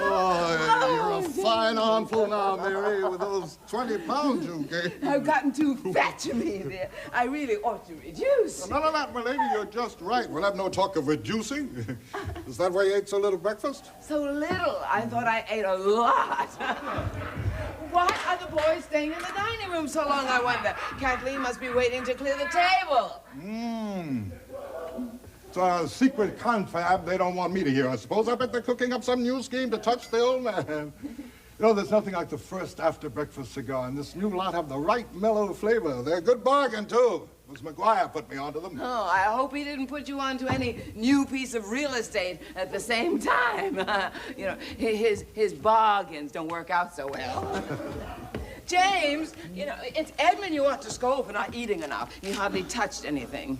Oh, you're a fine armful now, Mary, with those 20 pounds you gained. I've gotten too fat to me there. I really ought to reduce. None of that, my lady. You're just right. We'll have no talk of reducing. Is that why you ate so little breakfast? So little. I thought I ate a lot. Why are the boys staying in the dining room so long, I wonder? Kathleen must be waiting to clear the table. It's a secret confab they don't want me to hear, I suppose. I bet they're cooking up some new scheme to touch the old man. You know, there's nothing like the first after-breakfast cigar, and this new lot have the right mellow flavor. They're a good bargain, too. It was McGuire put me onto them. Oh, I hope he didn't put you onto any new piece of real estate at the same time. You know, his bargains don't work out so well. James, you know, it's Edmund you ought to scold for not eating enough. He hardly touched anything.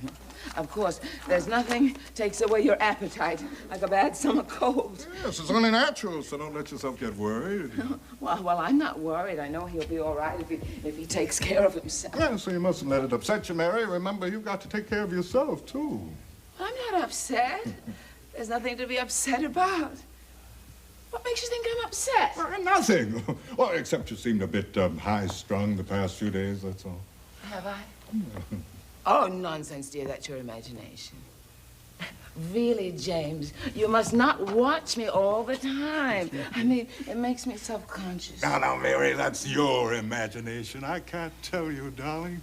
Of course, there's nothing takes away your appetite like a bad summer cold. Yes, it's only natural, so don't let yourself get worried. Well, I'm not worried. I know he'll be all right if he takes care of himself. Yeah, so you mustn't let it upset you, Mary. Remember, you've got to take care of yourself, too. I'm not upset. There's nothing to be upset about. What makes you think I'm upset? Nothing. Well, except you seemed a bit high-strung the past few days, that's all. Have I? Oh, nonsense, dear. That's your imagination. Really, James, you must not watch me all the time. I mean, it makes me self-conscious. Now, Mary, that's your imagination. I can't tell you, darling.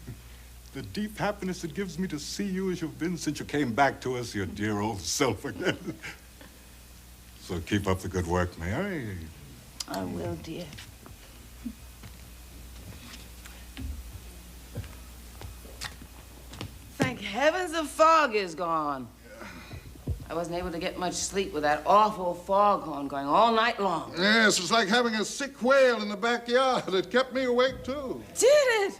The deep happiness it gives me to see you as you've been since you came back to us, your dear old self again. So keep up the good work, Mary. I will, dear. Thank heavens the fog is gone. I wasn't able to get much sleep with that awful foghorn going all night long. Yes, it's like having a sick whale in the backyard. It kept me awake, too. Did it?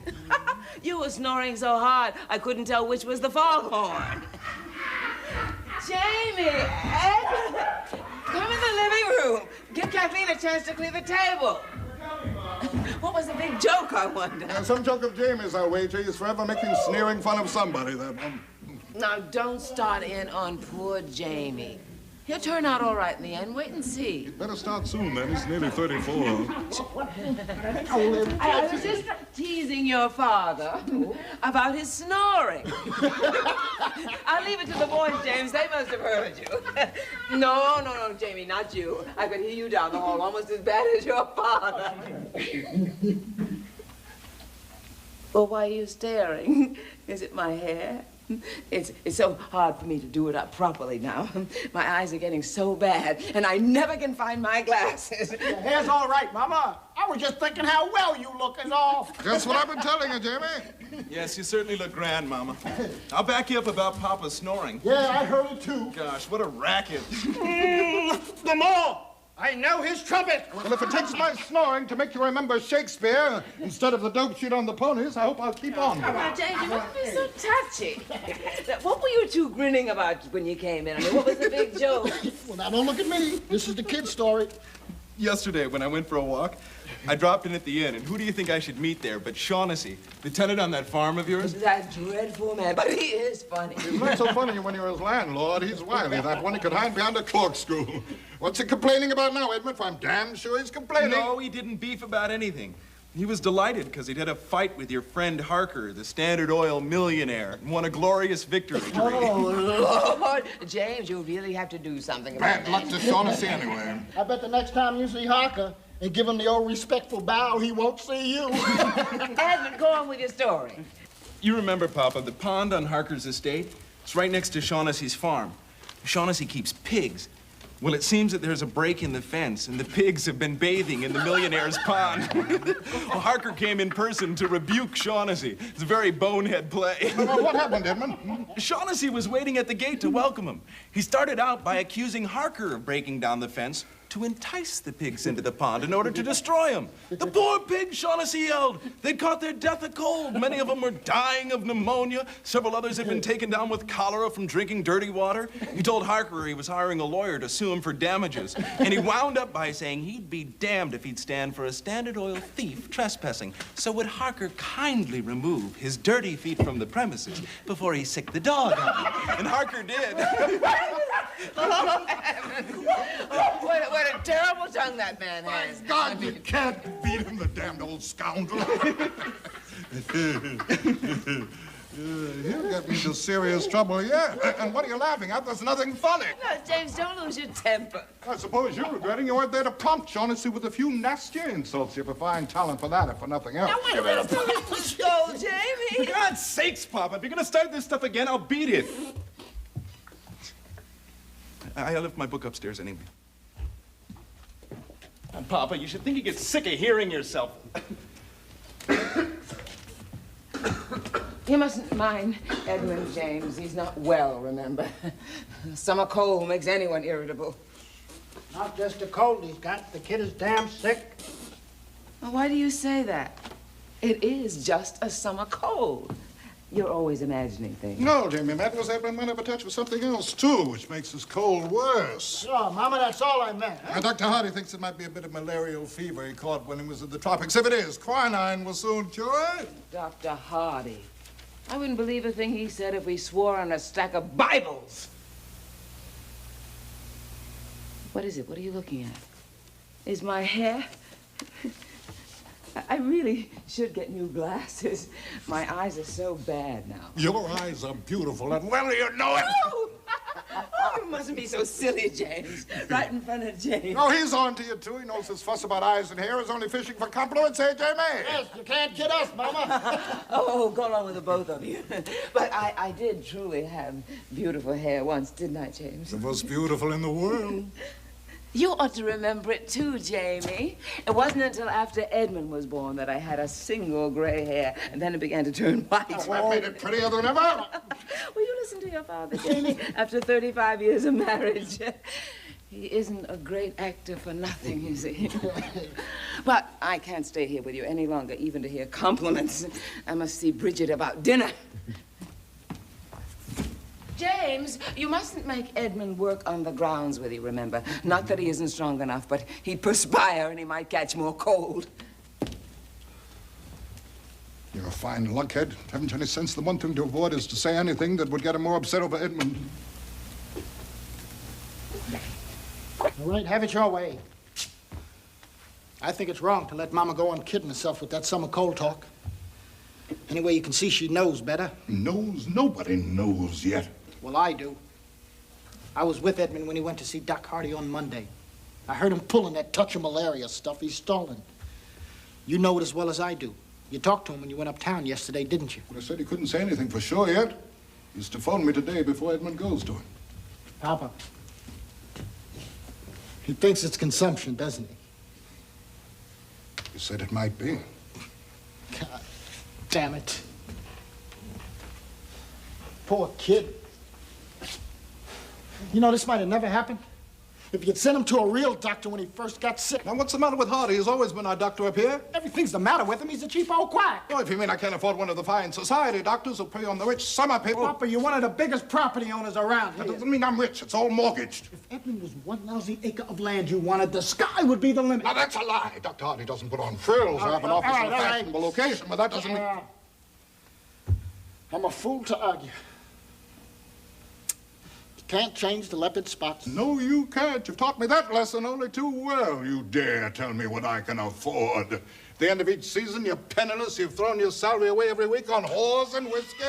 You were snoring so hard, I couldn't tell which was the foghorn. Jamie, Edmund, come in the living room. Give Kathleen a chance to clear the table. What was the big joke, I wonder? Some joke of Jamie's, I'll wager. He's forever making sneering fun of somebody, that one. Now, don't start in on poor Jamie. He'll turn out all right in the end. Wait and see. Better start soon, then. He's nearly 34. I was just teasing your father about his snoring. I'll leave it to the boys, James. They must have heard you. No, Jamie, not you. I could hear you down the hall almost as bad as your father. Well, why are you staring? Is it my hair? It's so hard for me to do it up properly now. My eyes are getting so bad, and I never can find my glasses. Your hair's all right, Mama. I was just thinking how well you look is all. That's what I've been telling you, Jamie. Yes, you certainly look grand, Mama. I'll back you up about Papa's snoring. Yeah, I heard it too. Gosh, what a racket. The more. I know his trumpet. Well, if it takes my snoring to make you remember Shakespeare instead of the dope sheet on the ponies, I hope I'll keep on. Now, James, you mustn't be so touchy. What were you two grinning about when you came in? I mean, what was the big joke? Well, now don't look at me. This is the kid's story. Yesterday, when I went for a walk, I dropped in at the inn, and who do you think I should meet there but Shaughnessy, the tenant on that farm of yours? That dreadful man, but he is funny. He's not so funny when you're his landlord. He's wily, that one. He could hide behind a corkscrew. What's he complaining about now, Edmund? For I'm damn sure he's complaining. No, he didn't beef about anything. He was delighted because he'd had a fight with your friend Harker, the Standard Oil millionaire, and won a glorious victory. Oh, Lord. James, you really have to do something about Bad luck to Shaughnessy anyway. I bet the next time you see Harker and give him the old respectful bow, he won't see you. Edmund, go on with your story. You remember, Papa, the pond on Harker's estate? It's right next to Shaughnessy's farm. Shaughnessy keeps pigs. Well, it seems that there's a break in the fence, and the pigs have been bathing in the millionaire's pond. Well, Harker came in person to rebuke Shaughnessy. It's a very bonehead play. Well, what happened, Edmund? Shaughnessy was waiting at the gate to welcome him. He started out by accusing Harker of breaking down the fence, to entice the pigs into the pond in order to destroy them. The poor pigs, Shaughnessy yelled. They'd caught their death of cold. Many of them were dying of pneumonia. Several others had been taken down with cholera from drinking dirty water. He told Harker he was hiring a lawyer to sue him for damages. And he wound up by saying he'd be damned if he'd stand for a Standard Oil thief trespassing. So would Harker kindly remove his dirty feet from the premises before he sicked the dog on him? And Harker did. Oh, what a terrible tongue that man has. God, you can't beat him, the damned old scoundrel. He'll get me into serious trouble, yeah. And what are you laughing at? There's nothing funny. No, James, don't lose your temper. I suppose you're regretting you weren't there to prompt Shaughnessy with a few nastier insults. You have a fine talent for that, if for nothing else. Now, wait a minute. Go, Jamie. For God's sakes, Papa, if you're gonna start this stuff again, I'll beat it. I left my book upstairs anyway. Papa, you should think you get sick of hearing yourself. You mustn't mind Edmund, James. He's not well, remember. Summer cold makes anyone irritable. Not just a cold he's got. The kid is damn sick. Well, why do you say that? It is just a summer cold. You're always imagining things. No, Jamie, Mademoiselle Edmund might have a touch with something else, too, which makes his cold worse. Oh, Mama, that's all I meant. And Dr. Hardy thinks it might be a bit of malarial fever he caught when he was in the tropics. If it is, quinine will soon cure it. Dr. Hardy. I wouldn't believe a thing he said if we swore on a stack of Bibles. What is it? What are you looking at? Is my hair? I really should get new glasses. My eyes are so bad now. Your eyes are beautiful, and well you know it. Oh, you mustn't be so silly, James. Right in front of James. Oh, he's on to you, too. He knows his fuss about eyes and hair is only fishing for compliments, eh, Jamie? Yes, you can't kid us, Mama. Oh, go along with the both of you. But I did truly have beautiful hair once, didn't I, James? The most beautiful in the world. You ought to remember it, too, Jamie. It wasn't until after Edmund was born that I had a single gray hair, and then it began to turn white. Oh, that made it prettier than ever. Will you listen to your father, Jamie, after 35 years of marriage? He isn't a great actor for nothing, you see. But I can't stay here with you any longer, even to hear compliments. I must see Bridget about dinner. James, you mustn't make Edmund work on the grounds with you, remember? Not that he isn't strong enough, but he'd perspire and he might catch more cold. You're a fine lunkhead. Haven't you any sense? The one thing to avoid is to say anything that would get him more upset over Edmund. All right, have it your way. I think it's wrong to let Mama go on kidding herself with that summer cold talk. Anyway, you can see she knows better. Knows? Nobody knows yet. Well, I do. I was with Edmund when he went to see Doc Hardy on Monday. I heard him pulling that touch of malaria stuff he's stolen. You know it as well as I do. You talked to him when you went uptown yesterday, didn't you? Well, I said he couldn't say anything for sure yet. He's to phone me today before Edmund goes to him. Papa, he thinks it's consumption, doesn't he? You said it might be. God damn it. Poor kid. You know, this might have never happened if you'd sent him to a real doctor when he first got sick. Now, what's the matter with Hardy? He's always been our doctor up here. Everything's the matter with him. He's a cheap old quack. Oh, if you mean I can't afford one of the fine society doctors who prey on the rich summer people. Papa, you're one of the biggest property owners around That here. doesn't mean I'm rich. It's all mortgaged. If Edmund was one lousy acre of land you wanted, the sky would be the limit. Now, that's a lie. Dr. Hardy doesn't put on frills or have an office in a fashionable location, but that doesn't mean... I'm a fool to argue. Can't change the leopard spots. No, you can't. You've taught me that lesson only too well. You dare tell me what I can afford. At the end of each season, you're penniless. You've thrown your salary away every week on whores and whiskey.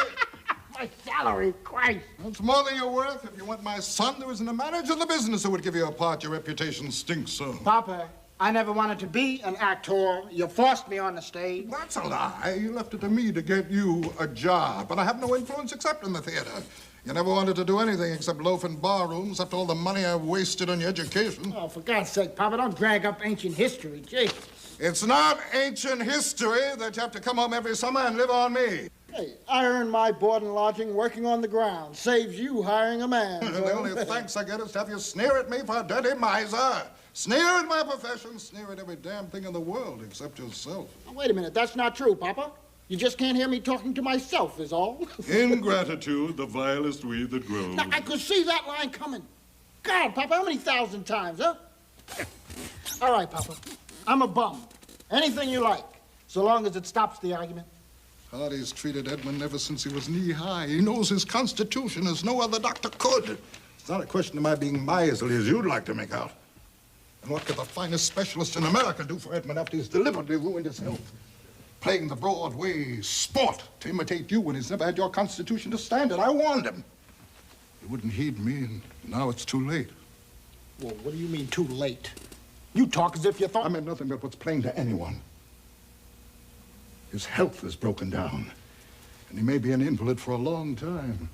My salary, Christ. That's more than you're worth. If you weren't my son, there isn't a manager in the business who would give you a part. Your reputation stinks so. Papa, I never wanted to be an actor. You forced me on the stage. That's a lie. You left it to me to get you a job. But I have no influence except in the theater. You never wanted to do anything except loaf in bar rooms after all the money I wasted on your education. Oh, for God's sake, Papa, don't drag up ancient history. Jesus. It's not ancient history that you have to come home every summer and live on me. Hey, I earn my board and lodging working on the ground. Saves you hiring a man. The only thanks I get is to have you sneer at me for a dirty miser. Sneer at my profession, sneer at every damn thing in the world except yourself. Now, wait a minute, that's not true, Papa. You just can't hear me talking to myself, is all. Ingratitude, the vilest weed that grows. Now, I could see that line coming. God, Papa, how many thousand times, huh? All right, Papa, I'm a bum. Anything you like, so long as it stops the argument. Hardy's treated Edmund ever since he was knee-high. He knows his constitution as no other doctor could. It's not a question of my being miserly as you'd like to make out. And what could the finest specialist in America do for Edmund after he's deliberately ruined his health? Playing the Broadway sport to imitate you when he's never had your constitution to stand it. I warned him. He wouldn't heed me, and now it's too late. Well, what do you mean, too late? You talk as if you thought... I meant nothing but what's plain to anyone. His health is broken down, and he may be an invalid for a long time.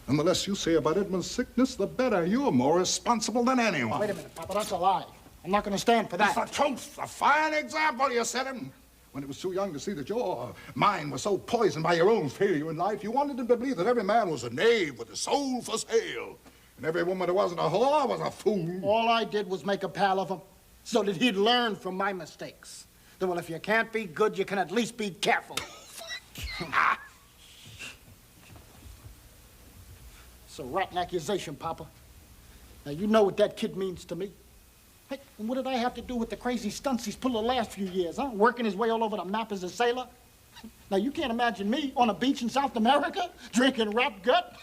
And the less you say about Edmund's sickness, the better. You're more responsible than anyone. Wait a minute, Papa, that's a lie. I'm not going to stand for that. It's the truth. A fine example you set him. When he was too young to see that your mind was so poisoned by your own failure in life, you wanted him to believe that every man was a knave with his soul for sale. And every woman who wasn't a whore was a fool. All I did was make a pal of him so that he'd learn from my mistakes. Then, well, if you can't be good, you can at least be careful. It's a rotten accusation, Papa. Now, you know what that kid means to me. Hey, and what did I have to do with the crazy stunts he's pulled the last few years, huh? Working his way all over the map as a sailor? Now, you can't imagine me on a beach in South America drinking rat gut?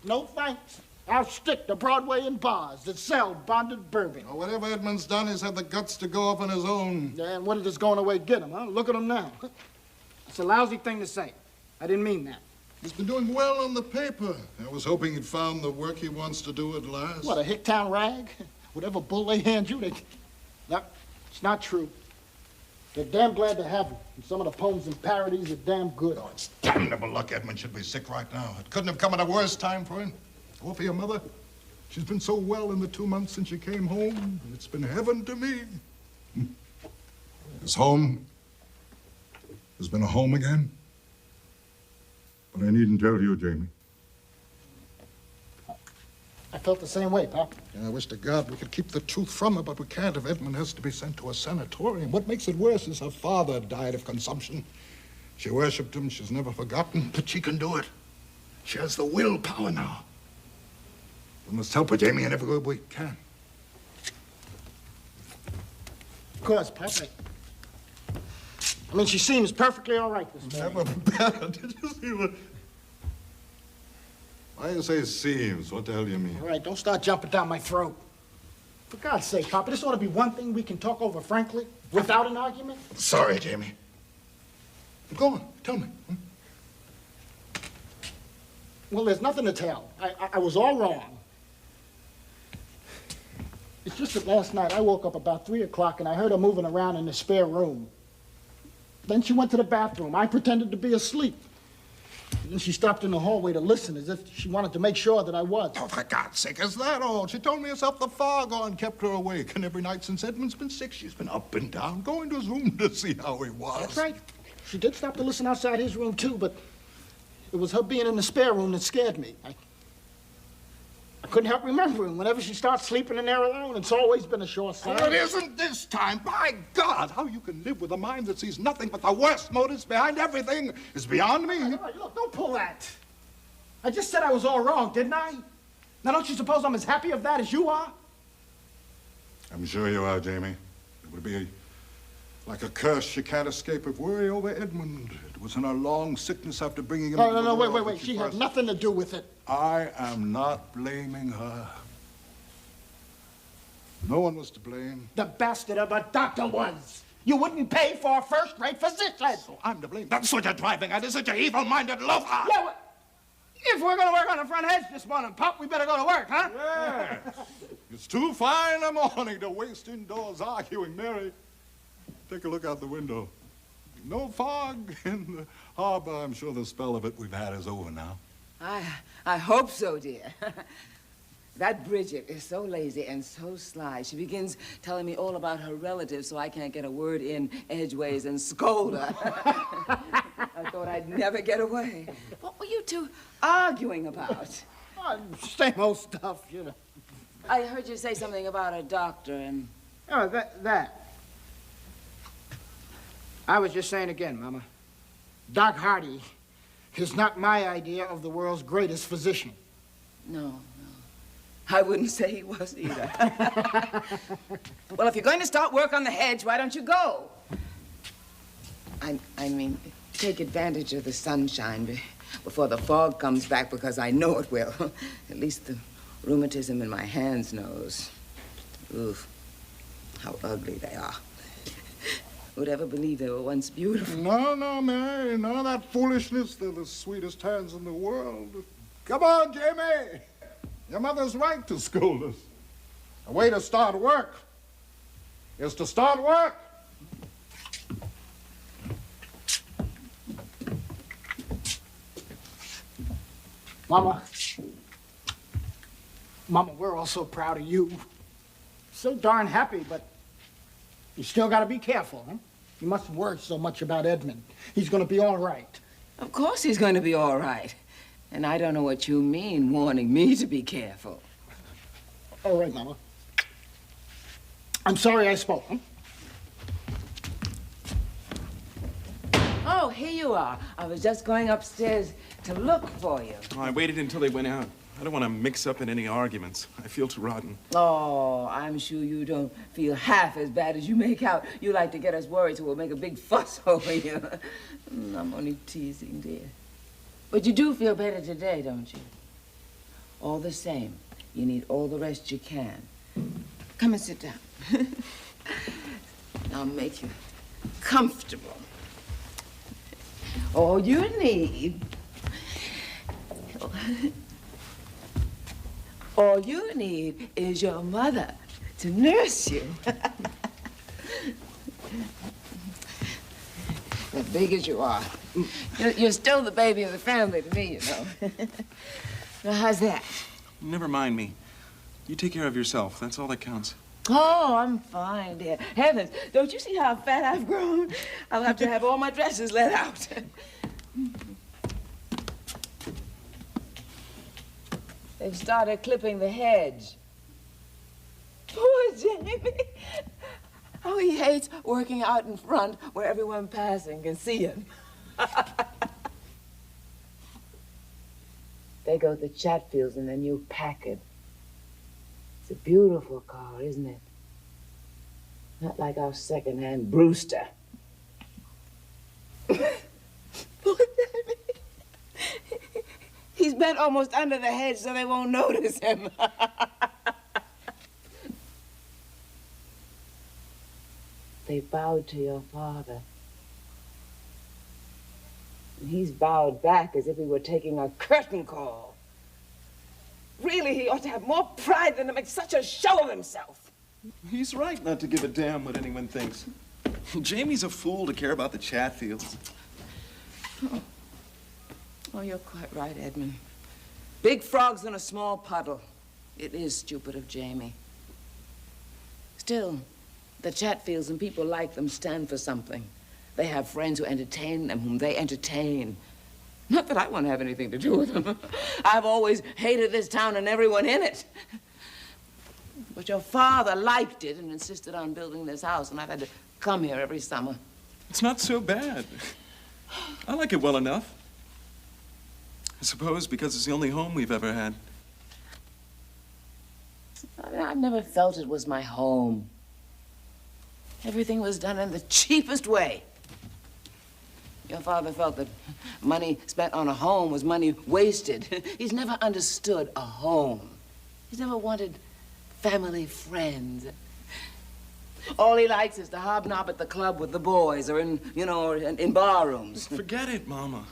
No thanks. I'll stick to Broadway and bars that sell bonded bourbon. Well, whatever Edmund's done, he's had the guts to go off on his own. Yeah, and what did this going away get him, huh? Look at him now. It's a lousy thing to say. I didn't mean that. He's been doing well on the paper. I was hoping he'd found the work he wants to do at last. What, a Hicktown rag? Whatever bull they hand you, they... No, it's not true. They're damn glad to have him. And some of the poems and parodies are damn good. Oh, it's damnable luck Edmund should be sick right now. It couldn't have come at a worse time for him. Or for your mother. She's been so well in the 2 months since she came home. It's been heaven to me. His home has been a home again. But I needn't tell you, Jamie. I felt the same way, Pop. I wish to God we could keep the truth from her, but we can't if Edmund has to be sent to a sanatorium. What makes it worse is her father died of consumption. She worshipped him. She's never forgotten, but she can do it. She has the willpower now. We must help her, Jamie, in every way we can. Of course, Pop. I mean, she seems perfectly all right this morning. Never better. Did you see what... Why you say seems? What the hell do you mean? All right, don't start jumping down my throat. For God's sake, Papa, this ought to be one thing we can talk over frankly, without an argument. Sorry, Jamie. Go on, tell me. Well, there's nothing to tell. I was all wrong. It's just that last night I woke up about 3 o'clock and I heard her moving around in the spare room. Then she went to the bathroom. I pretended to be asleep. And then she stopped in the hallway to listen as if she wanted to make sure that I was. Oh, for God's sake, is that all? She told me herself the fog on kept her awake. And every night since Edmund's been sick, she's been up and down, going to his room to see how he was. That's right. She did stop to listen outside his room, too, but it was her being in the spare room that scared me. I couldn't help remembering. Whenever she starts sleeping in there alone, it's always been a sure sign. Well, it isn't this time. By God, how you can live with a mind that sees nothing but the worst motives behind everything is beyond me. All right, look, don't pull that. I just said I was all wrong, didn't I? Now, don't you suppose I'm as happy of that as you are? I'm sure you are, Jamie. It would be like a curse she can't escape if worry over Edmund. It was in her long sickness after bringing him No, wait. She had nothing to do with it. I am not blaming her. No one was to blame. The bastard of a doctor was. You wouldn't pay for a first-rate physician. So I'm to blame. That's what you're driving at, isn't it, you evil-minded loafer? Yeah, well, if we're going to work on the front hedge this morning, Pop, we better go to work, huh? Yeah. It's too fine a morning to waste indoors arguing, Mary. Take a look out the window. No fog in the harbor. I'm sure the spell of it we've had is over now. I hope so, dear. That Bridget is so lazy and so sly. She begins telling me all about her relatives so I can't get a word in edgeways and scold her. I thought I'd never get away. What were you two arguing about? Oh, same old stuff, you know. I heard you say something about a doctor and Oh, that. I was just saying again, Mama. Doc Hardy is not my idea of the world's greatest physician. No. I wouldn't say he was either. Well, if you're going to start work on the hedge, why don't you go? I mean, take advantage of the sunshine before the fog comes back, because I know it will. At least the rheumatism in my hands knows. Oof, how ugly they are. Who'd ever believe they were once beautiful? No, Mary, none of that foolishness. They're the sweetest hands in the world. Come on, Jamie. Your mother's right to scold us. The way to start work is to start work. Mama, we're all so proud of you. So darn happy, but you still gotta be careful, huh? You mustn't worry so much about Edmund. He's gonna be all right. Of course he's going to be all right. And I don't know what you mean, warning me to be careful. All right, Mama. I'm sorry I spoke, huh? Oh, here you are. I was just going upstairs to look for you. Oh, I waited until they went out. I don't want to mix up in any arguments. I feel too rotten. Oh, I'm sure you don't feel half as bad as you make out. You like to get us worried, so we'll make a big fuss over you. I'm only teasing, dear. But you do feel better today, don't you? All the same, you need all the rest you can. Come and sit down. I'll make you comfortable. All you need... All you need is your mother to nurse you. As big as you are, you're still the baby of the family to me, you know. Now, how's that? Never mind me. You take care of yourself. That's all that counts. Oh, I'm fine, dear. Heavens, don't you see how fat I've grown? I'll have to have all my dresses let out. They've started clipping the hedge. Poor Jamie. Oh, he hates working out in front where everyone passing can see him. They go to Chatfield's in their new Packard. It's a beautiful car, isn't it? Not like our second-hand Brewster. Poor Jamie. He's bent almost under the hedge so they won't notice him. They bowed to your father. And he's bowed back as if he were taking a curtain call. Really, he ought to have more pride than to make such a show of himself. He's right not to give a damn what anyone thinks. Jamie's a fool to care about the Chatfields. Oh, you're quite right, Edmund. Big frogs in a small puddle. It is stupid of Jamie. Still, the Chatfields and people like them stand for something. They have friends who entertain them, whom they entertain. Not that I want to have anything to do with them. I've always hated this town and everyone in it. But your father liked it and insisted on building this house, and I've had to come here every summer. It's not so bad. I like it well enough. I suppose because it's the only home we've ever had. I mean, I've never felt it was my home. Everything was done in the cheapest way. Your father felt that money spent on a home was money wasted. He's never understood a home. He's never wanted family friends. All he likes is to hobnob at the club with the boys or in, or in bar rooms. Forget it, Mama.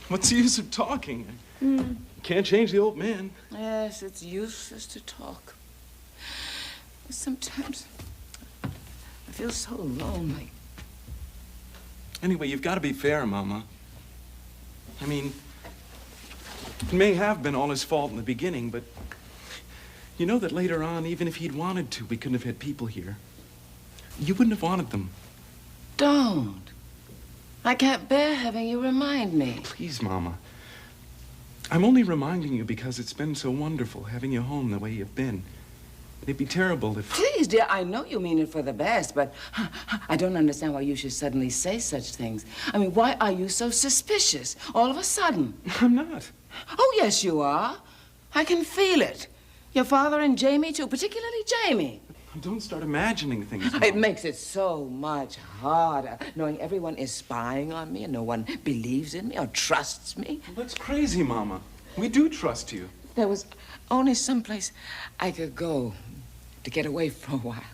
What's the use of talking? Can't change the old man. Yes, it's useless to talk. Sometimes I feel so lonely. Anyway, you've got to be fair, Mama. I mean, it may have been all his fault in the beginning, but you know that later on, even if he'd wanted to, we couldn't have had people here. You wouldn't have wanted them. Don't. I can't bear having you remind me. Please, Mama. I'm only reminding you because it's been so wonderful having you home the way you've been. It'd be terrible if... Please, dear, I know you mean it for the best, but I don't understand why you should suddenly say such things. I mean, why are you so suspicious all of a sudden? I'm not. Oh, yes, you are. I can feel it. Your father and Jamie, too, particularly Jamie. Don't start imagining things, Mom. It makes it so much harder knowing everyone is spying on me and no one believes in me or trusts me. That's crazy, Mama. We do trust you. There was only someplace I could go to get away for a while.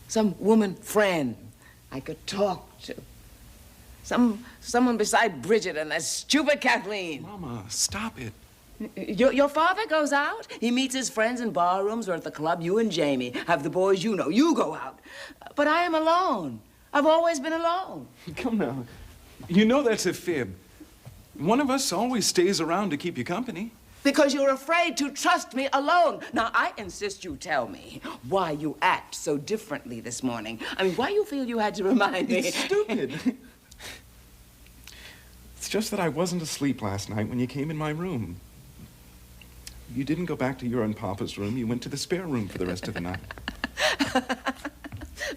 Some woman friend I could talk to. Someone beside Bridget and that stupid Kathleen. Mama, stop it. Your father goes out. He meets his friends in bar rooms or at the club. You and Jamie have the boys you know. You go out. But I am alone. I've always been alone. Come now. You know that's a fib. One of us always stays around to keep you company. Because you're afraid to trust me alone. Now, I insist you tell me why you act so differently this morning. I mean, why you feel you had to remind me. It's stupid. It's just that I wasn't asleep last night when you came in my room. You didn't go back to your and Papa's room. You went to the spare room for the rest of the night.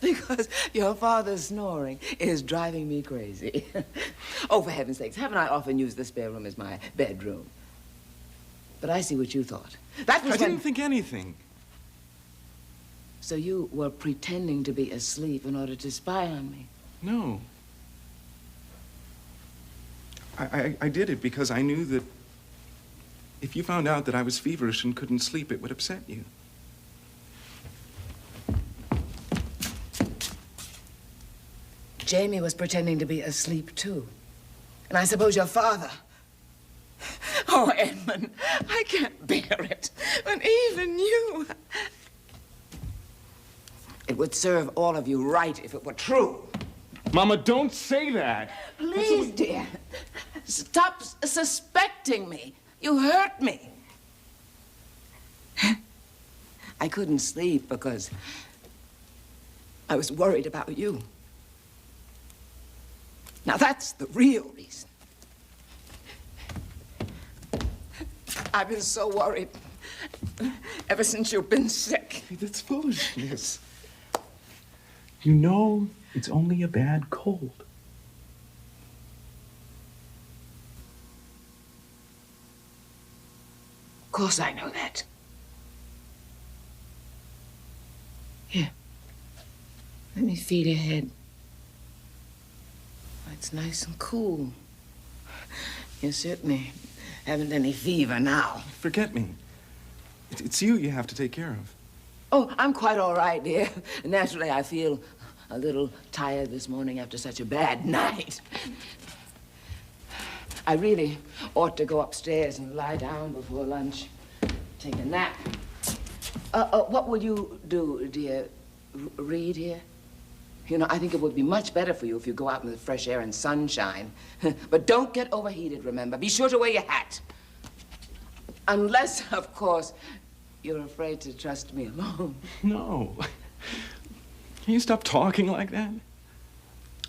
Because your father's snoring is driving me crazy. Oh, for heaven's sakes, haven't I often used the spare room as my bedroom? But I see what you thought. That was I didn't think anything. So you were pretending to be asleep in order to spy on me? No. I did it because I knew that if you found out that I was feverish and couldn't sleep, it would upset you. Jamie was pretending to be asleep, too. And I suppose your father... Oh, Edmund, I can't bear it. When even you... It would serve all of you right if it were true. Mama, don't say that. Please, dear. Stop suspecting me. You hurt me. I couldn't sleep because I was worried about you. Now, that's the real reason. I've been so worried ever since you've been sick. That's foolishness. You know it's only a bad cold. Of course I know that. Here. Let me feel your head. It's nice and cool. You certainly haven't any fever now. Forget me. It's you have to take care of. Oh, I'm quite all right, dear. Naturally, I feel a little tired this morning after such a bad night. I really ought to go upstairs and lie down before lunch. Take a nap. What will you do, dear? Read here? You know, I think it would be much better for you if you go out in the fresh air and sunshine. But don't get overheated, remember. Be sure to wear your hat. Unless, of course, you're afraid to trust me alone. No. Can you stop talking like that?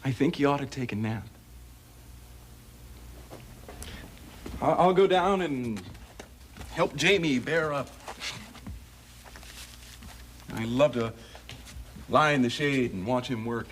I think you ought to take a nap. I'll go down and help Jamie bear up. I love to lie in the shade and watch him work.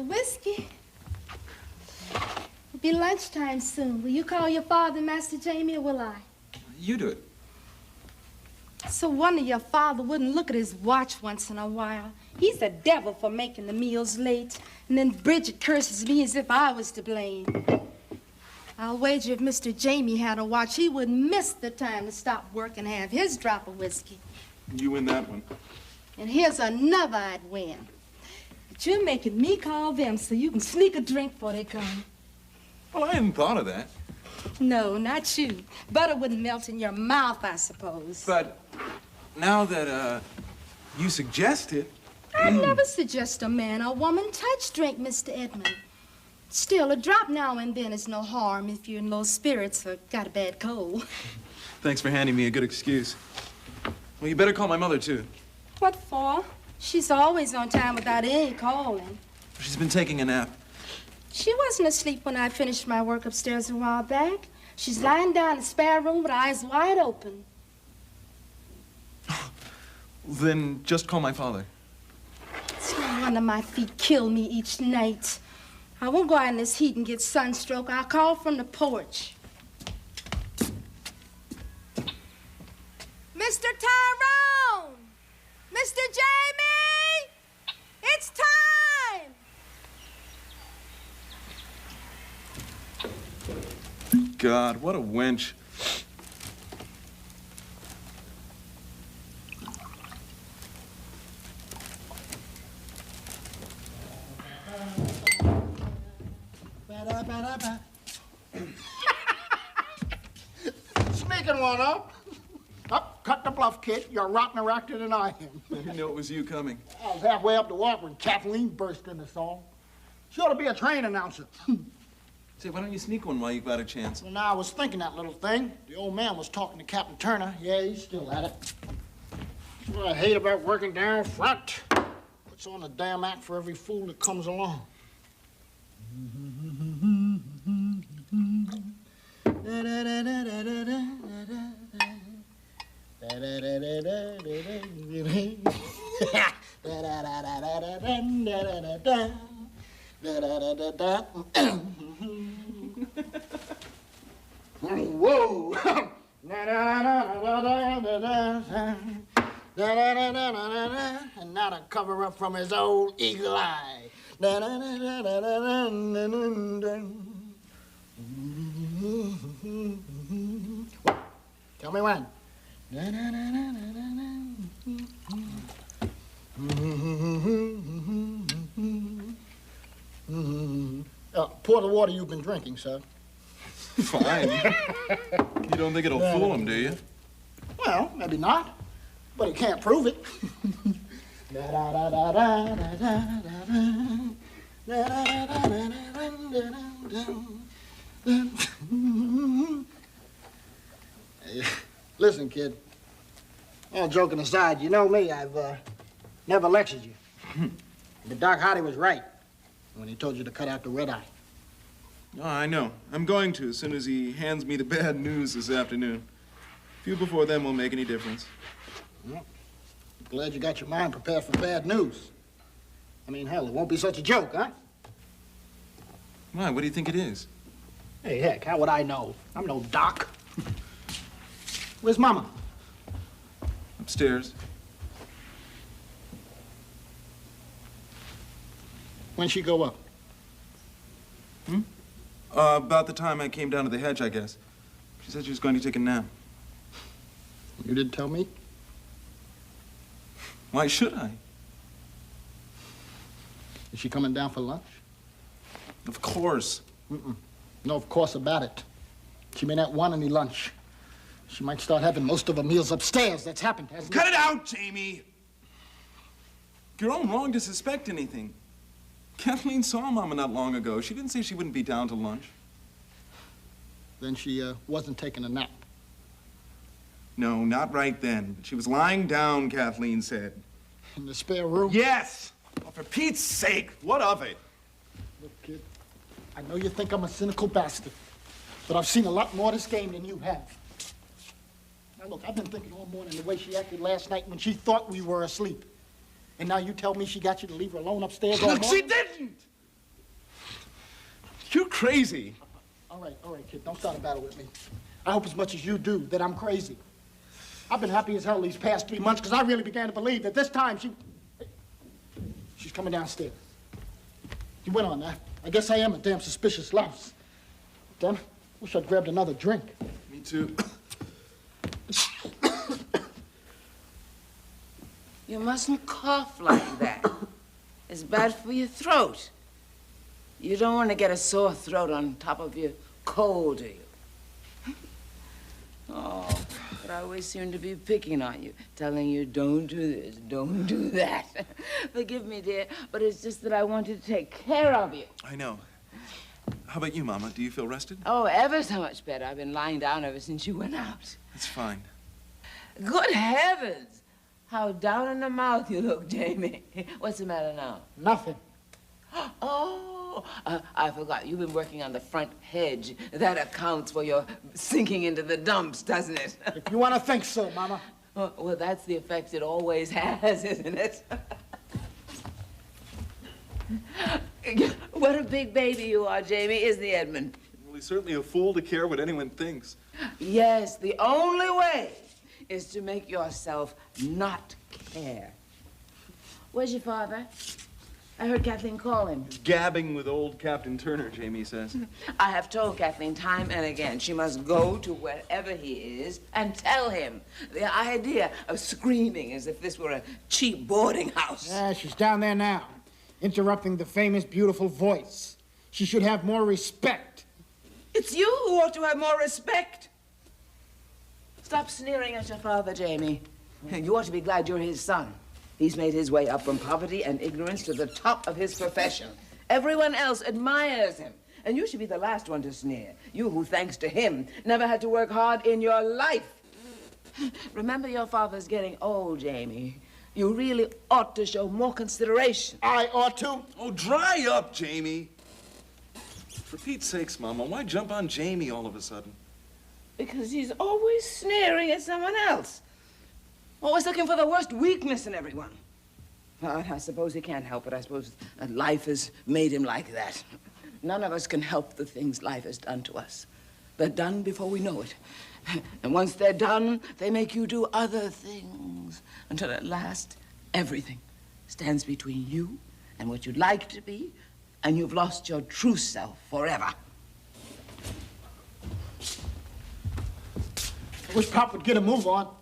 The whiskey? It'll be lunchtime soon. Will you call your father, Master Jamie, or will I? You do it. So wonder your father wouldn't look at his watch once in a while. He's the devil for making the meals late. And then Bridget curses me as if I was to blame. I'll wager if Mr. Jamie had a watch, he wouldn't miss the time to stop work and have his drop of whiskey. You win that one. And here's another I'd win. But you're making me call them so you can sneak a drink before they come. Well, I hadn't thought of that. No, not you. Butter wouldn't melt in your mouth, I suppose. But now that, you suggest it... I never suggest a man or woman touch drink, Mr. Edmund. Still, a drop now and then is no harm if you're in low spirits or got a bad cold. Thanks for handing me a good excuse. Well, you better call my mother, too. What for? She's always on time without any calling. She's been taking a nap. She wasn't asleep when I finished my work upstairs a while back. She's lying down in the spare room with her eyes wide open. Then just call my father. It's no wonder my feet kill me each night. I won't go out in this heat and get sunstroke. I'll call from the porch. Mr. Tyrone! Mr. Jamie! It's time! God, what a wench. Sneaking one up. Up, cut the bluff, kid. You're a rottener actor than I am. I didn't know it was you coming. I was halfway up the walk when Kathleen burst in the song. She ought to be a train announcer. Say, why don't you sneak one while you've got a chance? Well, now, I was thinking that little thing. The old man was talking to Captain Turner. Yeah, he's still at it. That's what I hate about working down front. Puts on a damn act for every fool that comes along. Whoa! And now to cover up from his old eagle eye. Tell me when. Pour the water you've been drinking, sir. Fine. You don't think it'll fool him, do you? Well, maybe not, but he can't prove it. Listen, kid, all joking aside, you know me, I've never lectured you. But Doc Hardy was right when he told you to cut out the red eye. Oh, I know. I'm going to as soon as he hands me the bad news this afternoon. Few before then won't make any difference. Well, glad you got your mind prepared for bad news. I mean, hell, it won't be such a joke, huh? Why? What do you think it is? Hey, heck, how would I know? I'm no doc. Where's Mama? Upstairs. When'd she go up? About the time I came down to the hedge, I guess. She said she was going to take a nap. You didn't tell me? Why should I? Is she coming down for lunch? Of course. No, of course about it. She may not want any lunch. She might start having most of her meals upstairs. That's happened, hasn't it? Cut it out, Jamie! You're all wrong to suspect anything. Kathleen saw Mama not long ago. She didn't say she wouldn't be down to lunch. Then she wasn't taking a nap. No, not right then. She was lying down, Kathleen said. In the spare room? Yes! Oh, for Pete's sake, what of it? Look, kid, I know you think I'm a cynical bastard, but I've seen a lot more of this game than you have. Now, look, I've been thinking all morning the way she acted last night when she thought we were asleep. And now you tell me she got you to leave her alone upstairs all Look, morning? she didn't! You're crazy. All right, kid, don't start a battle with me. I hope as much as you do that I'm crazy. I've been happy as hell these past 3 months because I really began to believe that this time she's coming downstairs. You went on that. I guess I am a damn suspicious louse. Damn, wish I'd grabbed another drink. Me too. You mustn't cough like that. It's bad for your throat. You don't want to get a sore throat on top of your cold, do you? Oh, but I always seem to be picking on you, telling you, don't do this, don't do that. Forgive me, dear, but it's just that I wanted to take care of you. I know. How about you, Mama? Do you feel rested? Oh, ever so much better. I've been lying down ever since you went out. That's fine. Good heavens! How down in the mouth you look, Jamie. What's the matter now? Nothing. Oh, I forgot. You've been working on the front hedge. That accounts for your sinking into the dumps, doesn't it? If you want to think so, Mama. Well, that's the effect it always has, isn't it? What a big baby you are, Jamie, isn't he, Edmund? Well, he's certainly a fool to care what anyone thinks. Yes, the only way is to make yourself not care. Where's your father? I heard Kathleen call him. He's gabbing with old Captain Turner, Jamie says. I have told Kathleen time and again she must go to wherever he is and tell him. The idea of screaming as if this were a cheap boarding house. Yeah, she's down there now, interrupting the famous, beautiful voice. She should have more respect. It's you who ought to have more respect. Stop sneering at your father, Jamie. You ought to be glad you're his son. He's made his way up from poverty and ignorance to the top of his profession. Everyone else admires him, and you should be the last one to sneer. You who, thanks to him, never had to work hard in your life. Remember, your father's getting old, Jamie. You really ought to show more consideration. I ought to? Oh, dry up, Jamie. For Pete's sakes, Mama, why jump on Jamie all of a sudden? Because he's always sneering at someone else. Always looking for the worst weakness in everyone. But I suppose he can't help it. I suppose life has made him like that. None of us can help the things life has done to us. They're done before we know it. And once they're done, they make you do other things. Until at last, everything stands between you and what you'd like to be, and you've lost your true self forever. I wish Pop would get a move on.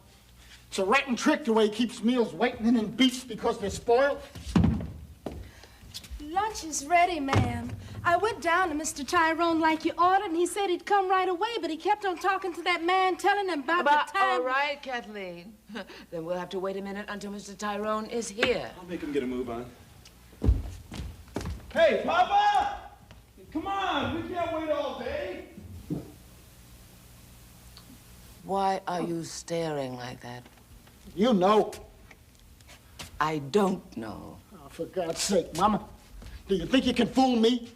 It's a rotten trick the way he keeps meals waiting in beats because they're spoiled. Lunch is ready, ma'am. I went down to Mr. Tyrone like you ordered, and he said he'd come right away, but he kept on talking to that man, telling him about the time. All right, Kathleen. Then we'll have to wait a minute until Mr. Tyrone is here. I'll make him get a move on. Hey, Papa! Come on, we can't wait all day. Why are you staring like that? You know. I don't know. Oh, for God's sake, Mama. Do you think you can fool me?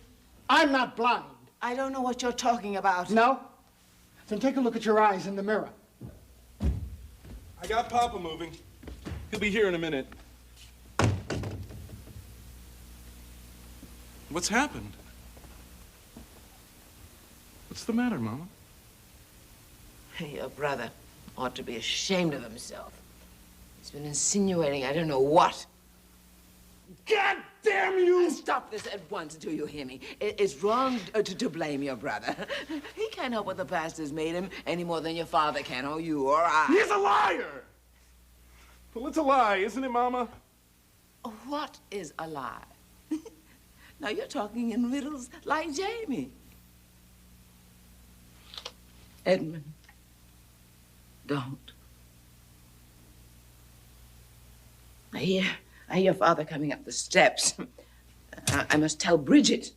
I'm not blind. I don't know what you're talking about. No? Then take a look at your eyes in the mirror. I got Papa moving. He'll be here in a minute. What's happened? What's the matter, Mama? Your brother ought to be ashamed of himself. He's been insinuating I don't know what. God damn you! Stop this at once, do you hear me? It's wrong to blame your brother. He can't help what the past has made him any more than your father can, or you, or I. He's a liar! Well, it's a lie, isn't it, Mama? What is a lie? Now you're talking in riddles like Jamie. Edmund, don't. I hear your father coming up the steps. I must tell Bridget.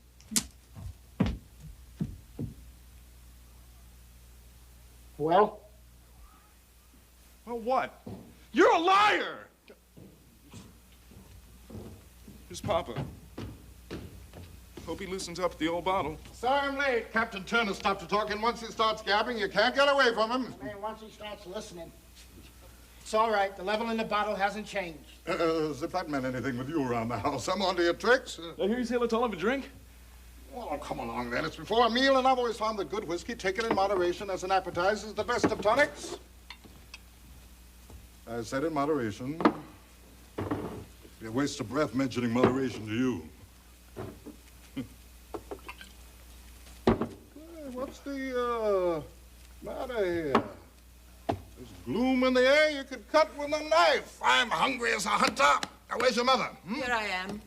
Well? Well, what? You're a liar! Here's Papa. Hope he loosens up the old bottle. Sorry I'm late. Captain Turner stopped to talk, and once he starts gabbing, you can't get away from him. Man, once he starts listening. It's all right. The level in the bottle hasn't changed. As if that meant anything with you around the house. I'm onto your tricks. Did I hear you say let's all have a drink? Oh, come along then. It's before a meal, and I've always found that good whiskey, taken in moderation as an appetizer, is the best of tonics. I said in moderation. Be a waste of breath mentioning moderation to you. Hey, what's the matter here? There's gloom in the air you could cut with a knife. I'm hungry as a hunter. Now, where's your mother? Here I am.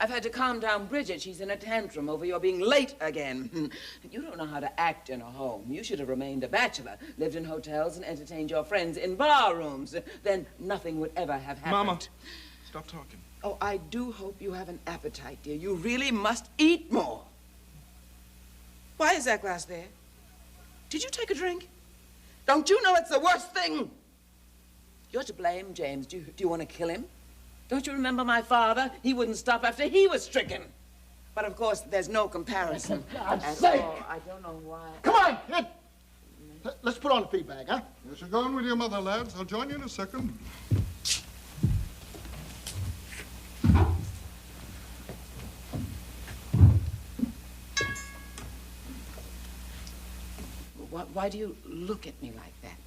I've had to calm down Bridget. She's in a tantrum over your being late again. You don't know how to act in a home. You should have remained a bachelor, lived in hotels and entertained your friends in bar rooms. Then nothing would ever have happened. Mama, stop talking. Oh, I do hope you have an appetite, dear. You really must eat more. Why is that glass there? Did you take a drink? Don't you know it's the worst thing? You're to blame, James. Do you want to kill him? Don't you remember my father? He wouldn't stop after he was stricken. But of course, there's no comparison. For God's At sake. all. I don't know why. Come on, kid. Let's put on the feed bag, huh? Yes, you're going with your mother, lads. I'll join you in a second. Why do you look at me like that?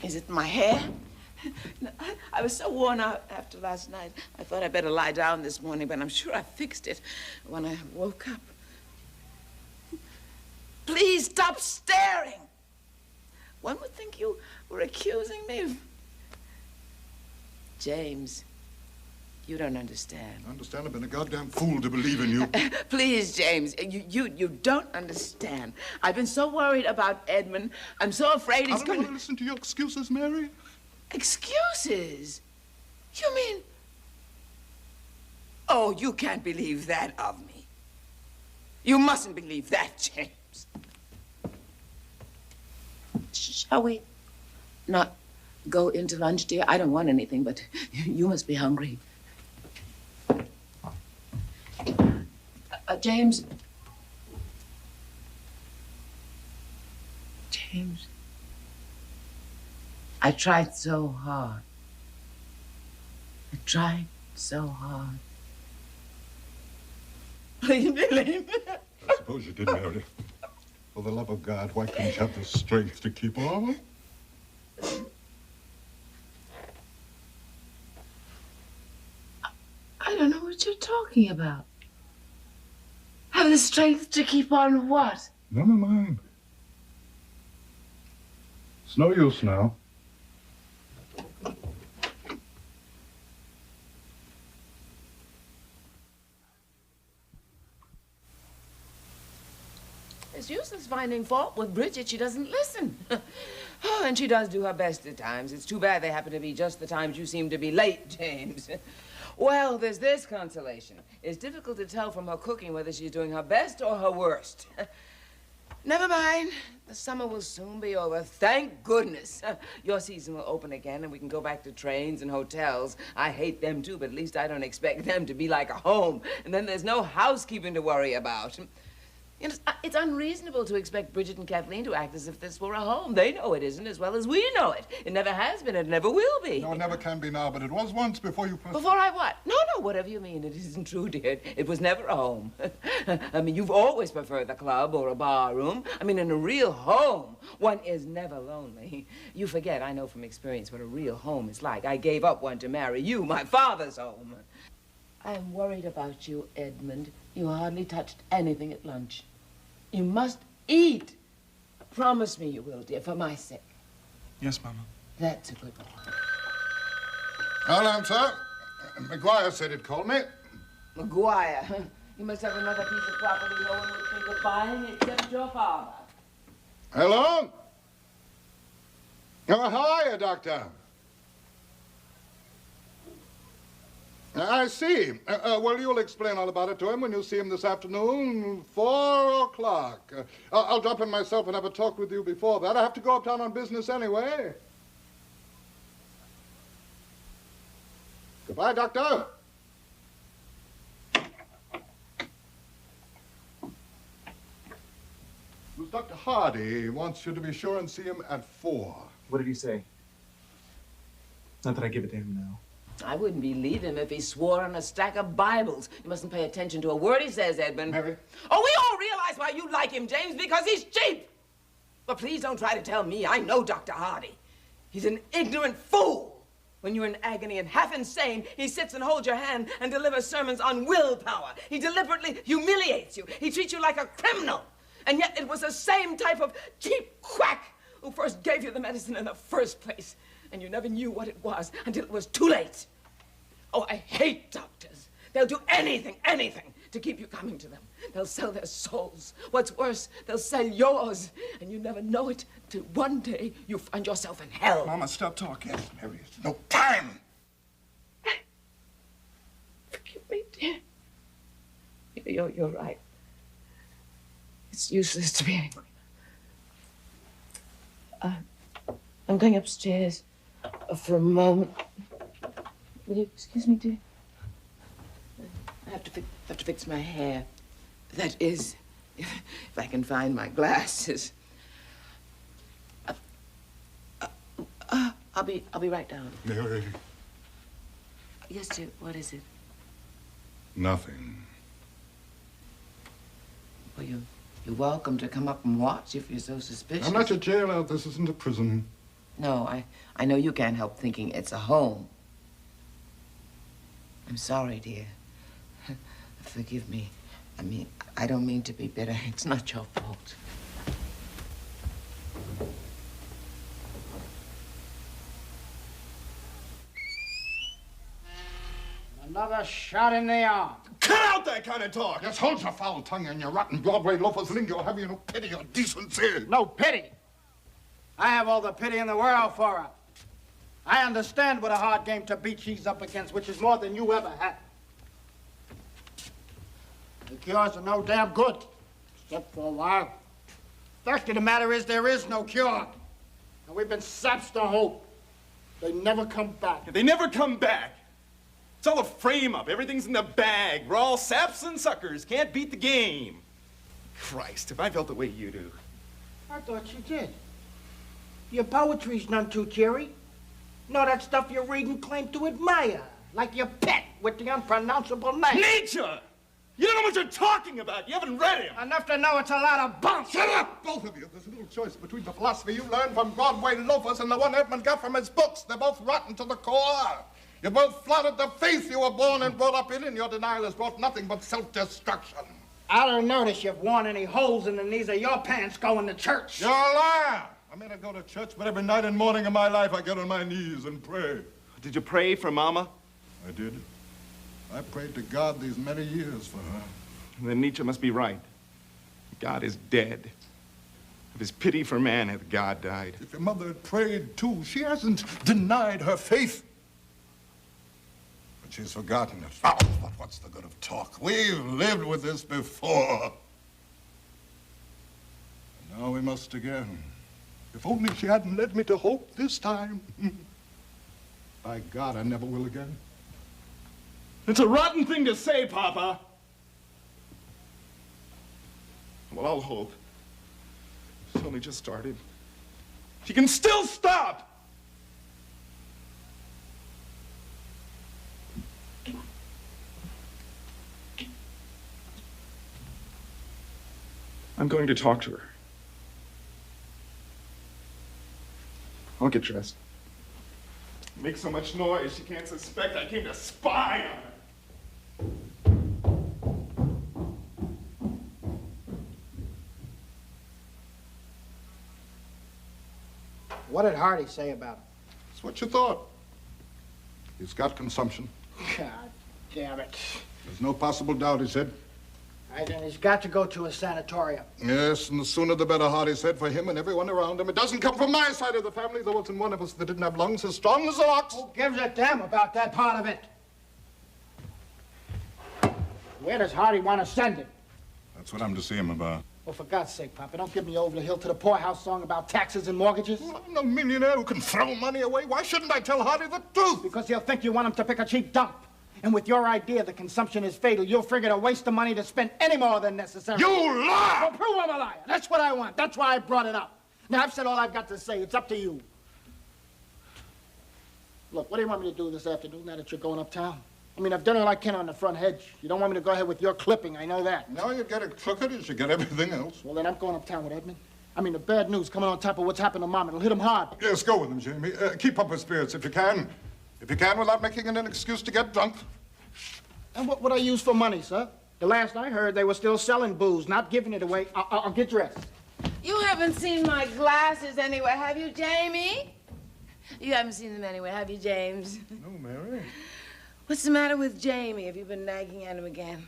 Is it my hair? No, I was so worn out after last night. I thought I'd better lie down this morning, but I'm sure I fixed it when I woke up. Please stop staring. One would think you were accusing me of... James, you don't understand. I understand. I've been a goddamn fool to believe in you. Please, James, you don't understand. I've been so worried about Edmund. I'm so afraid he's I don't going want to listen to your excuses, Mary. Excuses? You mean... Oh, you can't believe that of me. You mustn't believe that, James. Shall we not go into lunch, dear? I don't want anything, but you must be hungry. James. James. I tried so hard. I tried so hard. Please believe me. I suppose you did, Mary. For the love of God, why couldn't you have the strength to keep on? I don't know what you're talking about. Have the strength to keep on what? None of mine. It's no use now. It's useless finding fault with Bridget. She doesn't listen. Oh, and she does do her best at times. It's too bad they happen to be just the times you seem to be late, James. Well, there's this consolation. It's difficult to tell from her cooking whether she's doing her best or her worst. Never mind. The summer will soon be over. Thank goodness. Your season will open again and we can go back to trains and hotels. I hate them too, but at least I don't expect them to be like a home. And then there's no housekeeping to worry about. You know, it's unreasonable to expect Bridget and Kathleen to act as if this were a home. They know it isn't as well as we know it. It never has been, it never will be. No, it never can be now, but it was once before you... Before I what? No, whatever you mean. It isn't true, dear. It was never a home. I mean, you've always preferred the club or a bar room. I mean, in a real home, one is never lonely. You forget, I know from experience, what a real home is like. I gave up one to marry you, my father's home. I'm worried about you, Edmund. You hardly touched anything at lunch. You must eat. Promise me you will, dear, for my sake. Yes, Mama. That's a good boy. Hello, sir. McGuire said he'd call me. McGuire. You must have another piece of property no one would think of buying except your father. Hello? Oh, how are you, Doctor? I see. Well, you'll explain all about it to him when you see him this afternoon, 4 o'clock. I'll drop in myself and have a talk with you before that. I have to go uptown on business anyway. Goodbye, Doctor. Dr. Hardy wants you to be sure and see him at 4. What did he say? Not that I give it to him now. I wouldn't believe him if he swore on a stack of Bibles. You mustn't pay attention to a word he says, Edmund. Mary? Oh, we all realize why you like him, James, because he's cheap. But please don't try to tell me. I know Dr. Hardy. He's an ignorant fool. When you're in agony and half insane, he sits and holds your hand and delivers sermons on willpower. He deliberately humiliates you. He treats you like a criminal. And yet it was the same type of cheap quack who first gave you the medicine in the first place. And you never knew what it was until it was too late. Oh, I hate doctors. They'll do anything to keep you coming to them. They'll sell their souls. What's worse, they'll sell yours. And you never know it till one day you find yourself in hell. Mama, stop talking. Mary, it's no time. Forgive me, dear. You're right. It's useless to be angry. I'm going upstairs for a moment. Will you excuse me, dear? I have to fix my hair. That is, if I can find my glasses. I'll be right down. Mary. Yes, dear. What is it? Nothing. Well, you're welcome to come up and watch if you're so suspicious. I'm not your jailer. This isn't a prison. No, I know you can't help thinking it's a home. I'm sorry, dear. Forgive me. I mean, I don't mean to be bitter. It's not your fault. Another shot in the arm. Cut out that kind of talk! Just hold your foul tongue and your rotten Broadway loafers lingo. Have you no pity or decency? No pity. I have all the pity in the world for her. I understand what a hard game to beat she's up against, which is more than you ever had. The cures are no damn good, except for a while. Fact of the matter is, there is no cure. And we've been saps to hope. They never come back. They never come back. It's all a frame-up. Everything's in the bag. We're all saps and suckers. Can't beat the game. Christ, if I felt the way you do. I thought you did. Your poetry's none too cheery. No, that stuff you're reading claim to admire. Like your pet with the unpronounceable name. Nietzsche! You don't know what you're talking about. You haven't read him. Enough to know it's a lot of bunk. Shut up, both of you. There's a little choice between the philosophy you learned from Broadway loafers and the one Edmund got from his books. They're both rotten to the core. You both flouted the faith you were born and brought up in, and your denial has brought nothing but self-destruction. I don't notice you've worn any holes in the knees of your pants going to church. You're a liar. I may not go to church, but every night and morning of my life I get on my knees and pray. Did you pray for Mama? I did. I prayed to God these many years for her. Then Nietzsche must be right. God is dead. Of his pity for man hath God died. If your mother had prayed too, she hasn't denied her faith. But she's forgotten it. Oh, but what's the good of talk? We've lived with this before. And now we must again. If only she hadn't led me to hope this time. By God, I never will again. It's a rotten thing to say, Papa. Well, I'll hope. It's only just started. She can still stop! I'm going to talk to her. I'll get dressed. Make so much noise she can't suspect I came to spy on her. What did Hardy say about him? It's what you thought. He's got consumption. God damn it. There's no possible doubt, he said. Right, and he's got to go to a sanatorium. Yes, and the sooner the better, Hardy said, for him and everyone around him. It doesn't come from my side of the family. There wasn't one of us that didn't have lungs as strong as an ox. Who gives a damn about that part of it? Where does Hardy want to send him? That's what I'm to see him about. Well, for God's sake, Papa, don't give me over the hill to the poorhouse song about taxes and mortgages. Well, I'm no millionaire who can throw money away. Why shouldn't I tell Hardy the truth? Because he'll think you want him to pick a cheap dump. And with your idea that consumption is fatal, you'll figure to waste the money to spend any more than necessary. You lie! Well, prove I'm a liar. That's what I want. That's why I brought it up. Now, I've said all I've got to say. It's up to you. Look, what do you want me to do this afternoon now that you're going uptown? I mean, I've done all I can on the front hedge. You don't want me to go ahead with your clipping, I know that. Now you get it crooked as you get everything else. Well, then I'm going uptown with Edmund. I mean, the bad news coming on top of what's happened to Mom. It'll hit him hard. Yes, go with him, Jamie. Keep up his spirits if you can. If you can, without making it an excuse to get drunk. And what would I use for money, sir? The last I heard, they were still selling booze, not giving it away. I'll get dressed. You haven't seen my glasses anywhere, have you, Jamie? You haven't seen them anywhere, have you, James? No, Mary. What's the matter with Jamie? Have you been nagging at him again?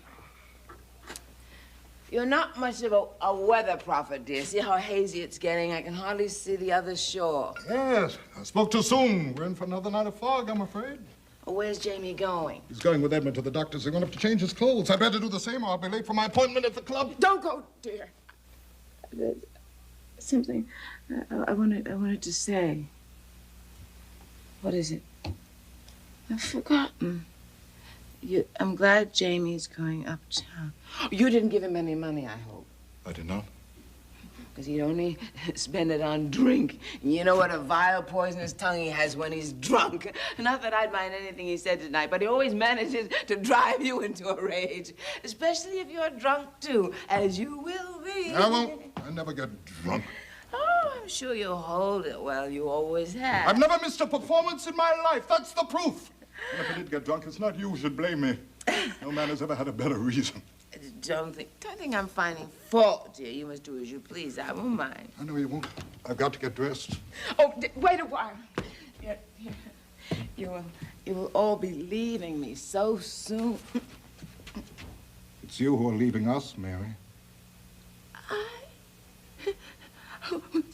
You're not much of a weather prophet, dear. See how hazy it's getting? I can hardly see the other shore. Yes, I spoke too soon. We're in for another night of fog, I'm afraid. Oh, where's Jamie going? He's going with Edmund to the doctor's. They're going to have to change his clothes. I better do the same or I'll be late for my appointment at the club. Don't go, dear. Something I wanted to say. What is it? I've forgotten. I'm glad Jamie's going uptown. You didn't give him any money, I hope. I did not. Because he'd only spend it on drink. And you know what a vile, poisonous tongue he has when he's drunk. Not that I'd mind anything he said tonight, but he always manages to drive you into a rage. Especially if you're drunk, too, as you will be. I won't. I never get drunk. Oh, I'm sure you'll hold it well. You always have. I've never missed a performance in my life. That's the proof. And if I did get drunk, it's not you who should blame me. No man has ever had a better reason. Don't think I'm finding fault, dear. You must do as you please. I won't mind. I know you won't. I've got to get dressed. Oh, wait a while. You will all be leaving me so soon. It's you who are leaving us, Mary.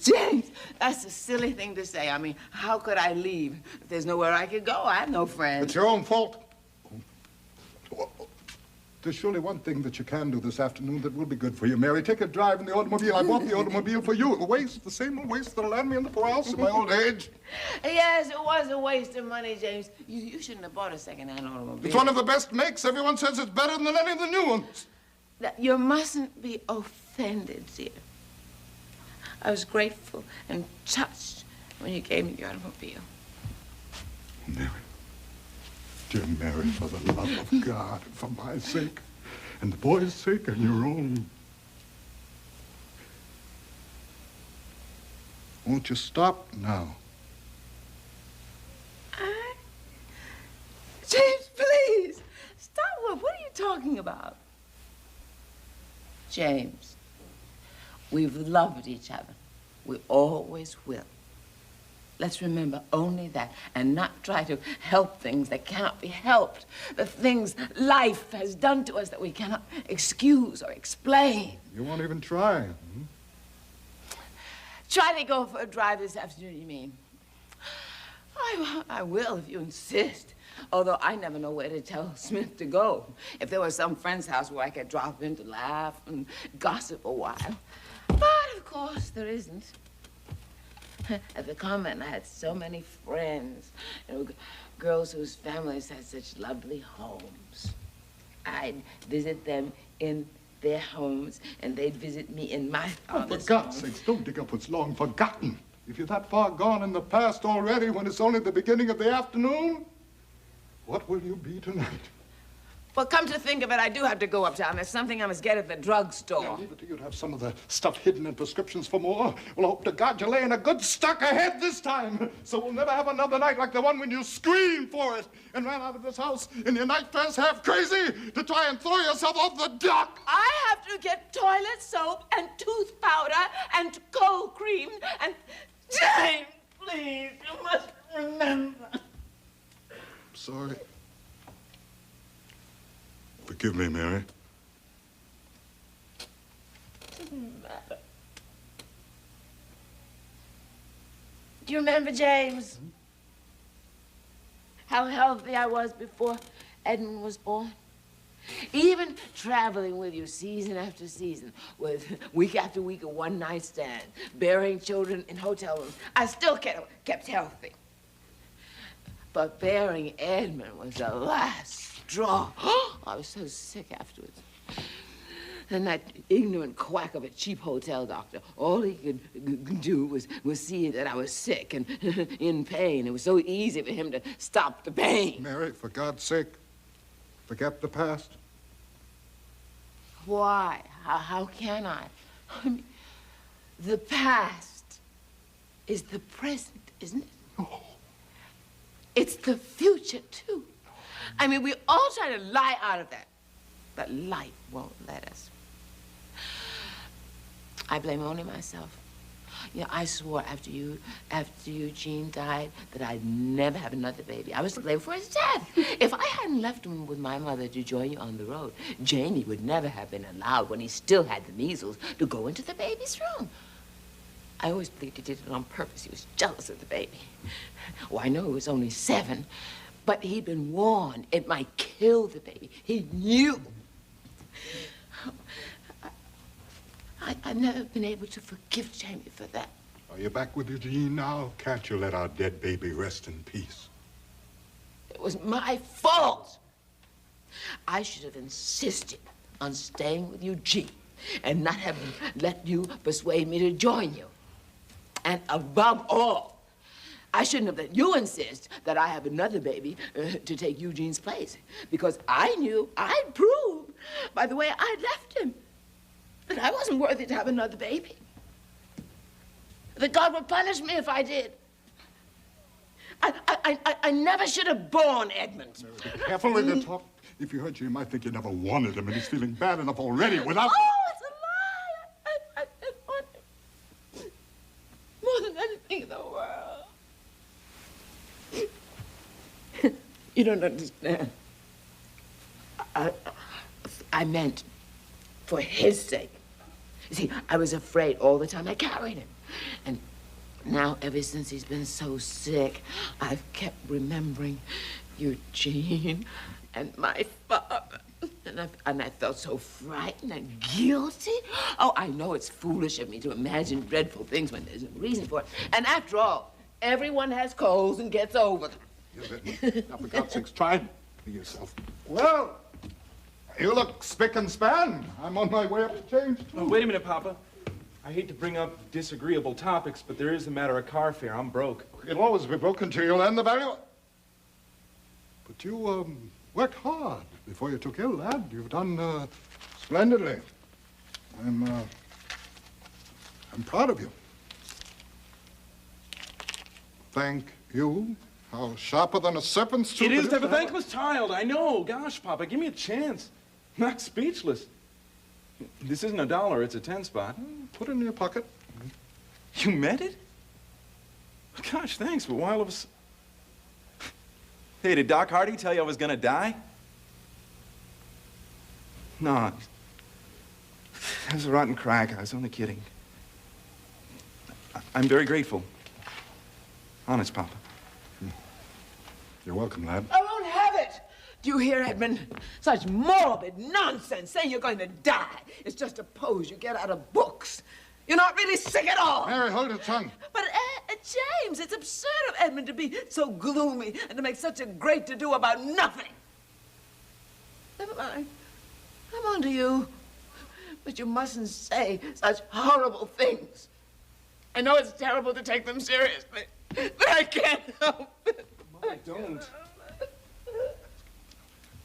James, that's a silly thing to say. I mean, how could I leave if there's nowhere I could go? I have no friends. It's your own fault. There's surely one thing that you can do this afternoon that will be good for you, Mary. Take a drive in the automobile. I bought the automobile for you. A waste, the same old waste that'll land me in the poorhouse in my old age. Yes, it was a waste of money, James. You shouldn't have bought a second-hand automobile. It's one of the best makes. Everyone says it's better than any of the new ones. You mustn't be offended, dear. I was grateful and touched when you gave me the automobile. Mary. Dear Mary, for the love of God, for my sake, and the boy's sake, and your own. Won't you stop now? James, please. Stop. What are you talking about? James, we've loved each other. We always will. Let's remember only that and not try to help things that cannot be helped. The things life has done to us that we cannot excuse or explain. You won't even try. Try to go for a drive this afternoon, you mean? I will if you insist. Although I never know where to tell Smith to go. If there was some friend's house where I could drop in to laugh and gossip a while. But, of course, there isn't. At the convent, I had so many friends. You know, girls whose families had such lovely homes. I'd visit them in their homes, and they'd visit me in my father's For God's sakes, don't dig up what's long forgotten. If you're that far gone in the past already when it's only the beginning of the afternoon, what will you be tonight? Well, come to think of it, I do have to go uptown. There's something I must get at the drugstore. I'll leave it to you to have some of the stuff hidden in prescriptions for more. Well, I hope to God you're laying a good stock ahead this time, so we'll never have another night like the one when you screamed for it and ran out of this house in your night dress half crazy to try and throw yourself off the dock. I have to get toilet soap and tooth powder and cold cream and... James, please, you must remember. Sorry. Forgive me, Mary. Doesn't matter. Do you remember, James? How healthy I was before Edmund was born? Even traveling with you season after season, with week after week of one-night stands, burying children in hotel rooms, I still kept healthy. But burying Edmund was the last straw. I was so sick afterwards. And that ignorant quack of a cheap hotel doctor, all he could do was see that I was sick and in pain. It was so easy for him to stop the pain. Mary, for God's sake, forget the past. Why? How can I? I mean, the past is the present, isn't it? No. It's the future, too. I mean, we all try to lie out of that, but life won't let us. I blame only myself. You know, I swore after Eugene died that I'd never have another baby. I was to blame for his death. If I hadn't left him with my mother to join you on the road, Jamie would never have been allowed, when he still had the measles, to go into the baby's room. I always believed he did it on purpose. He was jealous of the baby. Oh, I know he was only 7, but he'd been warned it might kill the baby. He knew. I've never been able to forgive Jamie for that. Are you back with Eugene now? Can't you let our dead baby rest in peace? It was my fault. I should have insisted on staying with Eugene and not have let you persuade me to join you. And above all, I shouldn't have let you insist that I have another baby to take Eugene's place, because I knew I'd proved by the way I left him that I wasn't worthy to have another baby. That God would punish me if I did. I never should have born Edmund. Mary, be careful with your talk. If you hurt you, you might think you never wanted him, and he's feeling bad enough already without... Oh, it's a lie! I did want him more than anything in the world. You don't understand. I meant for his sake. You see, I was afraid all the time I carried him. And now, ever since he's been so sick, I've kept remembering Eugene and my father. And I felt so frightened and guilty. Oh, I know it's foolish of me to imagine dreadful things when there's a reason for it. And after all, everyone has colds and gets over them. Now, for God's sakes, try and be yourself. Well, you look spick and span. I'm on my way up to change, too. Oh, wait a minute, Papa. I hate to bring up disagreeable topics, but there is the matter of car fare. I'm broke. It'll always be broken till you'll end the value. But you, worked hard before you took ill, lad. You've done, splendidly. I'm proud of you. Thank you. How sharper than a serpent's tooth. It is to have a thankless child. I know. Gosh, Papa, give me a chance. I'm not speechless. This isn't $1, it's a 10-spot. Put it in your pocket. You meant it? Gosh, thanks, but why all of us... Hey, did Doc Hardy tell you I was gonna die? No. That was a rotten crack. I was only kidding. I'm very grateful. Honest, Papa. You're welcome, lad. I won't have it! Do you hear, Edmund? Such morbid nonsense, saying you're going to die. It's just a pose you get out of books. You're not really sick at all. Mary, hold your tongue. But, James, it's absurd of Edmund to be so gloomy and to make such a great to-do about nothing. Never mind. I'm on to you. But you mustn't say such horrible things. I know it's terrible to take them seriously, but I can't help it. Mama, don't.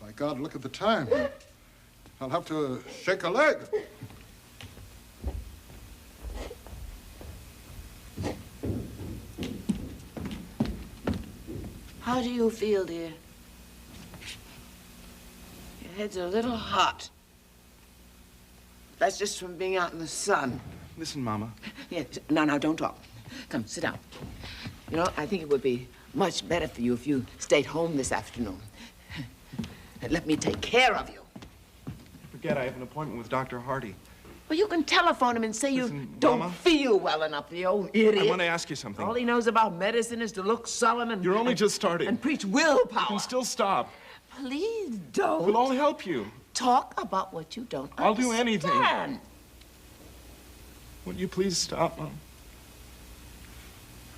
My God, look at the time. I'll have to shake a leg. How do you feel, dear? Your head's a little hot. That's just from being out in the sun. Listen, Mama. Yes, no, don't talk. Come, sit down. You know, I think it would be much better for you if you stayed home this afternoon. And let me take care of you. Forget I have an appointment with Dr. Hardy. Well, you can telephone him and say Listen, you don't Mama, feel well enough, the old idiot. I want to ask you something. All he knows about medicine is to look sullen and... You're only just starting. And preach willpower. You can still stop. Please don't. We'll all help you. Talk about what you don't I'll do anything. understand. Would you please stop, Mom?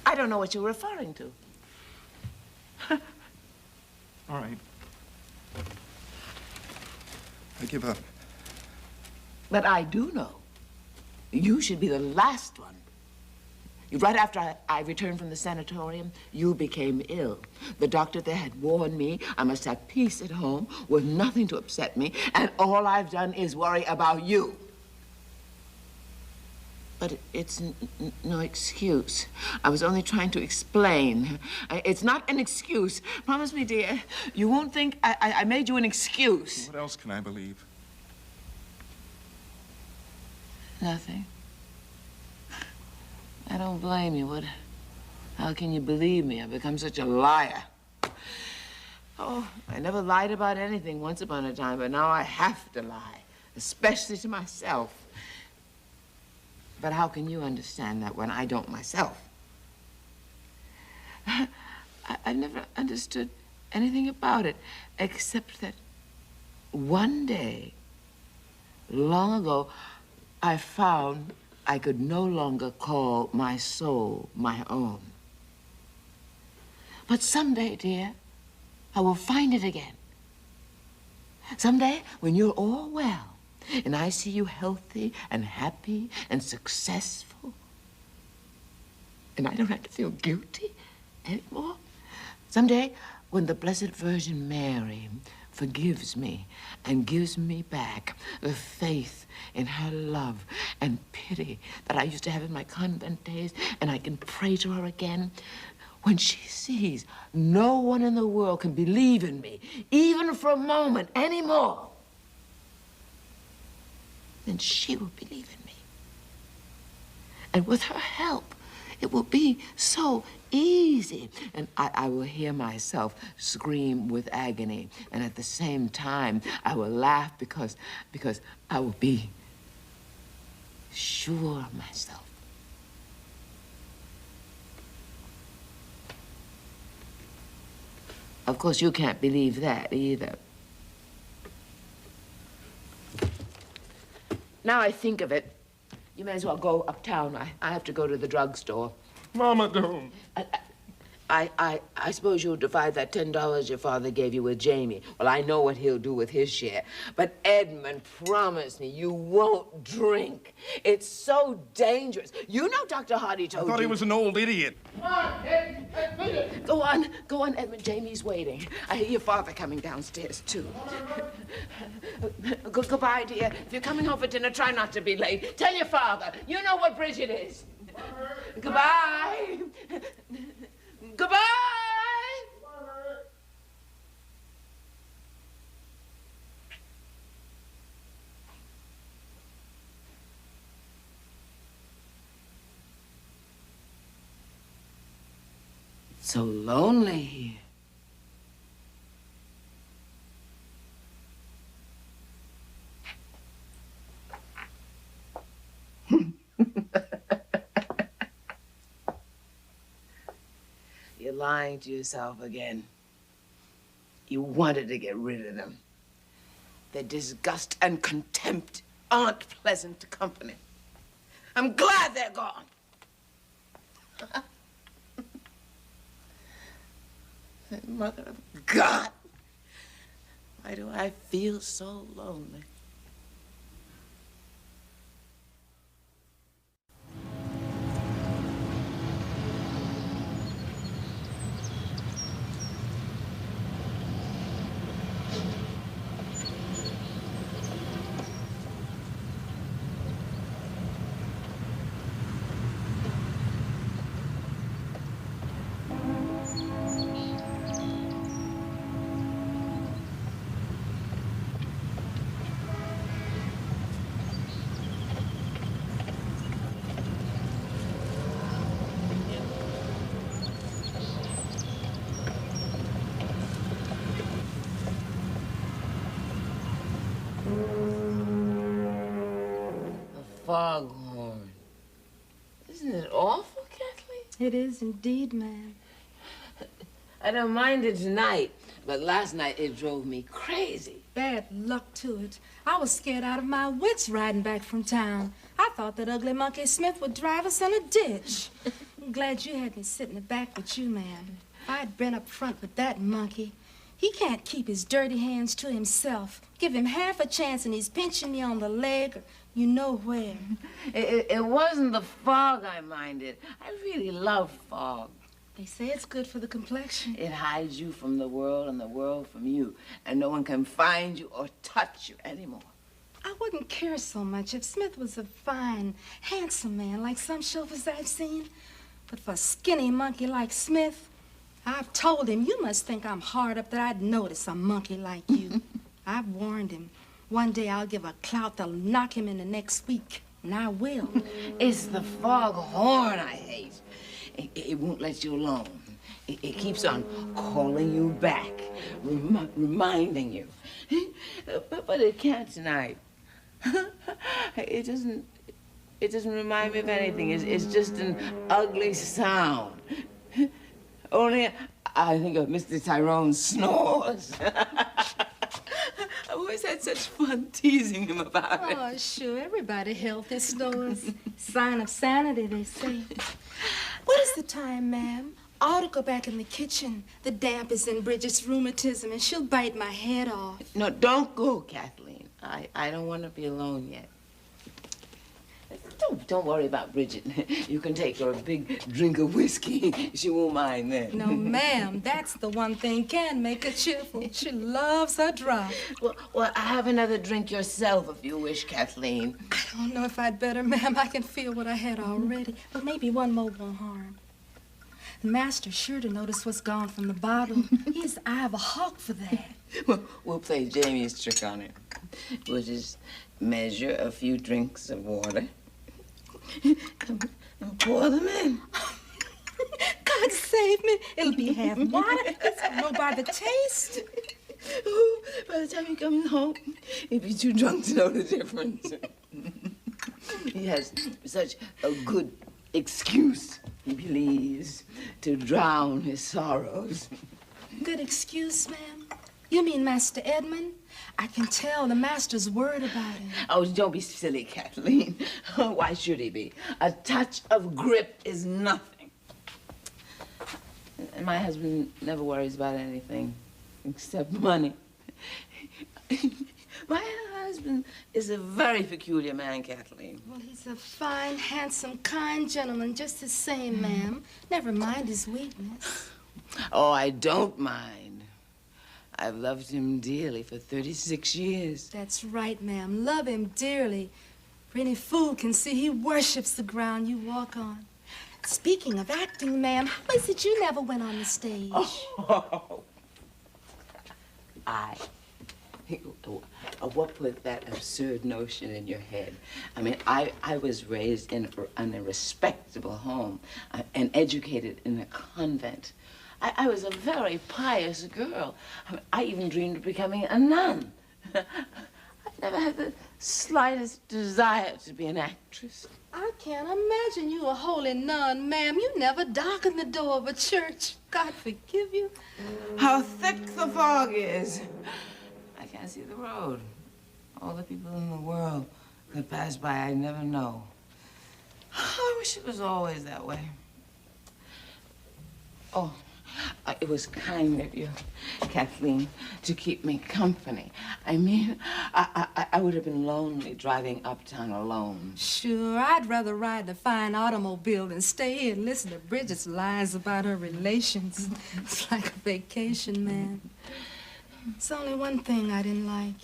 I don't know what you're referring to. All right. I give up. But I do know you should be the last one. Right after I returned from the sanatorium, you became ill. The doctor there had warned me I must have peace at home with nothing to upset me, and all I've done is worry about you. But it's no excuse. I was only trying to explain. It's not an excuse. Promise me, dear, you won't think I made you an excuse. What else can I believe? Nothing. I don't blame you, Wood. How can you believe me? I've become such a liar. Oh, I never lied about anything once upon a time, but now I have to lie, especially to myself. But how can you understand that when I don't myself? I never understood anything about it, except that one day, long ago, I found I could no longer call my soul my own. But someday, dear, I will find it again. Someday, when you're all well, and I see you healthy and happy and successful, and I don't have to feel guilty anymore. Someday, when the Blessed Virgin Mary forgives me and gives me back the faith in her love and pity that I used to have in my convent days, and I can pray to her again, when she sees no one in the world can believe in me, even for a moment anymore, then she will believe in me. And with her help, it will be so easy. And I will hear myself scream with agony. And at the same time, I will laugh because I will be sure of myself. Of course, you can't believe that either. Now I think of it, you may as well go uptown. I have to go to the drugstore. Mama, don't. I suppose you'll divide that $10 your father gave you with Jamie. Well, I know what he'll do with his share. But Edmund, promise me you won't drink. It's so dangerous. You know Dr. Hardy told you. I thought he was an old idiot. Come on, Ed. Go on, Edmund. Jamie's waiting. I hear your father coming downstairs, too. Goodbye, dear. If you're coming home for dinner, try not to be late. Tell your father. You know what bridge it is. Goodbye. Goodbye! So lonely here. You're lying to yourself again. You wanted to get rid of them. Their disgust and contempt aren't pleasant company. I'm glad they're gone. Mother of God, why do I feel so lonely? Foghorn. Isn't it awful, Kathleen? It is indeed, ma'am. I don't mind it tonight, but last night it drove me crazy. Bad luck to it. I was scared out of my wits riding back from town. I thought that ugly monkey Smith would drive us in a ditch. I'm glad you had me sit in the back with you, ma'am. If I'd been up front with that monkey, He can't keep his dirty hands to himself. Give him half a chance and he's pinching me on the leg or you know where. It wasn't the fog I minded. I really love fog. They say it's good for the complexion. It hides you from the world and the world from you. And no one can find you or touch you anymore. I wouldn't care so much if Smith was a fine, handsome man like some chauffeurs I've seen. But for a skinny monkey like Smith, I've told him, you must think I'm hard up that I'd notice a monkey like you. I've warned him. One day I'll give a clout that'll knock him in the next week. And I will. It's the foghorn I hate. It won't let you alone. It keeps on calling you back, reminding you. But it can't tonight. It doesn't remind me of anything. It's just an ugly sound. Only I think of Mr. Tyrone's snores. I've always had such fun teasing him about it. Oh, sure. Everybody healthy snores. Sign of sanity, they say. What is the time, ma'am? I ought to go back in the kitchen. The damp is in Bridget's rheumatism, and she'll bite my head off. No, don't go, Kathleen. I don't want to be alone yet. Don't worry about Bridget. You can take her a big drink of whiskey. She won't mind then. No, ma'am. That's the one thing can make her cheerful. She loves her drop. Well, have another drink yourself if you wish, Kathleen. I don't know if I'd better, ma'am. I can feel what I had already. But maybe one more won't harm. The master's sure to notice what's gone from the bottle. He has the eye of a hawk for that. Well, we'll play Jamie's trick on it. We'll just measure a few drinks of water and pour them in. God save me. It'll be half water. It's gonna know by the taste. Ooh, by the time he comes home, he'll be too drunk to know the difference. He has such a good excuse, he believes, to drown his sorrows. Good excuse, ma'am? You mean Master Edmund? I can tell the master's worried about him. Oh, don't be silly, Kathleen. Why should he be? A touch of grip is nothing. And my husband never worries about anything except money. My husband is a very peculiar man, Kathleen. Well, he's a fine, handsome, kind gentleman, just the same, ma'am. Never mind his weakness. Oh, I don't mind. I've loved him dearly for 36 years. That's right, ma'am. Love him dearly. For any fool can see he worships the ground you walk on. Speaking of acting, ma'am, how is it you never went on the stage? Oh. What put that absurd notion in your head? I mean, I was raised in a respectable home and educated in a convent. I was a very pious girl. I even dreamed of becoming a nun. I never had the slightest desire to be an actress. I can't imagine you a holy nun, ma'am. You never darkened the door of a church. God forgive you. How thick the fog is. I can't see the road. All the people in the world that pass by, I never know. I wish it was always that way. Oh. It was kind of you, Kathleen, to keep me company. I mean, I would have been lonely driving uptown alone. Sure, I'd rather ride the fine automobile than stay here and listen to Bridget's lies about her relations. It's like a vacation, man. It's only one thing I didn't like.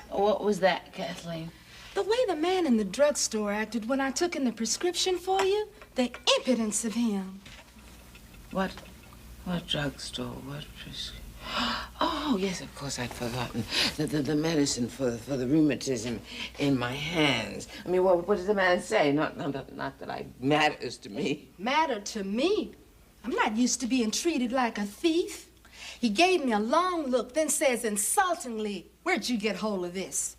What was that, Kathleen? The way the man in the drugstore acted when I took in the prescription for you. The impudence of him. What drugstore? What prescription? Oh, yes, of course, I'd forgotten. The medicine for the rheumatism in my hands. I mean, what does the man say? Not that it matters to me. Matter to me? I'm not used to being treated like a thief. He gave me a long look, then says insultingly, "Where'd you get hold of this?"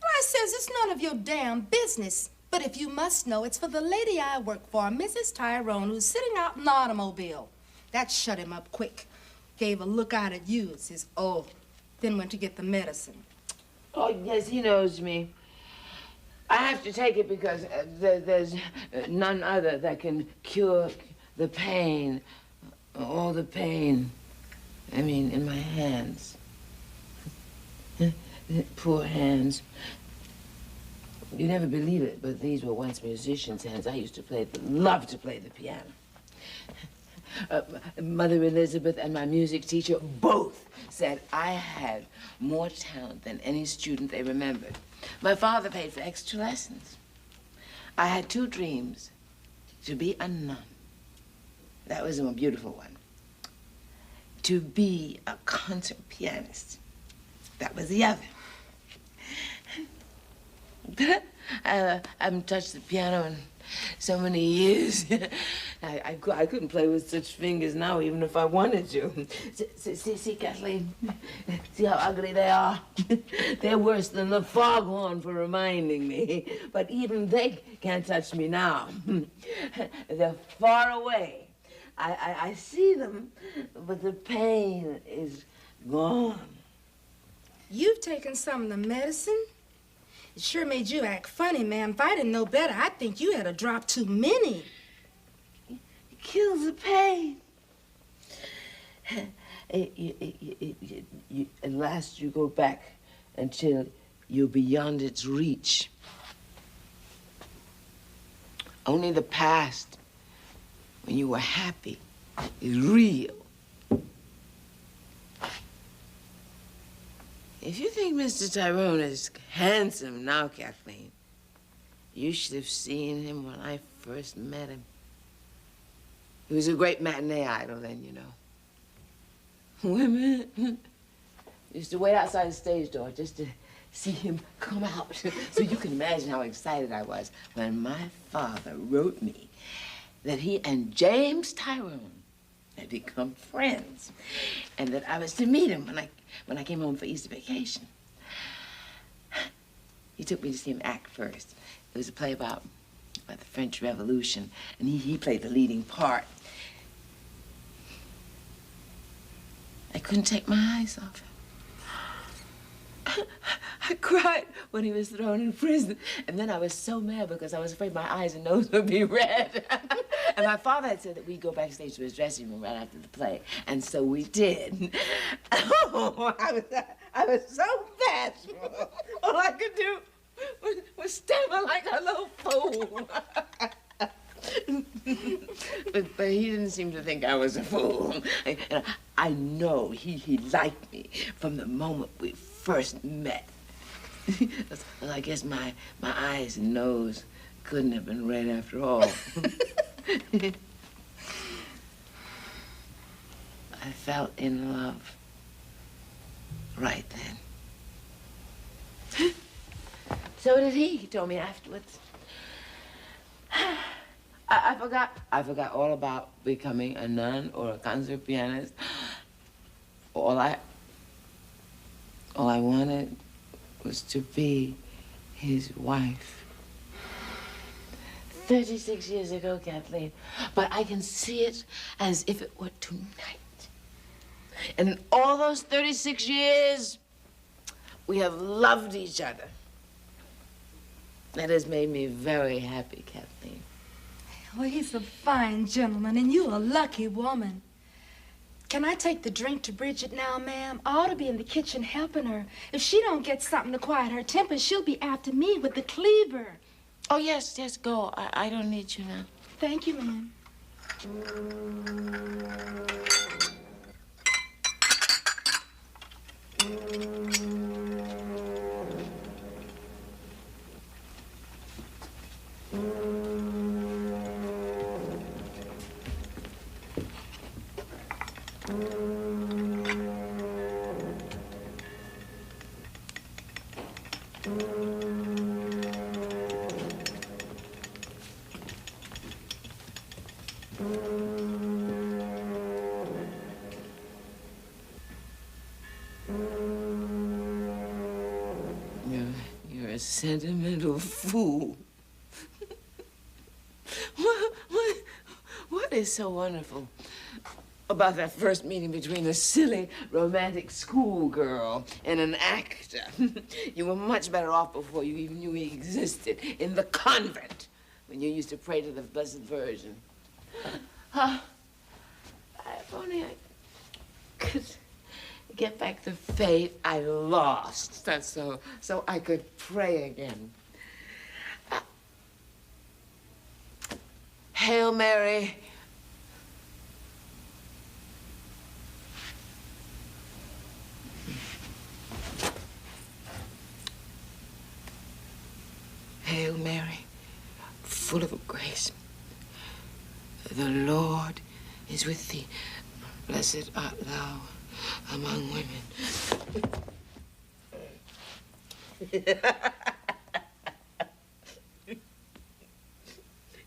Well, I says, "It's none of your damn business. But if you must know, it's for the lady I work for, Mrs. Tyrone, who's sitting out in the automobile." That shut him up quick. Gave a look out at you, says, "Oh," then went to get the medicine. Oh, yes, he knows me. I have to take it because there's none other that can cure the pain, all the pain, I mean, in my hands. Poor hands. You never believe it, but these were once musicians' hands. I used to love to play the piano. Mother Elizabeth and my music teacher both said I had more talent than any student they remembered. My father paid for extra lessons. I had 2 dreams: to be a nun. That was a more beautiful one. To be a concert pianist. That was the other. But I haven't touched the piano in so many years. I couldn't play with such fingers now, even if I wanted to. See, Kathleen? See how ugly they are? They're worse than the foghorn for reminding me. But even they can't touch me now. They're far away. I see them, but the pain is gone. You've taken some of the medicine? It sure made you act funny, ma'am. If I didn't know better, I'd think you had a drop too many. It kills the pain. At last you go back until you're beyond its reach. Only the past, when you were happy, is real. If you think Mr. Tyrone is handsome now, Kathleen, you should have seen him when I first met him. He was a great matinee idol then, you know. Women used to wait outside the stage door just to see him come out. So you can imagine how excited I was when my father wrote me that he and James Tyrone had become friends, and that I was to meet him when I came home for Easter vacation. He took me to see him act first. It was a play about the French Revolution, and he played the leading part. I couldn't take my eyes off him. I cried when he was thrown in prison, and then I was so mad because I was afraid my eyes and nose would be red. And my father had said that we'd go backstage to his dressing room right after the play, and so we did. Oh, I was so bashful. All I could do was stammer like a little fool. But he didn't seem to think I was a fool. I know he liked me from the moment we first met. Well, I guess my eyes and nose couldn't have been red after all. I fell in love right then. So did he told me afterwards. I forgot all about becoming a nun or a concert pianist. All I wanted was to be his wife. 36 years ago, Kathleen, but I can see it as if it were tonight. And in all those 36 years, we have loved each other. That has made me very happy, Kathleen. Well, he's a fine gentleman, and you a lucky woman. Can I take the drink to Bridget now, ma'am? I ought to be in the kitchen helping her. If she don't get something to quiet her temper, she'll be after me with the cleaver. Oh, yes, go. I don't need you now. Thank you, ma'am. You're a sentimental fool. What is so wonderful about that first meeting between a silly, romantic schoolgirl and an actor? You were much better off before you even knew he existed, in the convent, when you used to pray to the Blessed Virgin. If only I could get back the faith I lost. That's so I could pray again. Hail Mary. Hail Mary, full of grace. The Lord is with thee. Blessed art thou among women.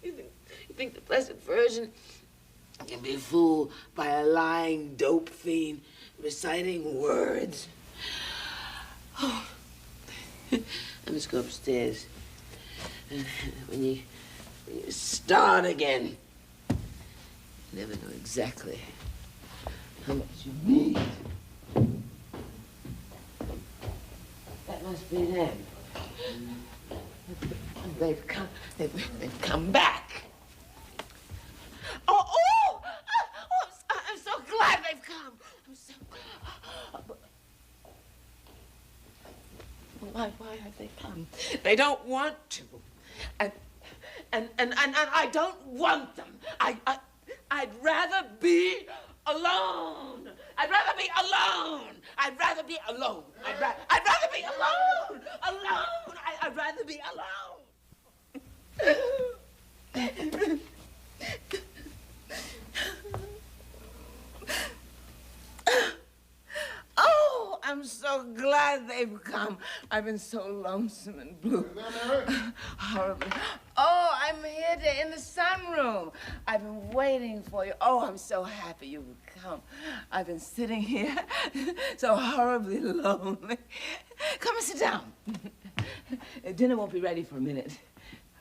You think the Blessed Virgin can be fooled by a lying dope fiend reciting words? Oh, I must go upstairs. When you start again, you never know exactly how much you need. That must be them. They've come back. Oh, I'm so glad they've come. I'm so glad. Why have they come? They don't want to. And I don't want them. I'd rather be alone. I'd rather be alone. I'd rather be alone. I'd rather be alone. Alone. I'd rather be alone. Oh, I'm so glad they've come. I've been so lonesome and blue. Horribly. Oh, I'm here in the sunroom. I've been waiting for you. Oh, I'm so happy you've come. I've been sitting here so horribly lonely. Come and sit down. Dinner won't be ready for a minute.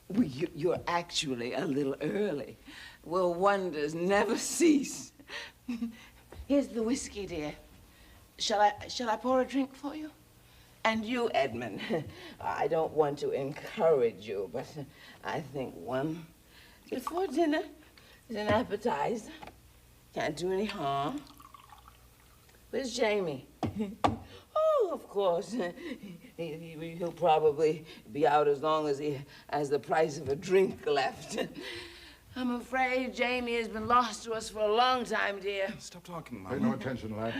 Well, you're actually a little early. Well, wonders never cease. Here's the whiskey, dear. Shall I pour a drink for you? And you, Edmund. I don't want to encourage you, but I think one before dinner is an appetizer. Can't do any harm. Where's Jamie? Oh, of course. He'll probably be out as long as he has the price of a drink left. I'm afraid Jamie has been lost to us for a long time, dear. Stop talking, Mom. Pay no attention, lad.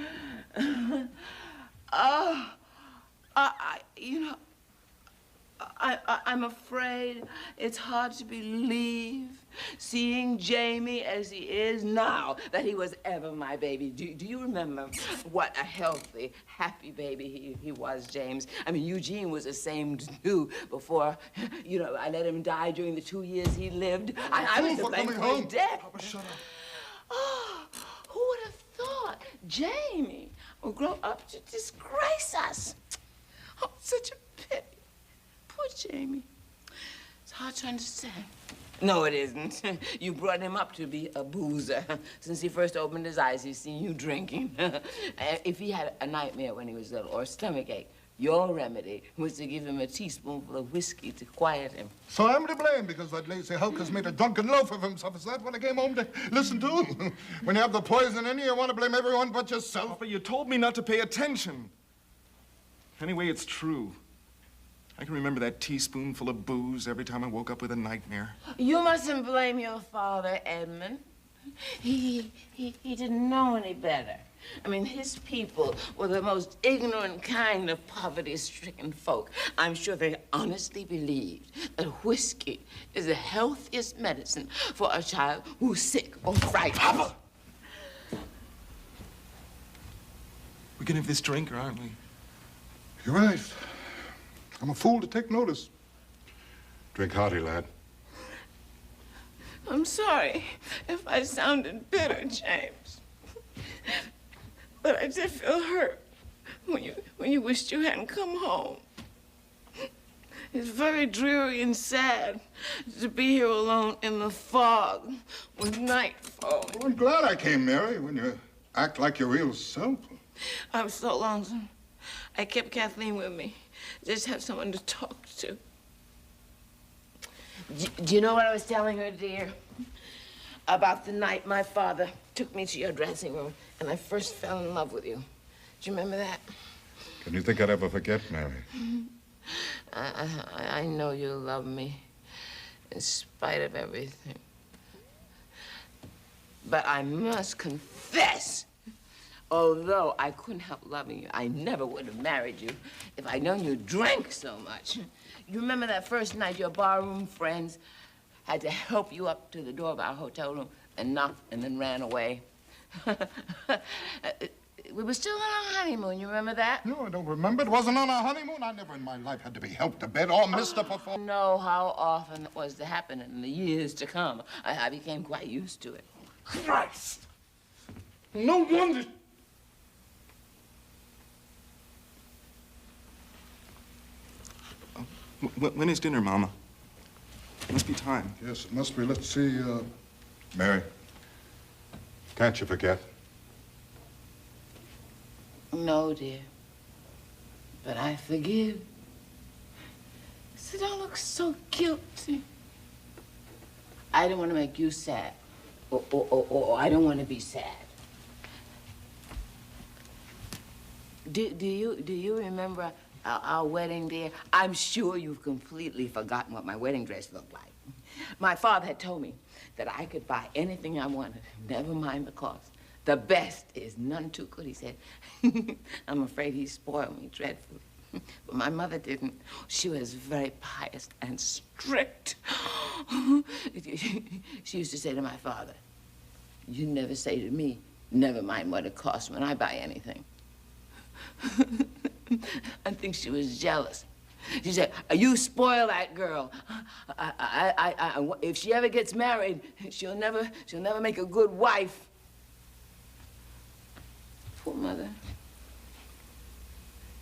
I'm afraid it's hard to believe, seeing Jamie as he is now, that he was ever my baby. Do you remember what a healthy, happy baby he was, James? I mean, Eugene was the same too before, I let him die during the 2 years he lived. I was to blame for his death. Papa, shut up. Oh, who would have thought Jamie will grow up to disgrace us? Oh, such a pity. Poor Jamie. It's hard to understand. No, it isn't. You brought him up to be a boozer. Since he first opened his eyes, he's seen you drinking. If he had a nightmare when he was little or a stomachache, your remedy was to give him a teaspoonful of whiskey to quiet him. So I'm to blame because that lazy hulk has made a drunken loaf of himself. Is that what I came home to listen to? When you have the poison in you want to blame everyone but yourself? Papa, you told me not to pay attention. Anyway, it's true. I can remember that teaspoonful of booze every time I woke up with a nightmare. You mustn't blame your father, Edmund. He didn't know any better. I mean, his people were the most ignorant kind of poverty-stricken folk. I'm sure they honestly believed that whiskey is the healthiest medicine for a child who's sick or frightened. Papa! We can have this drink, aren't we? You're right. I'm a fool to take notice. Drink hearty, lad. I'm sorry if I sounded bitter, James. But I did feel hurt when you wished you hadn't come home. It's very dreary and sad to be here alone in the fog with night falling. Well, I'm glad I came, Mary, when you act like your real self. I'm so lonesome. I kept Kathleen with me. Just have someone to talk to. Do you know what I was telling her, dear? About the night my father took me to your dressing room and I first fell in love with you. Do you remember that? Can you think I'd ever forget, Mary? I know you love me in spite of everything. But I must confess, although I couldn't help loving you, I never would have married you if I'd known you drank so much. You remember that first night your barroom friends had to help you up to the door of our hotel room and knocked and then ran away? We were still on our honeymoon, you remember that? No, I don't remember. It wasn't on our honeymoon. I never in my life had to be helped to bed or missed a performance. Know how often it was to happen in the years to come. I became quite used to it. Christ! No wonder... When is dinner, Mama? It must be time. Yes, it must be. Let's see, Mary, can't you forget? No, dear. But I forgive. So don't look so guilty. I don't want to make you sad. Or I don't want to be sad. Do you remember our wedding, dear? I'm sure you've completely forgotten what my wedding dress looked like. My father had told me that I could buy anything I wanted, never mind the cost. The best is none too good, he said. I'm afraid he spoiled me dreadfully. But my mother didn't. She was very pious and strict. She used to say to my father, "You never say to me, never mind what it costs when I buy anything." I think she was jealous. She said, "You spoil that girl. If she ever gets married, she'll never make a good wife." Poor mother.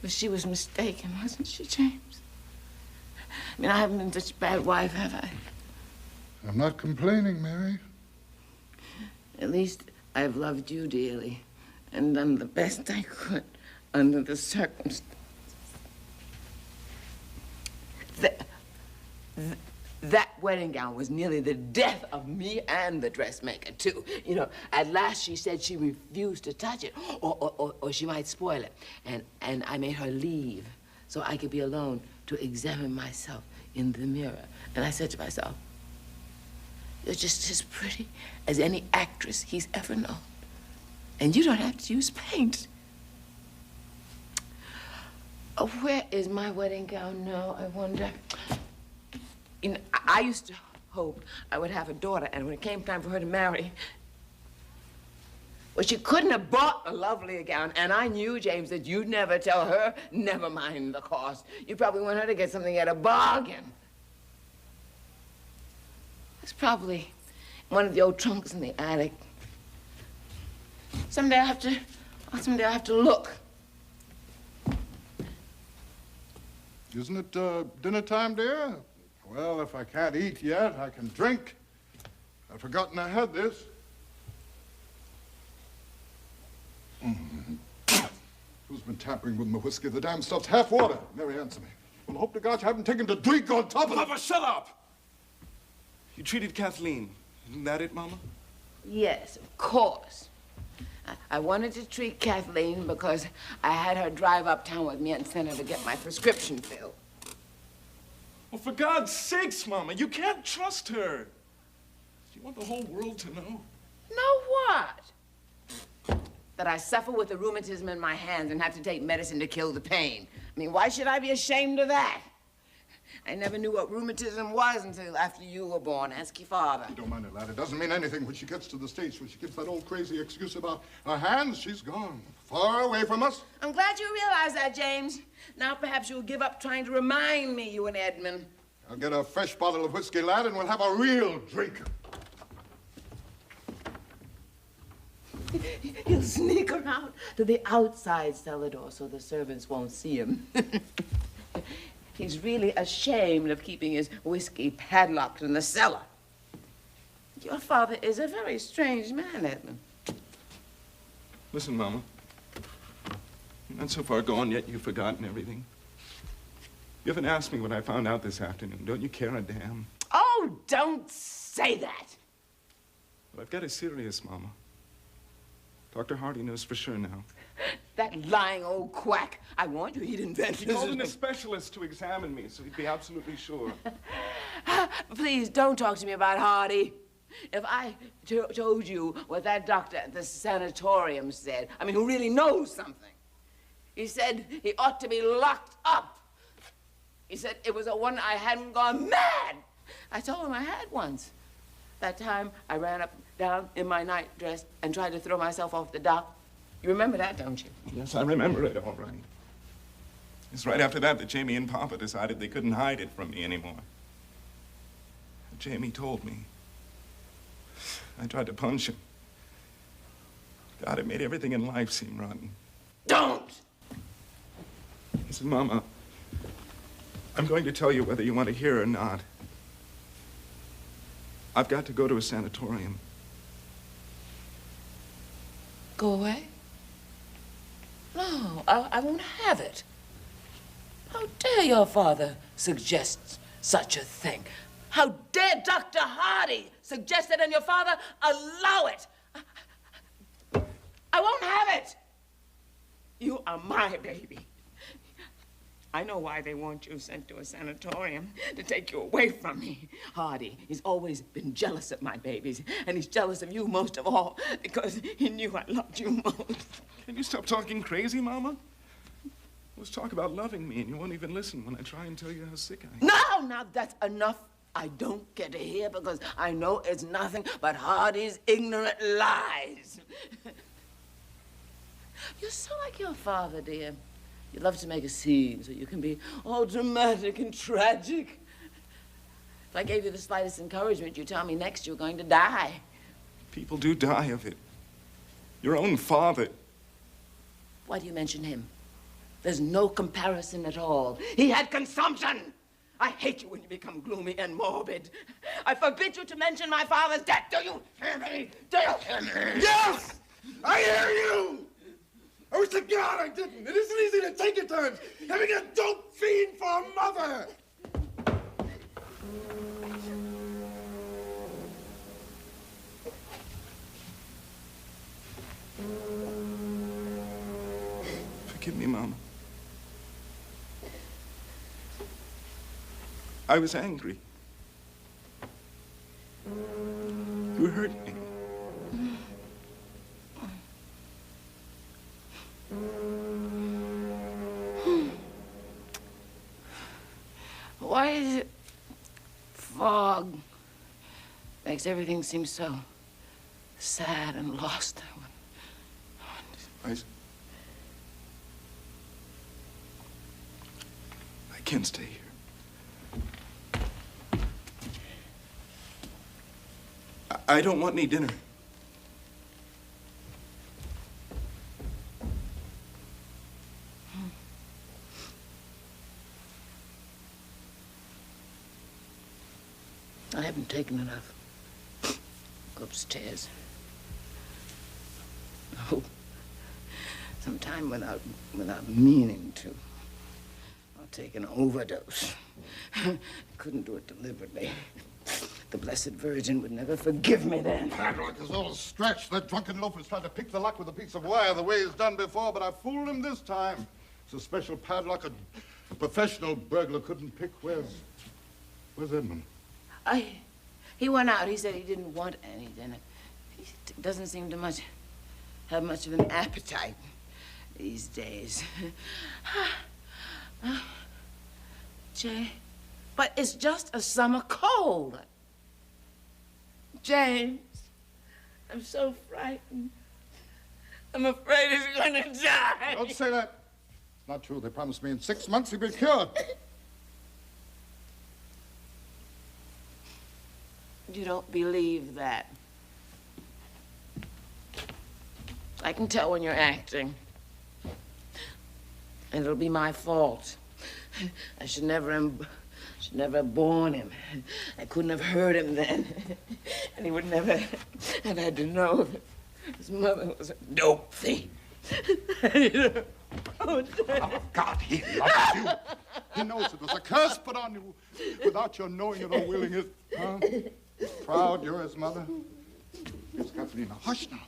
But she was mistaken, wasn't she, James? I mean, I haven't been such a bad wife, have I? I'm not complaining, Mary. At least I've loved you dearly and done the best I could under the circumstances. That wedding gown was nearly the death of me and the dressmaker, too. You know, at last she said she refused to touch it, or she might spoil it. And I made her leave so I could be alone to examine myself in the mirror. And I said to myself, "You're just as pretty as any actress he's ever known. And you don't have to use paint." Oh, where is my wedding gown now, I wonder? You know, I used to hope I would have a daughter, and when it came time for her to marry, well, she couldn't have bought a lovelier gown, and I knew, James, that you'd never tell her, never mind the cost. You probably want her to get something at a bargain. It's probably one of the old trunks in the attic. Someday I'll have to look. Isn't it dinner time, dear? Well, if I can't eat yet, I can drink. I'd forgotten I had this. Who's been tampering with my whiskey? The damn stuff's half water. Mary, answer me. Well, hope to God you haven't taken to drink on top of it. Papa, shut up! You treated Kathleen. Isn't that it, Mama? Yes, of course. I wanted to treat Kathleen because I had her drive uptown with me and send her to get my prescription filled. Well, for God's sakes, Mama, you can't trust her. You want the whole world to know. Know what? That I suffer with the rheumatism in my hands and have to take medicine to kill the pain. I mean, why should I be ashamed of that? I never knew what rheumatism was until after you were born. Ask your father. You don't mind it, lad. It doesn't mean anything when she gets to the States. When she gives that old crazy excuse about her hands, she's gone. Far away from us. I'm glad you realize that, James. Now perhaps you'll give up trying to remind me, you and Edmund. I'll get a fresh bottle of whiskey, lad, and we'll have a real drink. He'll sneak around to the outside cellar door so the servants won't see him. He's really ashamed of keeping his whiskey padlocked in the cellar. Your father is a very strange man, Edmund. Listen, Mama. You're not so far gone yet you've forgotten everything. You haven't asked me what I found out this afternoon. Don't you care a damn? Oh, don't say that. But I've got it serious, Mama. Dr. Hardy knows for sure now. That lying old quack. I warned you he'd invent He called in a specialist to examine me, so he'd be absolutely sure. Please, don't talk to me about Hardy. If I told you what that doctor at the sanatorium said, I mean, who really knows something, he said he ought to be locked up. He said it was a wonder I hadn't gone mad. I told him I had once. That time I ran up, down in my nightdress and tried to throw myself off the dock. You remember that, don't you? Yes, I remember it all right. It's right after that Jamie and Papa decided they couldn't hide it from me anymore. Jamie told me. I tried to punch him. God, it made everything in life seem rotten. Don't! Listen, Mama, I'm going to tell you whether you want to hear or not. I've got to go to a sanatorium. Go away? No, I won't have it. How dare your father suggest such a thing? How dare Dr. Hardy suggest it and your father allow it? I won't have it. You are my baby. I know why they want you sent to a sanatorium, to take you away from me. Hardy, he's always been jealous of my babies, and he's jealous of you most of all, because he knew I loved you most. Can you stop talking crazy, Mama? Let's talk about loving me, and you won't even listen when I try and tell you how sick I am. No, now that's enough. I don't get to hear because I know it's nothing but Hardy's ignorant lies. You're so like your father, dear. You love to make a scene so you can be all dramatic and tragic. If I gave you the slightest encouragement, you tell me next you're going to die. People do die of it. Your own father. Why do you mention him? There's no comparison at all. He had consumption. I hate you when you become gloomy and morbid. I forbid you to mention my father's death. Do you hear me? Do you hear me? Yes! I hear you! I wish to God I didn't. It isn't easy to take at times, having a dope fiend for a mother. Forgive me, Mama. I was angry. You hurt me. Why is it fog makes everything seem so sad and lost? I can't stay here. I don't want any dinner. I haven't taken enough. Go upstairs. Oh, sometime without meaning to. I'll take an overdose. I couldn't do it deliberately. The Blessed Virgin would never forgive me then. Padlock is all stretched. That drunken loafer's tried to pick the lock with a piece of wire the way he's done before, but I fooled him this time. It's a special padlock a professional burglar couldn't pick. Where's Edmund? He went out. He said he didn't want any dinner. He doesn't seem to have much of an appetite these days. Jay, but it's just a summer cold. James, I'm so frightened. I'm afraid he's going to die. Don't say that. It's not true. They promised me in 6 months he'd be cured. You don't believe that. I can tell when you're acting. And it'll be my fault. I should never have born him. I couldn't have hurt him then. And he would never have had to know that his mother was a dope thief. Oh, God, he loves you. He knows it was a curse put on you without your knowing it or willing it. Huh? Proud you're his mother. Yes, Catalina, hush now.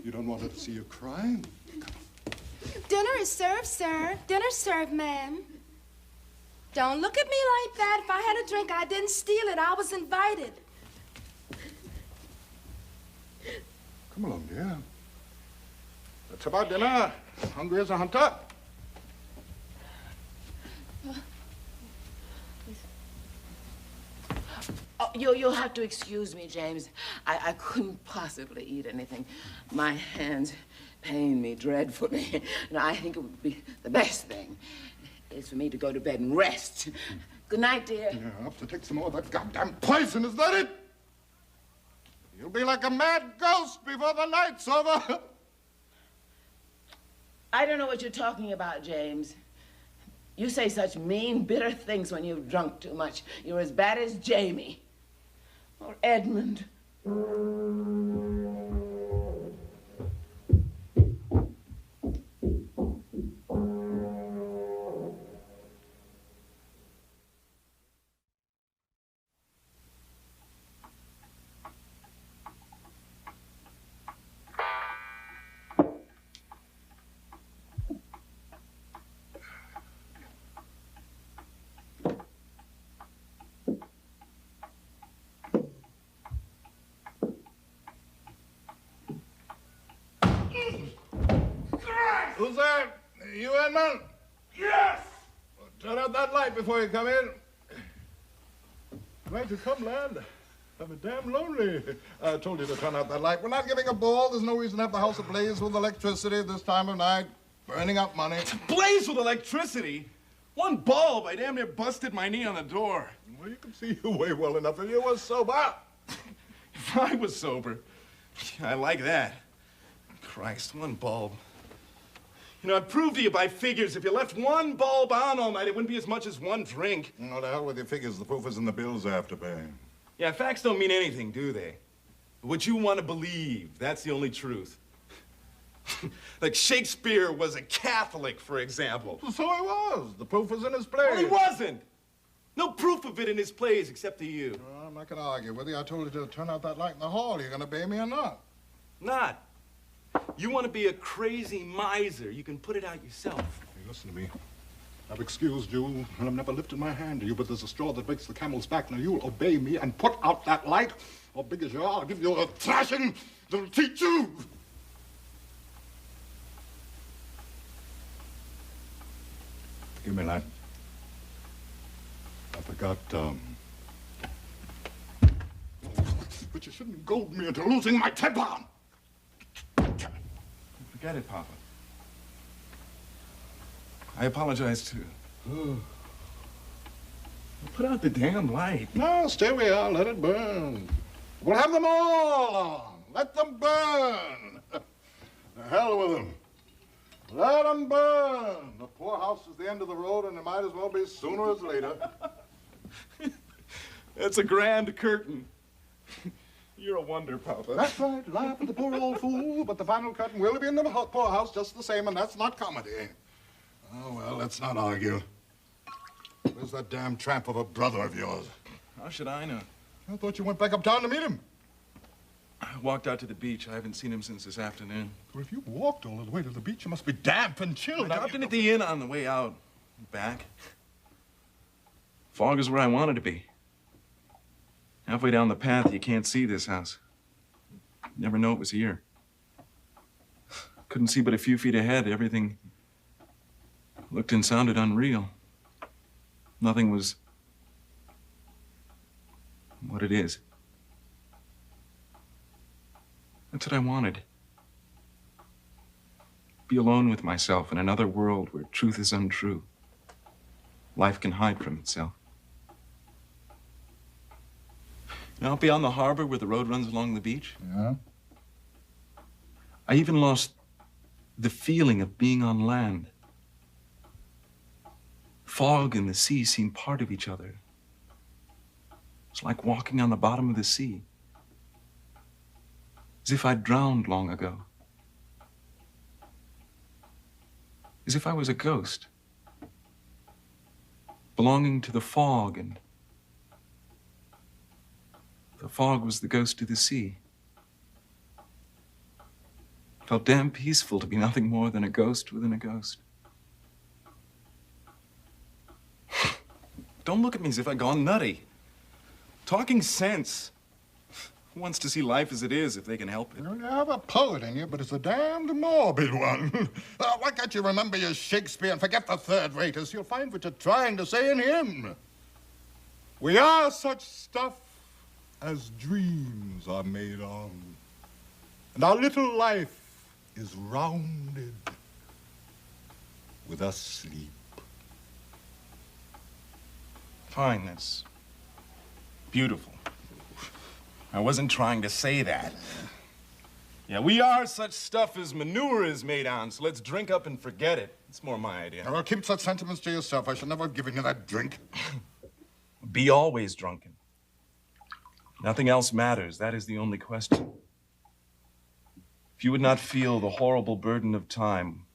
You don't want her to see you crying. Dinner is served, sir. Dinner served, ma'am. Don't look at me like that. If I had a drink, I didn't steal it. I was invited. Come along, dear. That's about dinner. Hungry as a hunter. Oh, you'll have to excuse me, James. I couldn't possibly eat anything. My hands pain me dreadfully. And I think it would be the best thing is for me to go to bed and rest. Good night, dear. Yeah, I'll have to take some more of that goddamn poison, is that it? You'll be like a mad ghost before the night's over. I don't know what you're talking about, James. You say such mean, bitter things when you've drunk too much. You're as bad as Jamie. Or Edmund. Who's there? You, Edmund? Yes! Well, turn out that light before you come in. Glad you come, lad. I'm damn lonely. I told you to turn out that light. We're not giving a ball. There's no reason to have the house ablaze with electricity at this time of night. Burning up money. Blaze with electricity? One bulb, I damn near busted my knee on the door. Well, you can see your way well enough if you were sober. If I was sober, I like that. Christ, one bulb. You know, I'd prove to you by figures, if you left one bulb on all night, it wouldn't be as much as one drink. No, the hell with your figures. The proof is in the bills I have to pay. Yeah, facts don't mean anything, do they? What you want to believe, that's the only truth. Like Shakespeare was a Catholic, for example. So he was. The proof is in his plays. Well, he wasn't. No proof of it in his plays, except to you. Well, I'm not going to argue with you. I told you to turn out that light in the hall. Are you going to obey me or not? Not. You want to be a crazy miser. You can put it out yourself. Hey, listen to me. I've excused you, and I've never lifted my hand to you, but there's a straw that breaks the camel's back. Now, you'll obey me and put out that light, or big as you are, I'll give you a thrashing that'll teach you. Give me that. I forgot, but you shouldn't goad me into losing my temper. Forget it, Papa. I apologize, too. Put out the damn light. No, stay where you are. Let it burn. We'll have them all on. Let them burn. The hell with them. Let them burn. The poorhouse is the end of the road, and it might as well be sooner as later. That's a grand curtain. You're a wonder, Papa. That's right. Laugh at the poor old fool, but the final curtain will be in the poorhouse just the same, and that's not comedy. Oh, well, let's not argue. Where's that damn tramp of a brother of yours? How should I know? I thought you went back uptown to meet him. I walked out to the beach. I haven't seen him since this afternoon. Well, if you walked all the way to the beach, you must be damp and I chilled. dropped in at the inn on the way out. Back. Fog is where I wanted to be. Halfway down the path, you can't see this house. Never know it was here. Couldn't see but a few feet ahead. Everything looked and sounded unreal. Nothing was what it is. That's what I wanted. Be alone with myself in another world where truth is untrue. Life can hide from itself. And out beyond the harbor where the road runs along the beach, Yeah? I even lost the feeling of being on land. Fog and the sea seem part of each other. It's like walking on the bottom of the sea. As if I'd drowned long ago. As if I was a ghost. Belonging to the fog, and the fog was the ghost of the sea. Felt damn peaceful to be nothing more than a ghost within a ghost. Don't look at me as if I'd gone nutty. Talking sense. Who wants to see life as it is if they can help it? You have a poet in you, but it's a damned morbid one. Why can't you remember your Shakespeare and forget the third-raters? You'll find what you're trying to say in him. We are such stuff as dreams are made of. And our little life is rounded with a sleep. Fine, that's beautiful. I wasn't trying to say that. Yeah, we are such stuff as manure is made on, so let's drink up and forget it. It's more my idea. Well, keep such sentiments to yourself. I should never have given you that drink. Be always drunken. Nothing else matters. That is the only question. If you would not feel the horrible burden of time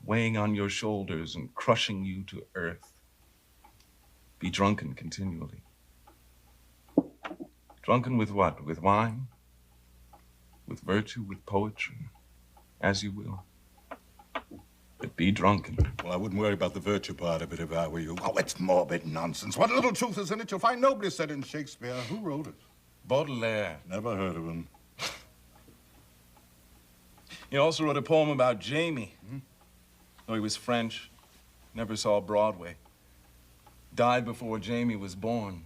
weighing on your shoulders and crushing you to earth, be drunken continually. Drunken with what? With wine? With virtue? With poetry? As you will. But be drunken. Well, I wouldn't worry about the virtue part of it if I were you. Oh, it's morbid nonsense. What little truth is in it, you'll find nobody said in Shakespeare. Who wrote it? Baudelaire. Never heard of him. He also wrote a poem about Jamie. Though he was French, never saw Broadway. Died before Jamie was born.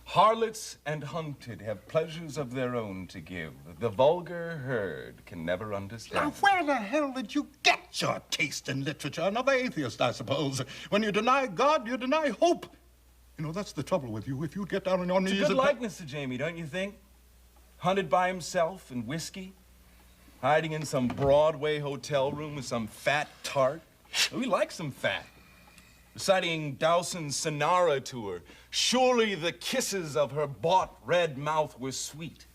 Harlots and hunted have pleasures of their own to give. The vulgar herd can never understand. Now, where the hell did you get your taste in literature? Another atheist, I suppose. When you deny God, you deny hope. You know, that's the trouble with you. If you get down on your knees... It's a good likeness to Jamie, don't you think? Hunted by himself and whiskey. Hiding in some Broadway hotel room with some fat tart. We like some fat. Reciting Dowson's Sonara to her. Surely the kisses of her bought red mouth were sweet.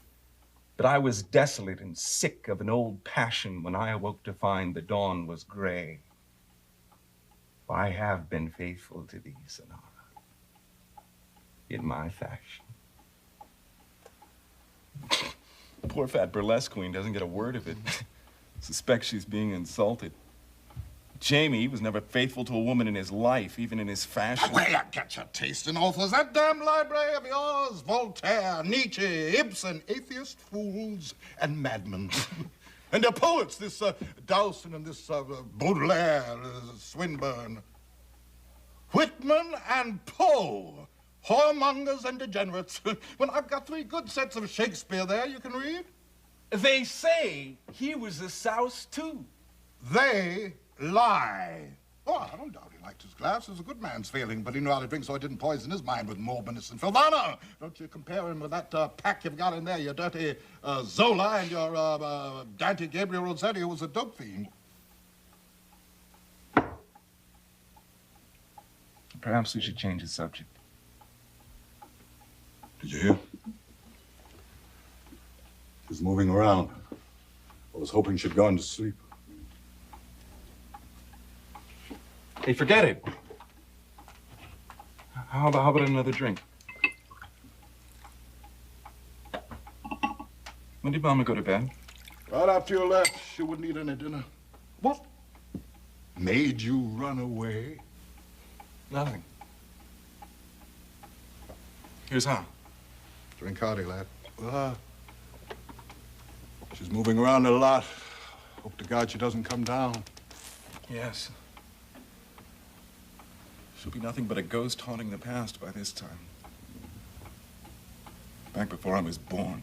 But I was desolate and sick of an old passion when I awoke to find the dawn was gray. I have been faithful to thee, Sonara, in my fashion. Poor fat burlesque queen doesn't get a word of it. Suspects she's being insulted. Jamie was never faithful to a woman in his life, even in his fashion. Where you get your taste in authors? That damn library of yours? Voltaire, Nietzsche, Ibsen, atheist fools, and madmen. And the poets, this Dowson and this Baudelaire, Swinburne. Whitman and Poe. Whoremongers and degenerates. When I've got 3 good sets of Shakespeare there you can read. They say he was a souse, too. They lie. Oh, I don't doubt he liked his glass. It was a good man's failing, but he knew how to drink so it didn't poison his mind with morbidness and filth. Don't you compare him with that pack you've got in there, your dirty Zola and your Dante Gabriel Rossetti, who was a dope fiend. Perhaps we should change the subject. Did you hear? She's moving around. I was hoping she'd gone to sleep. Hey, forget it. How about another drink? When did Mama go to bed? Right after you left, she wouldn't eat any dinner. What made you run away? Nothing. Here's how. Drink hearty, lad. She's moving around a lot. Hope to God she doesn't come down. Yes. She'll be nothing but a ghost haunting the past by this time. Back before I was born.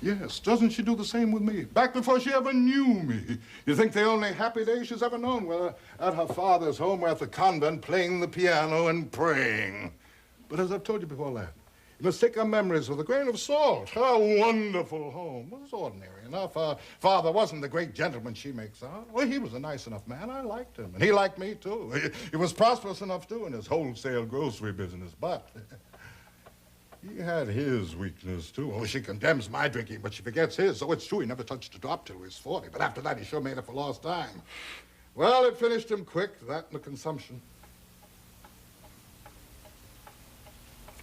Yes, doesn't she do the same with me? Back before she ever knew me. You think the only happy day she's ever known were at her father's home or at the convent playing the piano and praying. But as I've told you before, lad, you must take her memories with a grain of salt. Her wonderful home was ordinary enough. Her father wasn't the great gentleman she makes out. Well, he was a nice enough man. I liked him. And he liked me, too. He was prosperous enough, too, in his wholesale grocery business. But he had his weakness, too. Oh, she condemns my drinking, but she forgets his. So it's true he never touched a drop till he was 40. But after that, he sure made it for lost time. Well, it finished him quick, that and the consumption.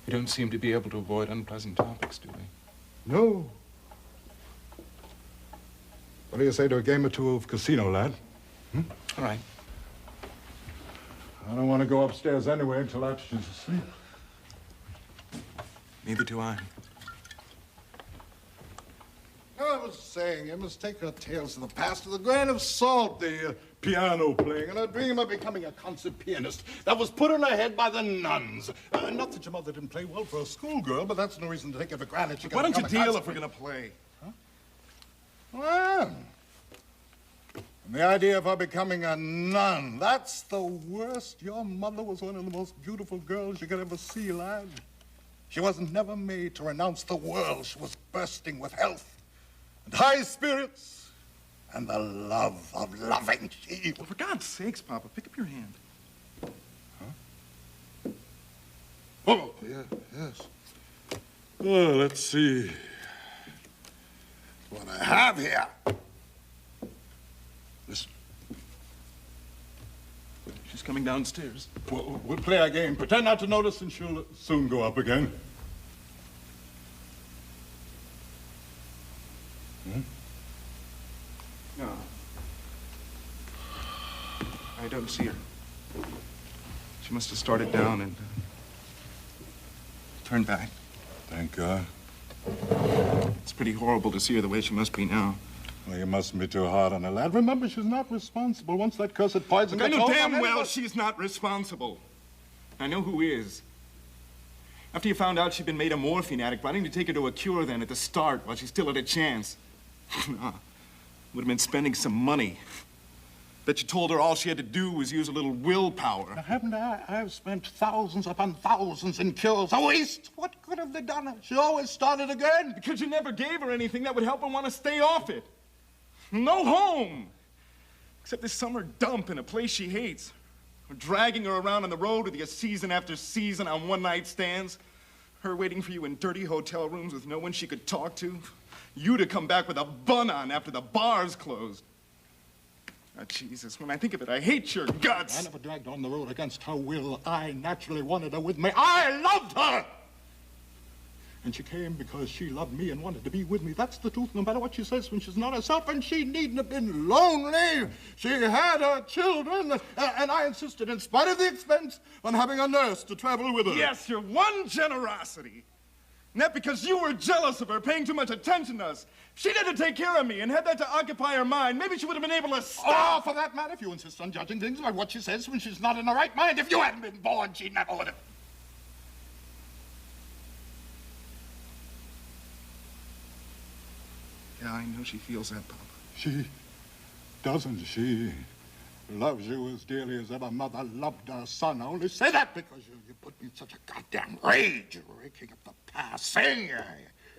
We don't seem to be able to avoid unpleasant topics, do we? No. What do you say to a game or two of casino, lad? All right. I don't want to go upstairs anyway until after she's asleep. Neither do I. I was saying, you must take her tales of the past with a grain of salt, the piano playing, and her dream of becoming a concert pianist that was put in her head by the nuns. Not that your mother didn't play well for a schoolgirl, but that's no reason to take it for granted. Why don't you deal if we're going to play? Huh? Well, and the idea of her becoming a nun, that's the worst. Your mother was one of the most beautiful girls you could ever see, lad. She wasn't never made to renounce the world. She was bursting with health and high spirits and the love of loving. Well, for God's sakes, Papa, pick up your hand. Huh? Oh, yeah, yes. Oh, let's see what I have here. Listen. She's coming downstairs. We'll play our game. Pretend not to notice, and she'll soon go up again. No. I don't see her. She must have started down and turned back. Thank God. It's pretty horrible to see her the way she must be now. Well, you mustn't be too hard on her, lad. Remember, she's not responsible. Once that cursed poison Look, I gets know hold of damn well anybody- she's not responsible. I know who is. After you found out she'd been made a morphine addict, why didn't you take her to a cure then at the start while she still had a chance? Nah, would have been spending some money. Bet you told her all she had to do was use a little willpower. Now, haven't I? I've spent thousands upon thousands in cures. A waste. What could have they done? She always started again. Because you never gave her anything that would help her want to stay off it. No home. Except this summer dump in a place she hates. Or dragging her around on the road with you season after season on one-night stands. Her waiting for you in dirty hotel rooms with no one she could talk to. You to come back with a bun on after the bars closed. Oh, Jesus, when I think of it, I hate your guts. I never dragged on the road against her will. I naturally wanted her with me. I loved her! And she came because she loved me and wanted to be with me. That's the truth, no matter what she says when she's not herself. And she needn't have been lonely. She had her children, and I insisted, in spite of the expense, on having a nurse to travel with her. Yes, your one generosity. And that because you were jealous of her, paying too much attention to us. If she didn't take care of me and had that to occupy her mind, maybe she would have been able to stop. Oh, for that matter, if you insist on judging things by what she says when she's not in her right mind, if you hadn't been born, she never would have. Yeah, I know she feels that, Papa. She doesn't. She loves you as dearly as ever mother loved her son. I only say that because you put me in such a goddamn rage. You're raking up the past, saying you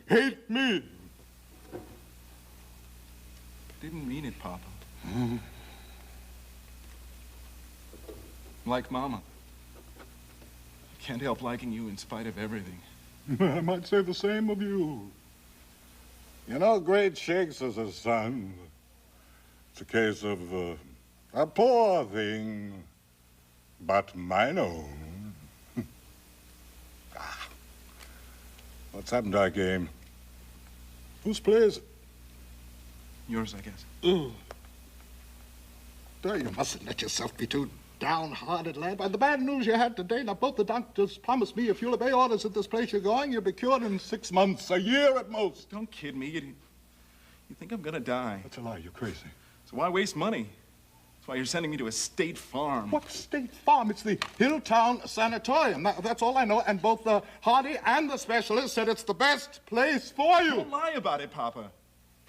hate me. I didn't mean it, Papa. Like Mama. I can't help liking you in spite of everything. I might say the same of you. You know, great shakes as a son. It's a case of a poor thing, but mine own. What's happened to our game? Whose play is it? Yours, I guess. Ugh. You mustn't let yourself be too downhearted, lad. By the bad news you had today, now both the doctors promised me if you'll obey orders at this place you're going, you'll be cured in 6 months, a year at most. Don't kid me. You think I'm gonna die. That's a lie. You're crazy. So why waste money? That's why you're sending me to a state farm. What state farm? It's the Hilltown Sanatorium. That's all I know. And both the Hardy and the specialist said it's the best place for you. Don't lie about it, Papa.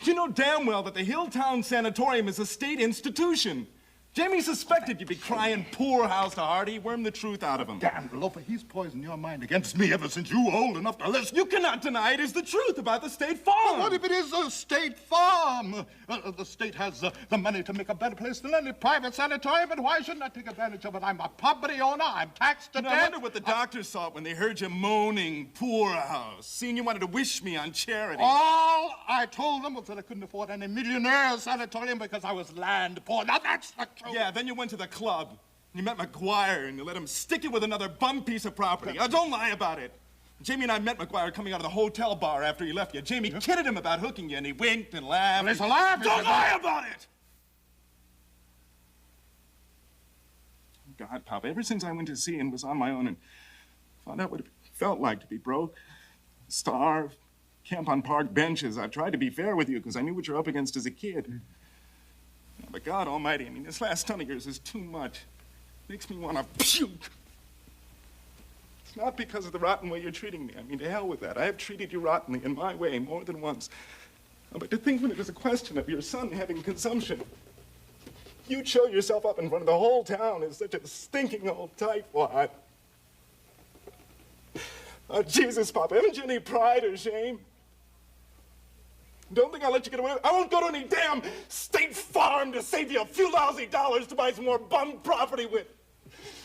You know damn well that the Hilltown Sanatorium is a state institution. Jamie suspected you'd be crying poorhouse to Hardy. Worm the truth out of him. Damn, Loafer, he's poisoned your mind against me ever since you were old enough to listen. You cannot deny it is the truth about the state farm. What if it is a state farm? The state has the money to make a better place than any private sanatorium, and why shouldn't I take advantage of it? I'm a property owner. I'm taxed to death. I wonder what the doctors thought when they heard you moaning poorhouse, seeing you wanted to wish me on charity. All I told them was that I couldn't afford any millionaire sanatorium because I was land poor. Now that's the truth. Yeah, then you went to the club. You met McGuire and you let him stick you with another bum piece of property. Now, don't lie about it. Jamie and I met McGuire coming out of the hotel bar after he left you. Jamie kidded him about hooking you, and he winked and laughed. Well, it's a laugh. Don't lie about it! God, Pop, ever since I went to sea and was on my own and found out what it felt like to be broke, starve, camp on park benches, I've tried to be fair with you because I knew what you're up against as a kid. But God almighty, I mean, this last ton of yours is too much. Makes me want to puke. It's not because of the rotten way you're treating me. I mean, to hell with that. I have treated you rottenly in my way more than once. But to think when it was a question of your son having consumption, you'd show yourself up in front of the whole town as such a stinking old tightwad. Oh, Jesus, Papa, haven't you any pride or shame? Don't think I'll let you get away with it. I won't go to any damn state farm to save you a few lousy dollars to buy some more bum property with.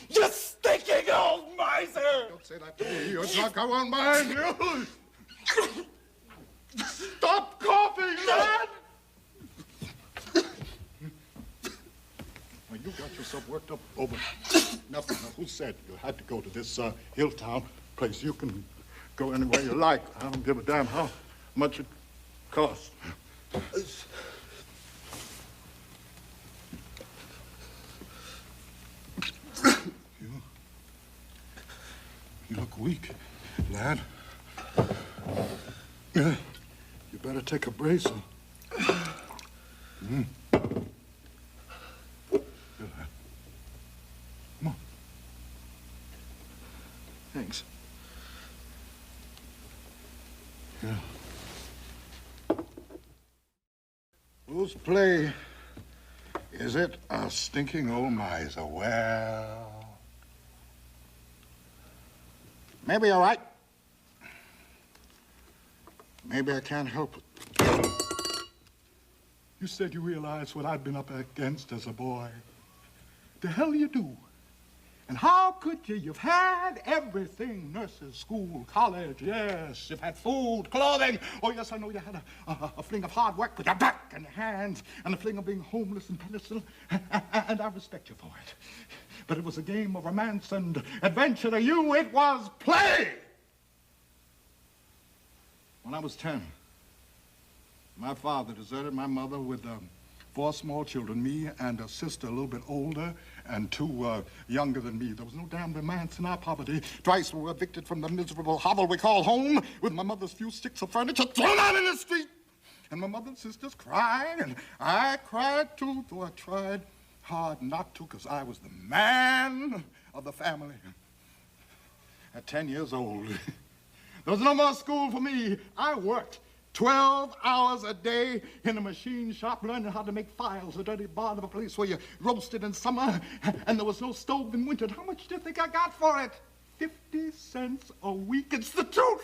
You stinking old miser! Don't say that to me. You're drunk. I won't mind you. Stop coughing, lad! Well, you got yourself worked up over nothing. Now, who said you had to go to this Hilltown place? You can go anywhere you like. I don't give a damn how much it costs. You look weak, lad. Yeah, you better take a brace. Here, lad. Come on. Thanks. Yeah. Whose play is it? A stinking old miser. Well, maybe you're right. Maybe I can't help it. You said you realized what I'd been up against as a boy. The hell you do. And how could you? You've had everything. Nurses, school, college, yes. You've had food, clothing. Oh, yes, I know you had a fling of hard work with your back and your hands and a fling of being homeless and penitent. And I respect you for it. But it was a game of romance and adventure to you. It was play. When I was 10, my father deserted my mother with 4 small children, me and a sister a little bit older and 2 younger than me. There was no damn romance in our poverty. Twice we were evicted from the miserable hovel we call home with my mother's few sticks of furniture thrown out in the street. And my mother and sisters crying, and I cried too, though I tried hard not to because I was the man of the family. At 10 years old, there was no more school for me. I worked 12 hours a day in a machine shop learning how to make files, a dirty barn of a place where you roasted in summer and there was no stove in winter. How much do you think I got for it? 50 cents a week. It's the truth.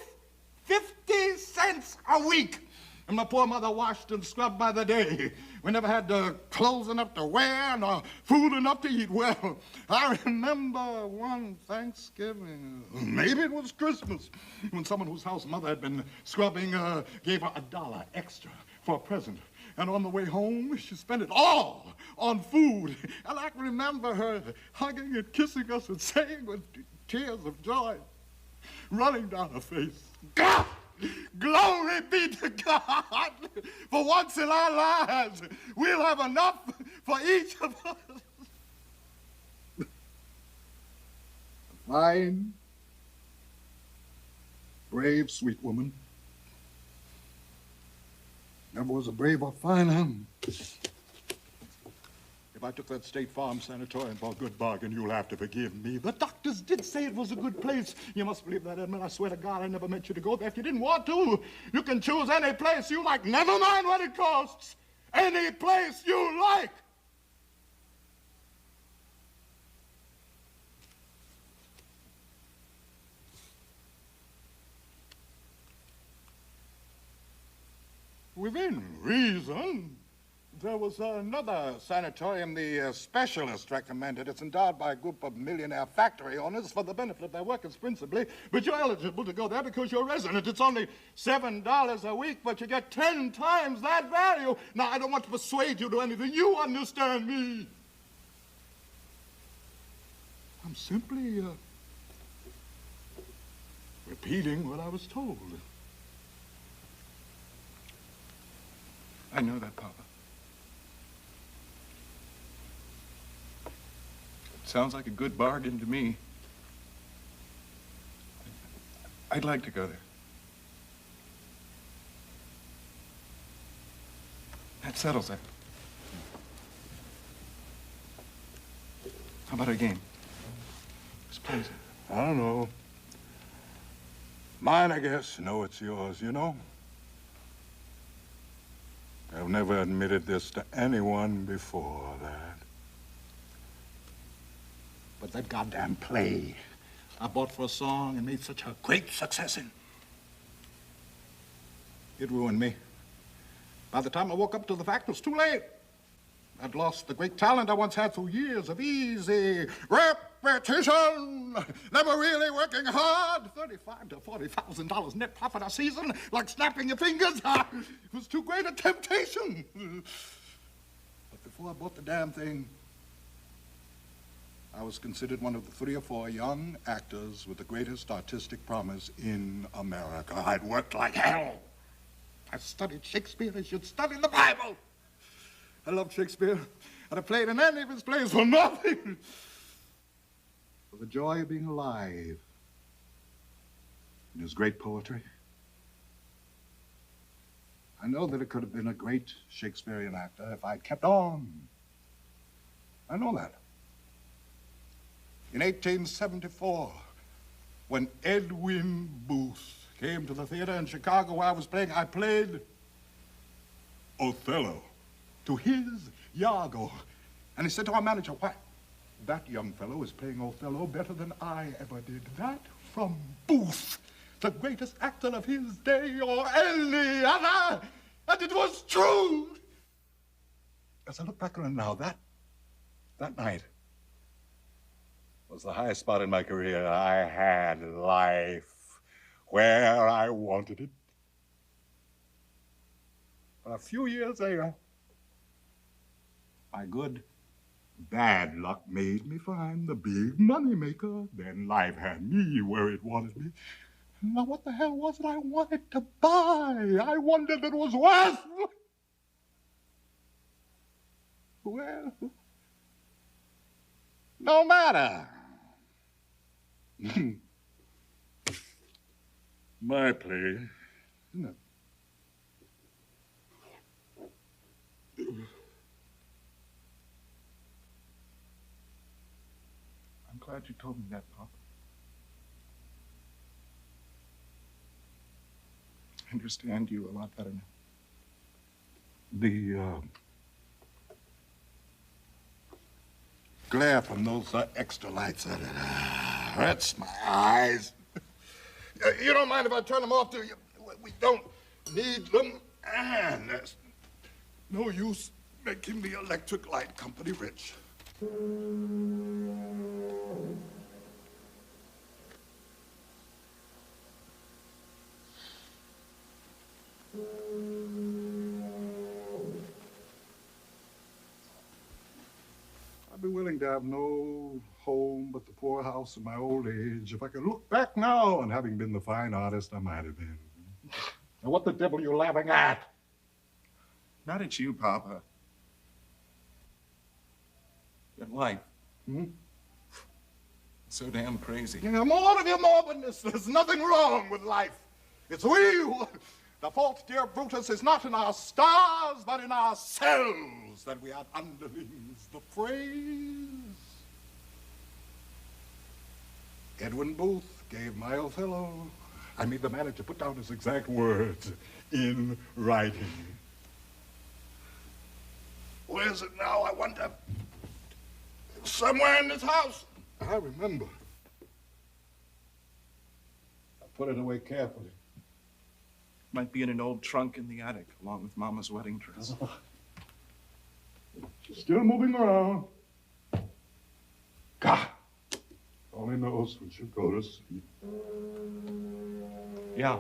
50 cents a week. And my poor mother washed and scrubbed by the day. We never had clothes enough to wear nor food enough to eat. Well, I remember one Thanksgiving, maybe it was Christmas, when someone whose house mother had been scrubbing gave her $1 extra for a present. And on the way home, she spent it all on food. And I can remember her hugging and kissing us and saying with tears of joy running down her face, God! Glory be to God! For once in our lives, we'll have enough for each of us. A fine, brave, sweet woman. Never was a brave or finer. If I took that State Farm sanatorium for a good bargain, you'll have to forgive me. The doctors did say it was a good place. You must believe that, Edmund. I swear to God, I never meant you to go there. If you didn't want to, you can choose any place you like. Never mind what it costs. Any place you like. Within reason. There was another sanatorium the specialist recommended. It's endowed by a group of millionaire factory owners for the benefit of their workers principally. But you're eligible to go there because you're a resident. It's only $7 a week, but you get 10 times that value. Now, I don't want to persuade you to anything. You understand me. I'm simply repeating what I was told. I know that, Papa. It sounds like a good bargain to me. I'd like to go there. That settles it. How about a game? Whose play is it? I don't know. Mine, I guess. No, it's yours, you know? I've never admitted this to anyone before, lad. But that goddamn play I bought for a song and made such a great success in, it ruined me. By the time I woke up to the fact, it was too late. I'd lost the great talent I once had through years of easy repetition. Never really working hard. $35,000 to $40,000 net profit a season, like snapping your fingers. It was too great a temptation. But before I bought the damn thing, I was considered one of the 3 or 4 young actors with the greatest artistic promise in America. I'd worked like hell. I studied Shakespeare as you'd study the Bible. I loved Shakespeare, and I played in any of his plays for nothing. For the joy of being alive in his great poetry. I know that it could have been a great Shakespearean actor if I'd kept on. I know that. In 1874, when Edwin Booth came to the theater in Chicago where I was playing, I played Othello to his Iago. And he said to our manager, "Why, that young fellow is playing Othello better than I ever did." That from Booth, the greatest actor of his day or any other. And it was true. As I look back on it now, that night was the highest spot in my career. I had life where I wanted it. But a few years later, my good, bad luck made me find the big money maker. Then life had me where it wanted me. Now what the hell was it I wanted to buy? I wondered it was worth. Well, no matter. My play, isn't it? I'm glad you told me that, Pop. I understand you a lot better now. The glare from those extra lights hurts my eyes. You don't mind if I turn them off, do you? We don't need them, and there's no use making the electric light company rich. I'd be willing to have no home but the poorhouse of my old age if I could look back now on having been the fine artist I might have been. Now, what the devil are you laughing at? Not at you, Papa. At life. So damn crazy. Yeah, more of your morbidness. There's nothing wrong with life. It's we who... The fault, dear Brutus, is not in our stars, but in ourselves, that we had underlings. The phrase Edwin Booth gave my Othello. I made the manager put down his exact words in writing. Where is it now, I wonder? Somewhere in this house. I remember. I put it away carefully. Might be in an old trunk in the attic, along with Mama's wedding dress. She's still moving around. God only knows when she'll go to sleep. Yeah.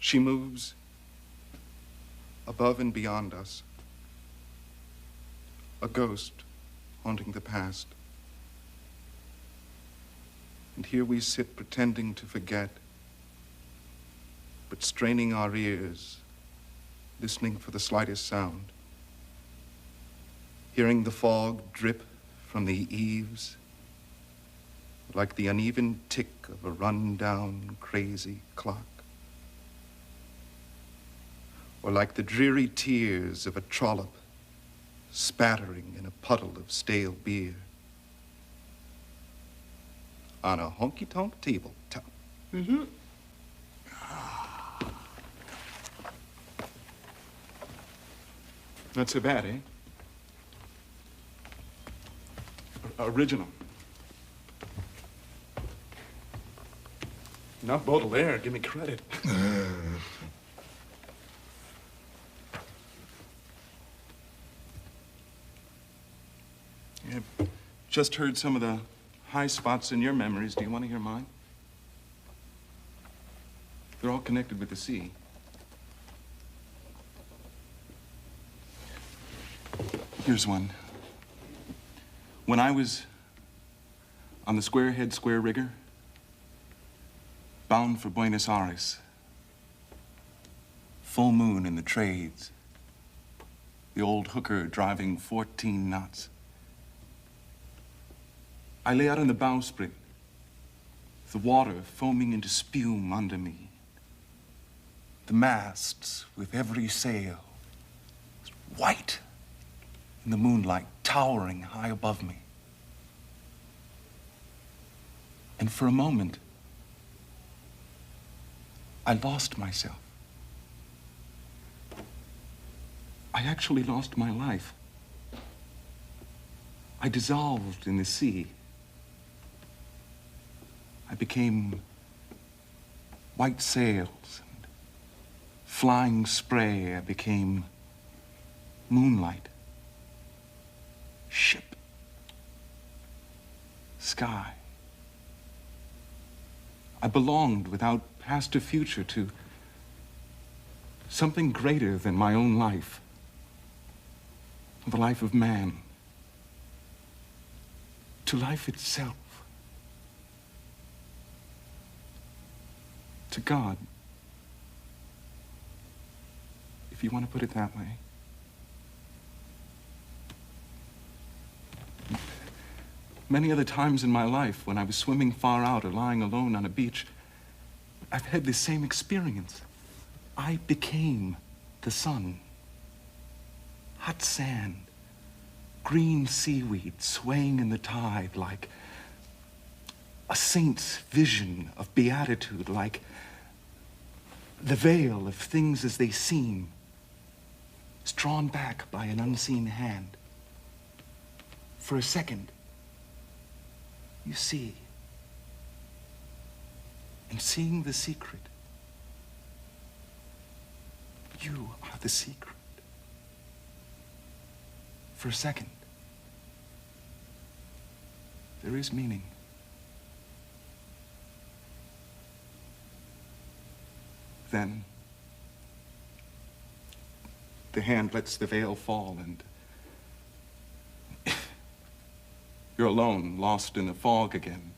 She moves above and beyond us, a ghost haunting the past. And here we sit pretending to forget, but straining our ears, listening for the slightest sound, hearing the fog drip from the eaves like the uneven tick of a run-down, crazy clock, or like the dreary tears of a trollop spattering in a puddle of stale beer on a honky-tonk tabletop. Mm-hmm. Not so bad, eh? Original. Not Baudelaire, give me credit. Yeah, just heard some of the high spots in your memories. Do you want to hear mine? They're all connected with the sea. Here's one. When I was on the Squarehead Square Rigger, bound for Buenos Aires, full moon in the trades, the old hooker driving 14 knots. I lay out on the bowsprit, the water foaming into spume under me, the masts with every sail white in the moonlight, towering high above me. And for a moment, I lost myself. I actually lost my life. I dissolved in the sea. I became white sails and flying spray. I became moonlight, ship, sky. I belonged without past or future to something greater than my own life, the life of man, to life itself, to God, if you want to put it that way. Many other times in my life, when I was swimming far out or lying alone on a beach, I've had this same experience. I became the sun. Hot sand, green seaweed swaying in the tide like a saint's vision of beatitude, like the veil of things as they seem, is drawn back by an unseen hand. For a second, you see. And seeing the secret, you are the secret. For a second, there is meaning. Then, the hand lets the veil fall and you're alone, lost in the fog again.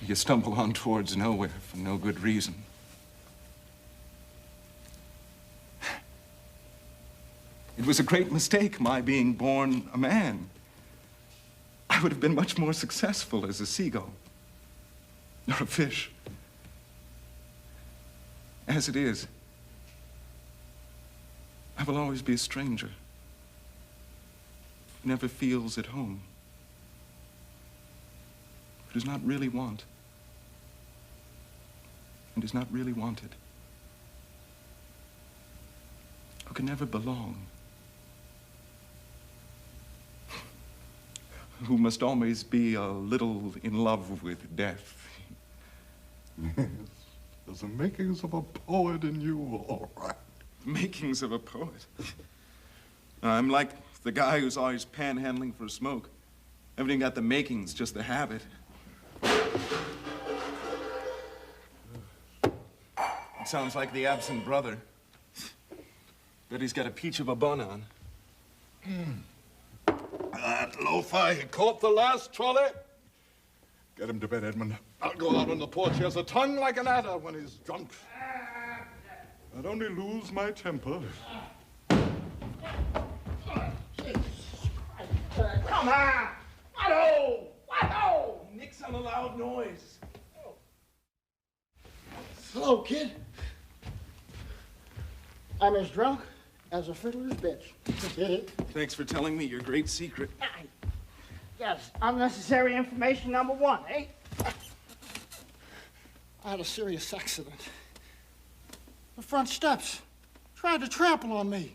You stumble on towards nowhere for no good reason. It was a great mistake, my being born a man. I would have been much more successful as a seagull or a fish. As it is, I will always be a stranger. Never feels at home. Who does not really want and is not really wanted. Who can never belong. Who must always be a little in love with death. Yes, there's the makings of a poet in you, all right. Makings of a poet. I'm like the guy who's always panhandling for a smoke. Everything got the makings, just the habit. Sounds like the absent brother. Bet he's got a peach of a bun on. That loafer, he caught the last trolley. Get him to bed, Edmund. I'll go out on the porch. He has a tongue like an adder when he's drunk. I'd only lose my temper. Come on! What-o! Nix on a loud noise. Hello, kid. I'm as drunk as a fiddler's bitch. Thanks for telling me your great secret. Yes, unnecessary information number one, eh? I had a serious accident. The front steps tried to trample on me.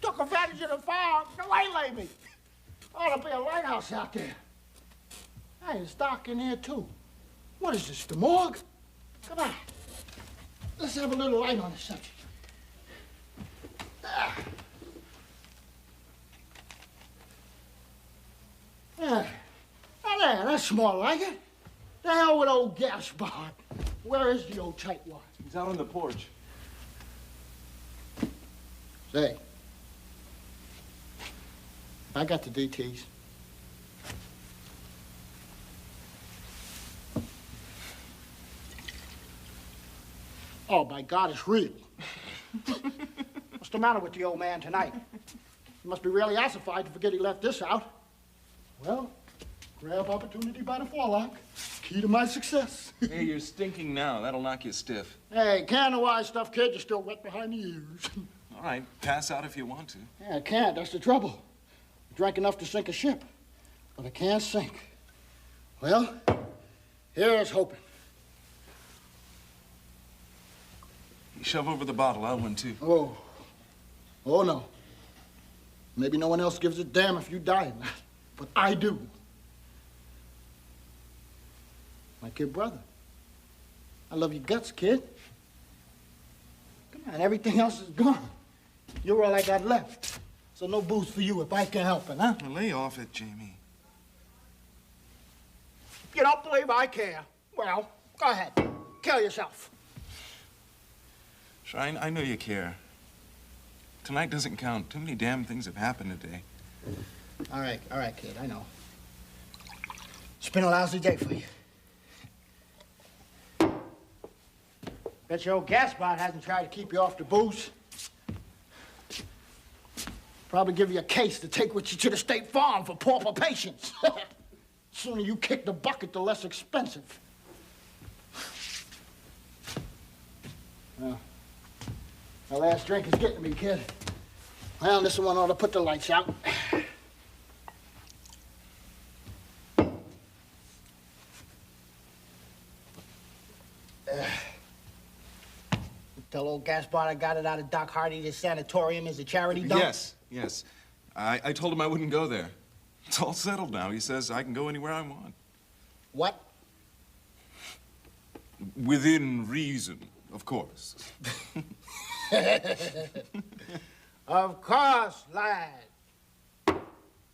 Took advantage of the fog to waylay me. Ought to be a lighthouse out there. Hey, it's dark in here, too. What is this, the morgue? Come on. Let's have a little light on the subject. Yeah. Oh, there, that's more like it. The hell with old Gaspard. Where is the old tightwad? He's out on the porch. Say, I got the DTs. Oh, my God, it's real. What's the matter with the old man tonight? He must be really acidified to forget he left this out. Well, grab opportunity by the forelock. Key to my success. Hey, you're stinking now. That'll knock you stiff. Hey, can of wise stuff, kid. You're still wet behind the ears. All right, pass out if you want to. Yeah, I can't. That's the trouble. I drank enough to sink a ship, but I can't sink. Well, here's hoping. You shove over the bottle. I'll one, too. Oh, no. Maybe no one else gives a damn if you die or not, but I do. My kid brother. I love your guts, kid. Come on, everything else is gone. You're all I got left. So no booze for you if I can help it, huh? Now lay off it, Jamie. You don't believe I care? Well, go ahead. Kill yourself. Shine, I know you care. Tonight doesn't count. Too many damn things have happened today. All right, kid, I know. It's been a lousy day for you. Bet your old Gaspard hasn't tried to keep you off the booze. Probably give you a case to take with you to the state farm for pauper patients. The sooner you kick the bucket, the less expensive. Well, the last drink is getting me, kid. Well, this one ought to put the lights out. Tell old Gaspard I got it out of Doc Hardy's sanatorium as a charity dump? Yes. I told him I wouldn't go there. It's all settled now. He says I can go anywhere I want. What? Within reason, of course. Of course, lad.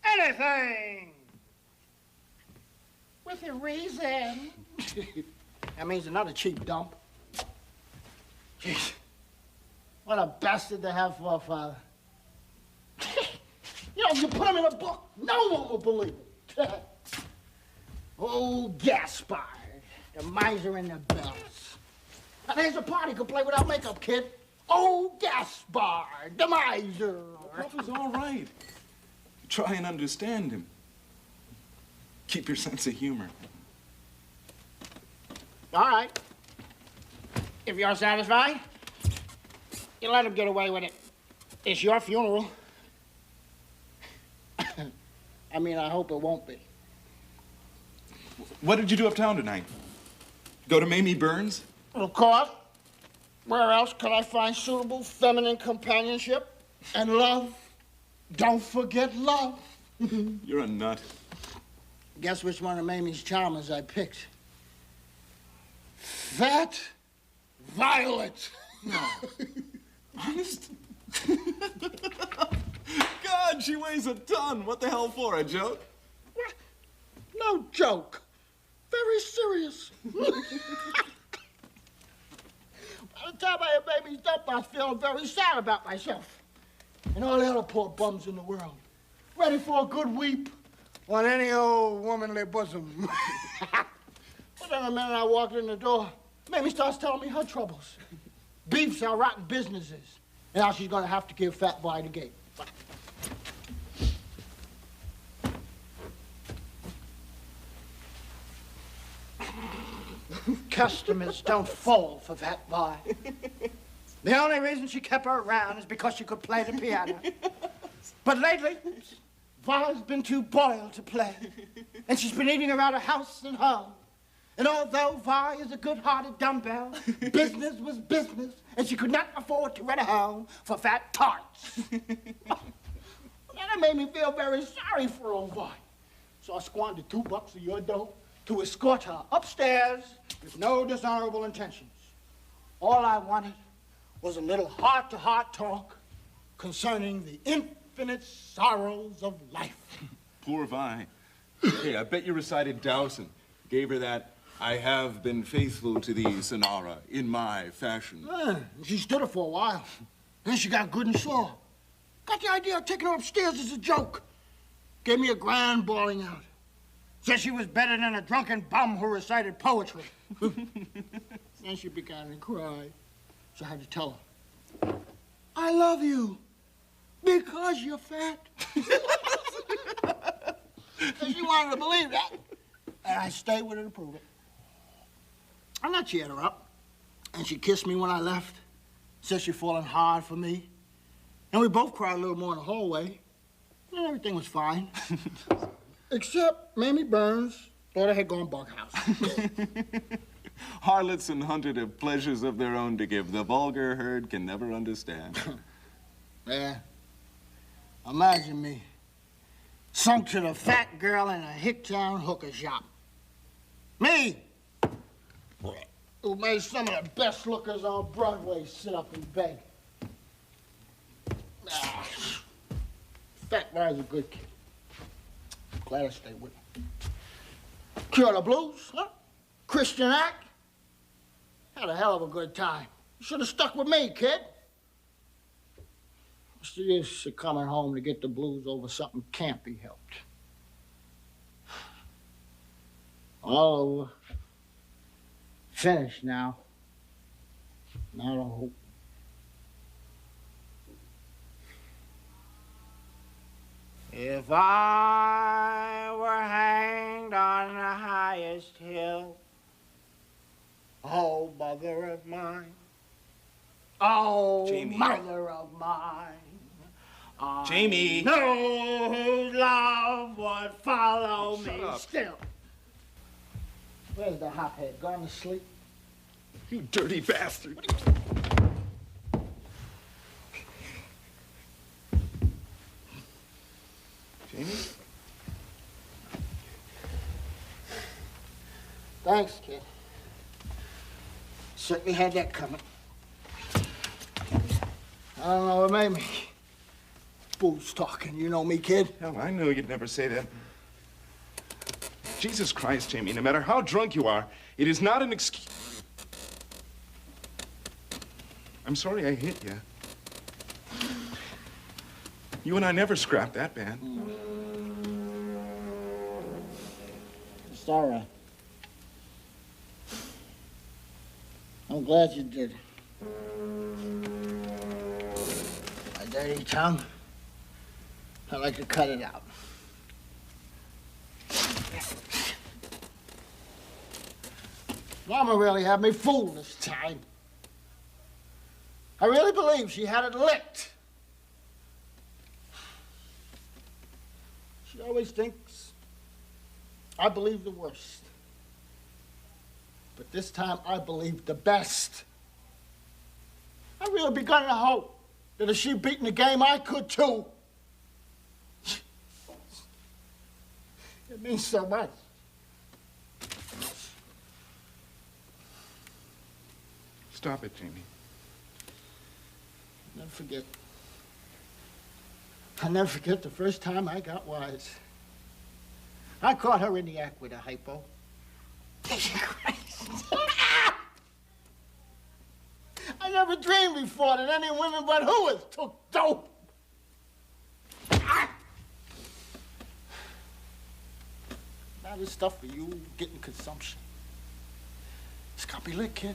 Anything with a reason. That means another cheap dump. Jeez. What a bastard to have for a father. You know, if you put him in a book, no one will believe it. Old Gaspard, the miser in the bells. Now, there's a party you can play without makeup, kid. Old Gaspard, the miser. Papa's all right. Try and understand him. Keep your sense of humor. All right. If you're satisfied, you let him get away with it. It's your funeral. I mean, I hope it won't be. What did you do uptown tonight? Go to Mamie Burns? Of course. Where else could I find suitable feminine companionship and love? Don't forget love. You're a nut. Guess which one of Mamie's charmers I picked? Fat Violet. No. Honest? God, she weighs a ton. What the hell for? A joke? What? No joke. Very serious. By the time I had babies up, I was feeling very sad about myself. And all the other poor bums in the world. Ready for a good weep on any old womanly bosom. But then the minute I walked in the door, Mamie starts telling me her troubles. Beefs how rotten business is. And now she's gonna have to give Fat Boy the gate. Customers don't fall for Fat Boy. The only reason she kept her around is because she could play the piano. But lately, Vi's been too boiled to play. And she's been eating around her house and home. And although Vi is a good-hearted dumbbell, business was business, and she could not afford to rent a home for fat tarts. That made me feel very sorry for old Vi. So I squandered $2 of your dough to escort her upstairs with no dishonorable intentions. All I wanted was a little heart-to-heart talk concerning the infinite sorrows of life. Poor Vi. Hey, I bet you recited Dowson. Gave her that, "I have been faithful to thee, Sonara, in my fashion." She stood it for a while. Then she got good and sore. Got the idea of taking her upstairs as a joke. Gave me a grand bawling out. Said she was better than a drunken bum who recited poetry. Then she began to cry. So I had to tell her, "I love you because you're fat." And she wanted to believe that. And I stayed with her to prove it. And I cheered her up. And she kissed me when I left. Said she'd fallen hard for me. And we both cried a little more in the hallway. And everything was fine. Except Mamie Burns thought I had gone bughouse. Harlots and hunted have pleasures of their own to give. The vulgar herd can never understand. Yeah. Imagine me. Sunk to the fat girl in a Hicktown hooker shop. Me! Who made some of the best lookers on Broadway sit up and beg. Fat guy's a good kid. Glad I stayed with him. Cure the blues, huh? Christian act. Had a hell of a good time. You should have stuck with me, kid. What's the use of coming home to get the blues over something can't be helped? All over. Finished now. Not a hope. If I were hanged on the highest hill, oh, mother of mine, oh, Jamie. mother of mine, Jamie. know whose love would follow Shut me up. still. Where's the hophead? Gone to sleep? You dirty bastard. Jamie? Thanks, kid. Certainly had that coming. I don't know what made me. Booze talking, you know me, kid. Hell, I knew you'd never say that. Jesus Christ, Jamie, no matter how drunk you are, it is not an excuse. I'm sorry I hit you. You and I never scrapped that bad. It's all right. I'm glad you did. My dirty tongue, I like to cut it out. Mama really had me fooled this time. I really believe she had it licked. She always thinks I believe the worst. But this time I believe the best. I really begun to hope that if she beat in the game, I could too. It means so much. Stop it, Jamie. Never forget. I'll never forget the first time I got wise. I caught her in the act with a hypo. I never dreamed before that any women but Hooers took dope. Now this stuff for you getting consumption. It's got me lit, kid.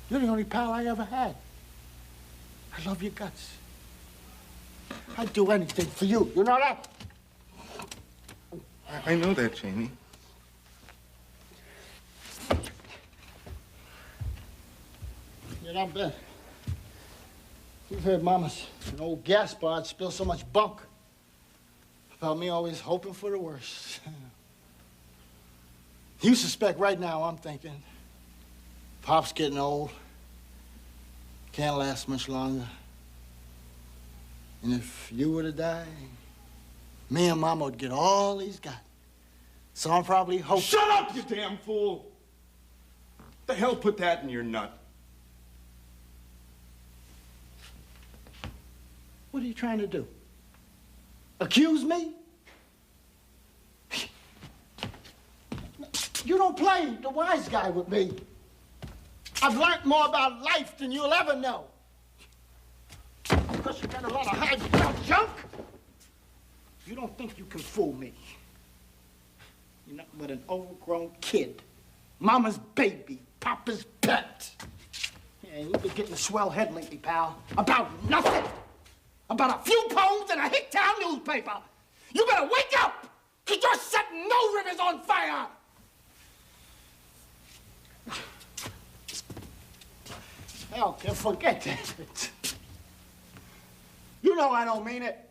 You're the only pal I ever had. I love your guts. I'd do anything for you. You know that? I know that, Jamie. Yeah, I'm bad. You've heard Mama's an old gas barge spill so much bunk about me always hoping for the worst. You suspect right now I'm thinking, Pop's getting old, can't last much longer. And if you were to die, me and Mama would get all he's got. So I'm probably hoping... Shut up, you damn fool! The hell put that in your nut? What are you trying to do? Accuse me? You don't play the wise guy with me. I've learned more about life than you'll ever know. Because you got a lot of high junk, you don't think you can fool me. You're nothing but an overgrown kid. Mama's baby, Papa's pet. Yeah, you've been getting a swell head lately, pal. About nothing. About a few poems in a hick-town newspaper. You better wake up, because you're setting no rivers on fire. Hell, can forget that. You know I don't mean it.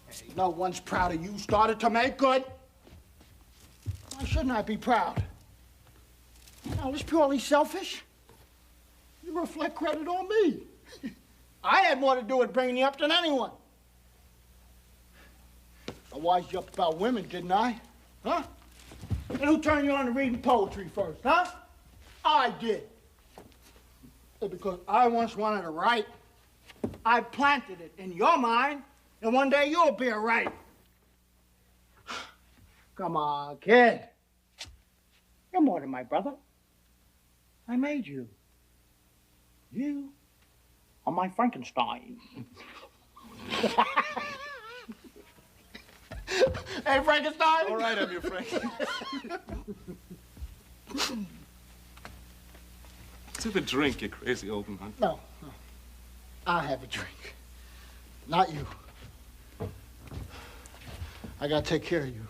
Hey, no one's proud of you started to make good. Why shouldn't I be proud? No, it's purely selfish. You reflect credit on me. I had more to do with bringing you up than anyone. I wised you up about women, didn't I? Huh? And who turned you on to reading poetry first, huh? I did. And because I once wanted to write, I planted it in your mind, and one day you'll be a writer. Come on, kid. You're more than my brother. I made you. You are my Frankenstein. Hey, Frankenstein? All right, I'm your Frank. Let's have a drink, you crazy old man. No. I'll have a drink. Not you. I gotta take care of you.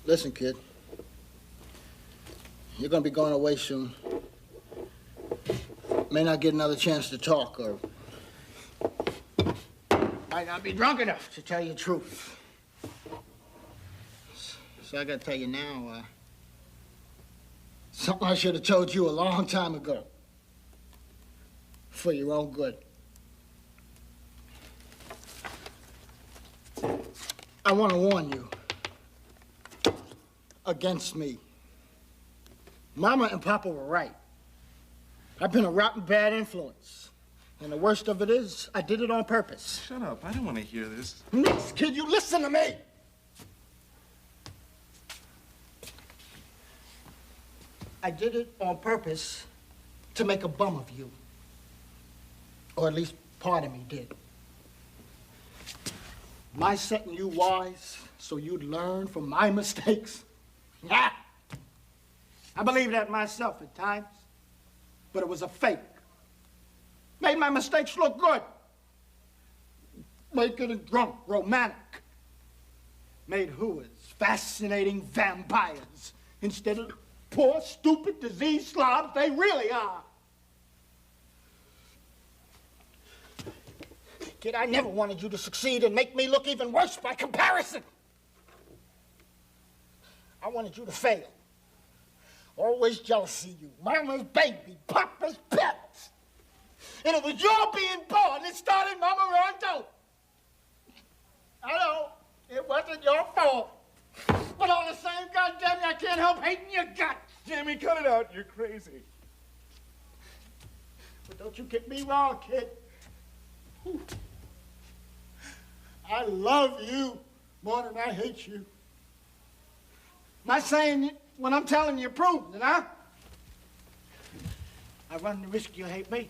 Listen, kid. You're gonna be going away soon. May not get another chance to talk, or might not be drunk enough to tell you the truth. So I gotta tell you now, something I should have told you a long time ago. For your own good. I want to warn you. Against me. Mama and Papa were right. I've been a rotten bad influence. And the worst of it is, I did it on purpose. Shut up. I don't want to hear this. Next, kid, you listen to me. I did it on purpose to make a bum of you. Or at least part of me did. My setting you wise so you'd learn from my mistakes. Yeah. I believe that myself at times, but it was a fake. Made my mistakes look good. Made getting drunk romantic. Made who is fascinating vampires instead of poor, stupid, diseased slobs they really are. Kid, I never wanted you to succeed and make me look even worse by comparison. I wanted you to fail. Always jealousy you, Mama's baby, Papa's pet. And it was your being born that started Mama Rondo. I know, it wasn't your fault. But all the same, goddamn it, I can't help hating your guts. Jamie, cut it out. You're crazy. But don't you get me wrong, kid. Whew. I love you more than I hate you. Not saying when I'm telling you, proving it, huh? I run the risk you'll hate me.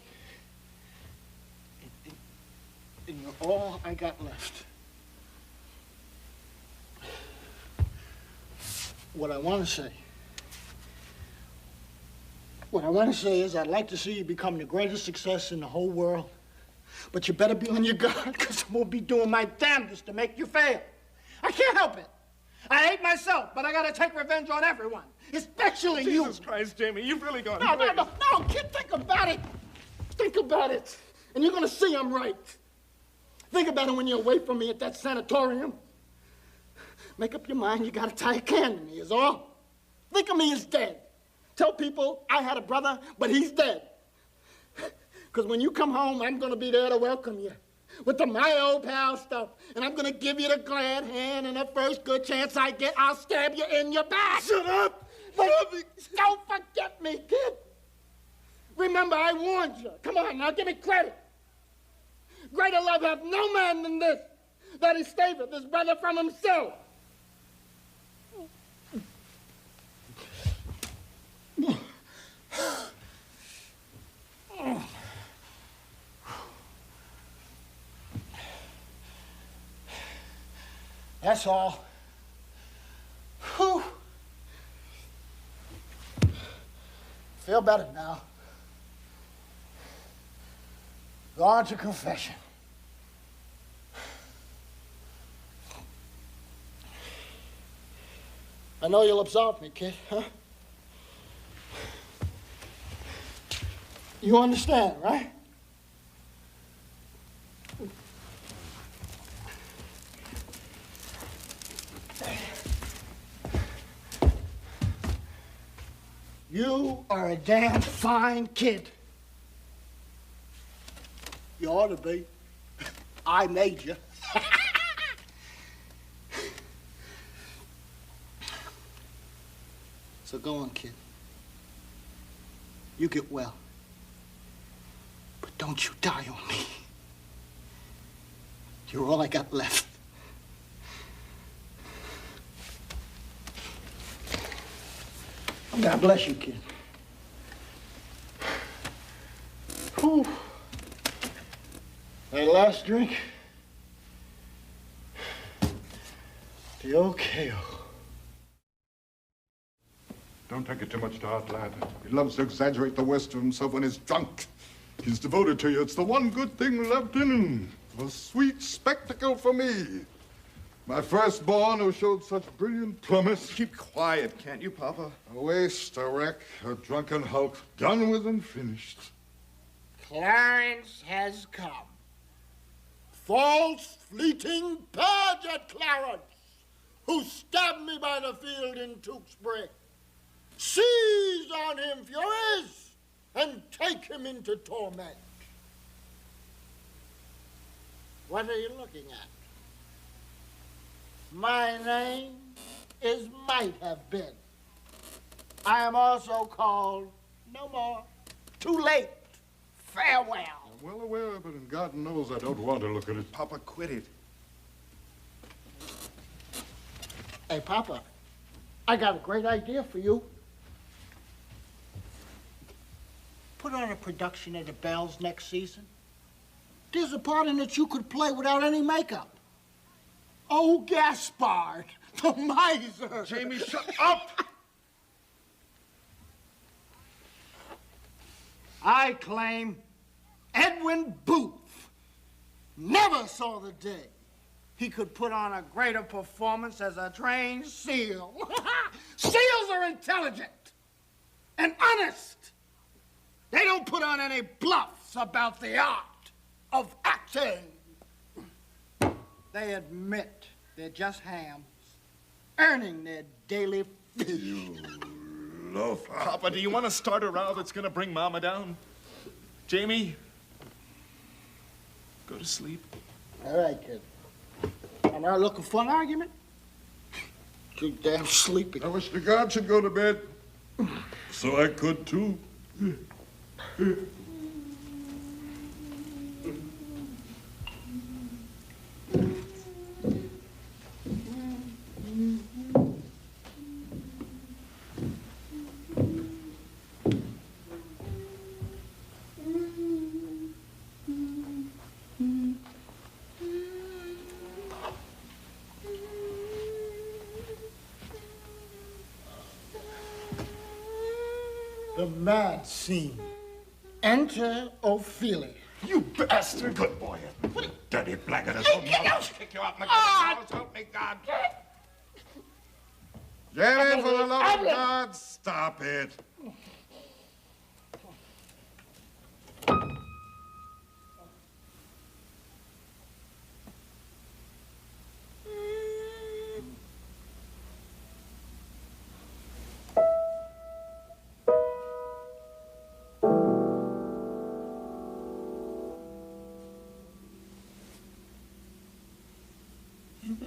And you're all I got left. What I want to say is I'd like to see you become the greatest success in the whole world. But you better be on your guard, because I won't be doing my damnedest to make you fail. I can't help it. I hate myself, but I gotta take revenge on everyone, especially you. Jesus Christ, Jamie, you've really gone No, kid, think about it. Think about it. And you're gonna see I'm right. Think about it when you're away from me at that sanatorium. Make up your mind you gotta tie a can to me is all. Think of me as dead. Tell people I had a brother, but he's dead. Because when you come home, I'm gonna be there to welcome you with the my old pal stuff. And I'm gonna give you the glad hand, and the first good chance I get, I'll stab you in your back. Shut up! Don't forget me, kid. Remember, I warned you. Come on, now give me credit. Greater love hath no man than this, that he saveth his brother from himself. That's all. Whew. Feel better now. Go on to confession. I know you'll absolve me, kid, huh? You understand, right? You are a damn fine kid. You ought to be. I made you. So go on, kid. You get well. But don't you die on me. You're all I got left. God bless you, kid. Whew. That last drink. The old KO. Don't take it too much to heart, lad. He loves to exaggerate the worst of himself when he's drunk. He's devoted to you. It's the one good thing left in him. A sweet spectacle for me. My firstborn who showed such brilliant promise. Keep quiet, can't you, Papa? A waste, a wreck, a drunken hulk, done with and finished. Clarence has come. False, fleeting purge at Clarence, who stabbed me by the field in Tewksbury. Seize on him, Furies, and take him into torment. What are you looking at? My name is Might Have Been. I am also called No More. Too late. Farewell. I'm well aware of it, and God knows I don't want to look at it. Papa, quit it. Hey, Papa, I got a great idea for you. Put on a production of the Bells next season. There's a part in it you could play without any makeup. Oh, Gaspard, the miser. Jamie, shut up! I claim Edwin Booth never saw the day he could put on a greater performance as a trained SEAL. SEALs are intelligent and honest. They don't put on any bluffs about the art of acting. They admit they're just hams, earning their daily fish. You loafer. Papa, do you want to start a row that's going to bring Mama down? Jamie, Go to sleep. All right, kid. I'm not looking for an argument. Too damn sleepy. I wish to God she'd go to bed. So I could, too. The mad scene. Enter Ophelia. You bastard! Good boy. What a dirty blackguard. I'll kick you out in the house. Help me, God. Jamie, for the love of God, stop it.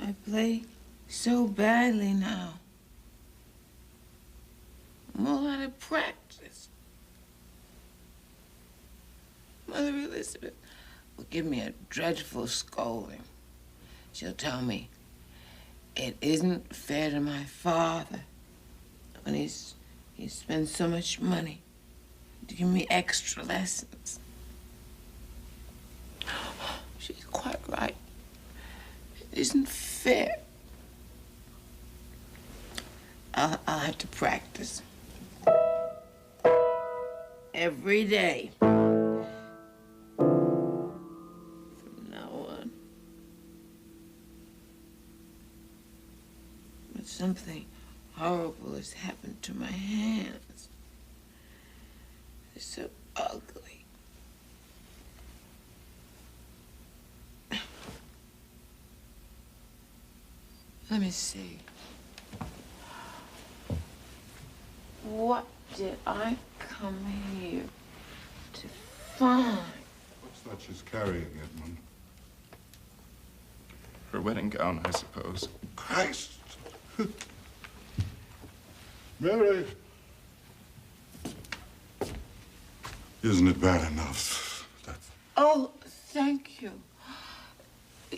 I play so badly now. I'm all out of practice. Mother Elizabeth will give me a dreadful scolding. She'll tell me it isn't fair to my father when he spends so much money to give me extra lessons. She's quite right. It isn't fair. I'll have to practice. Every day. From now on. But something horrible has happened to my hands. They're so ugly. Let me see. What did I come here to find? What's that she's carrying, Edmund? Her wedding gown, I suppose. Christ! Mary! Isn't it bad enough that... Oh, thank you.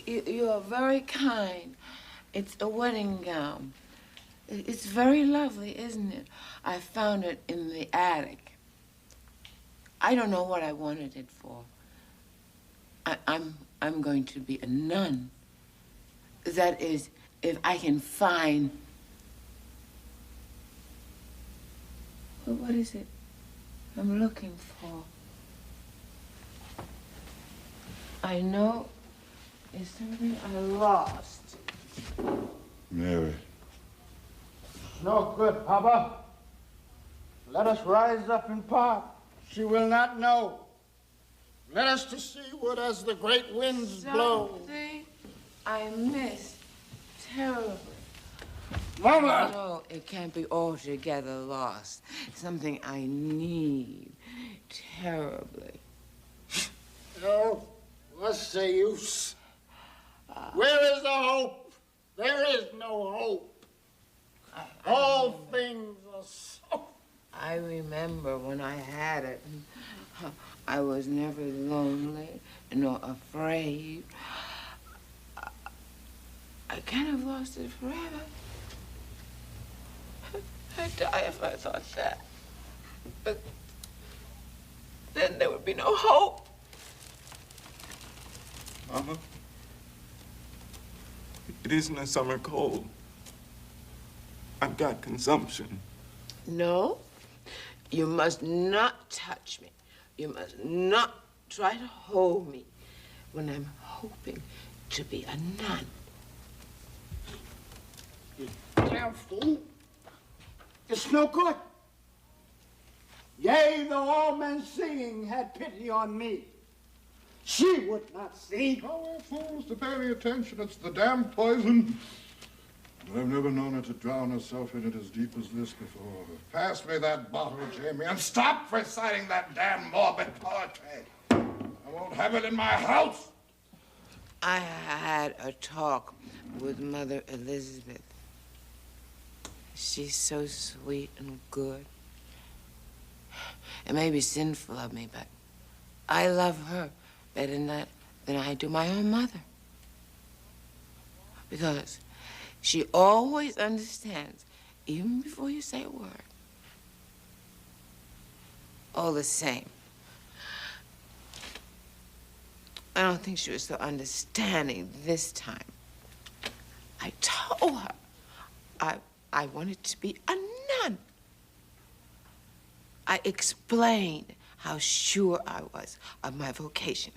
You are very kind. It's a wedding gown. It's very lovely, isn't it? I found it in the attic. I don't know what I wanted it for. I'm going to be a nun. That is, if I can find... What is it I'm looking for? I know it's something I lost. Mary. No good, Papa. Let us rise up and part. She will not know. Let us to seaward as the great winds blow. Something I missed terribly. Mama! No, it can't be altogether lost. Something I need terribly. No, what's the use? Where is the hope? There is no hope. All things are so... I remember when I had it. I was never lonely nor afraid. I kind of lost it forever. I'd die if I thought that. But then there would be no hope. Mama, it isn't a summer cold. I've got consumption. No, you must not touch me. You must not try to hold me when I'm hoping to be a nun. You damn fool. It's no good. Yea, though all men seeing had pity on me, she would not see. Oh, we're fools to pay any attention. It's the damn poison. But I've never known her to drown herself in it as deep as this before. Pass me that bottle, Jamie, and stop reciting that damn morbid poetry. I won't have it in my house. I had a talk with Mother Elizabeth. She's so sweet and good. It may be sinful of me, but I love her better than I do my own mother. Because she always understands, even before you say a word. All the same, I don't think she was so understanding this time. I told her I wanted to be a nun. I explained how sure I was of my vocation.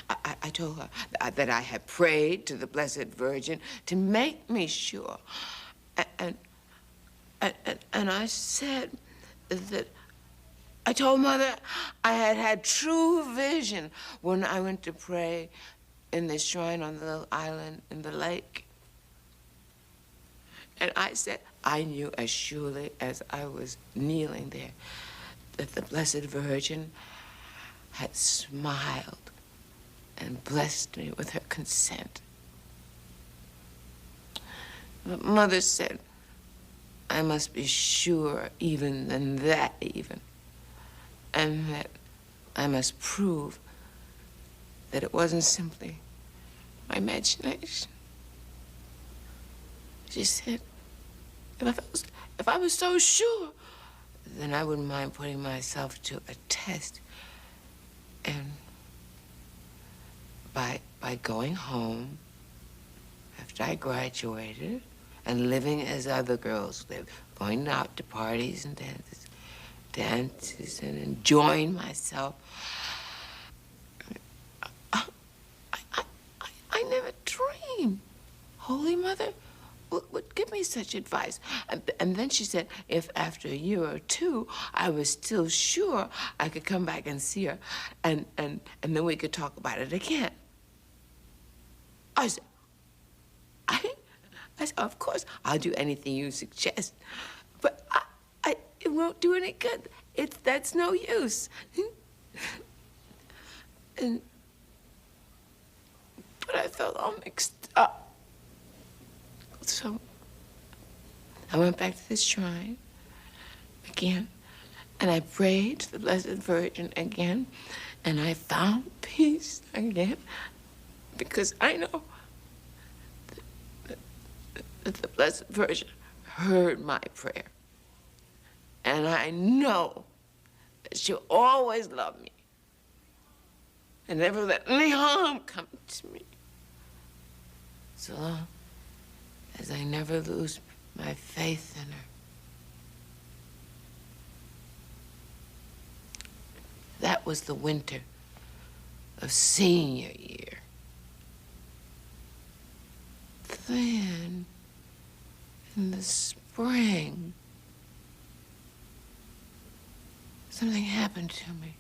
I told her that I had prayed to the Blessed Virgin to make me sure. And I said that I told Mother I had had true vision when I went to pray in the shrine on the little island in the lake. And I said I knew as surely as I was kneeling there that the Blessed Virgin had smiled and blessed me with her consent. But Mother said I must be sure even than that even, and that I must prove that it wasn't simply my imagination. She said, if I was so sure, then I wouldn't mind putting myself to a test. And by going home after I graduated and living as other girls live, going out to parties and dances and enjoying myself, I never dreamed Holy Mother would give me such advice. And then she said, if after a year or two I was still sure, I could come back and see her, and then we could talk about it again. I said, of course, I'll do anything you suggest, but it won't do any good. That's no use. But I felt all mixed up. So I went back to the shrine again, and I prayed to the Blessed Virgin again, and I found peace again, because I know that the Blessed Virgin heard my prayer. And I know that she'll always love me and never let any harm come to me, so long as I never lose my faith in her. That was the winter of senior year. Then, in the spring, something happened to me.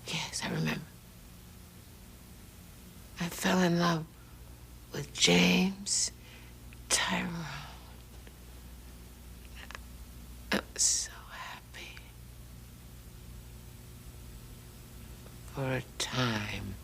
Yes, I remember. I fell in love with James Tyrone. I was so happy. For a time.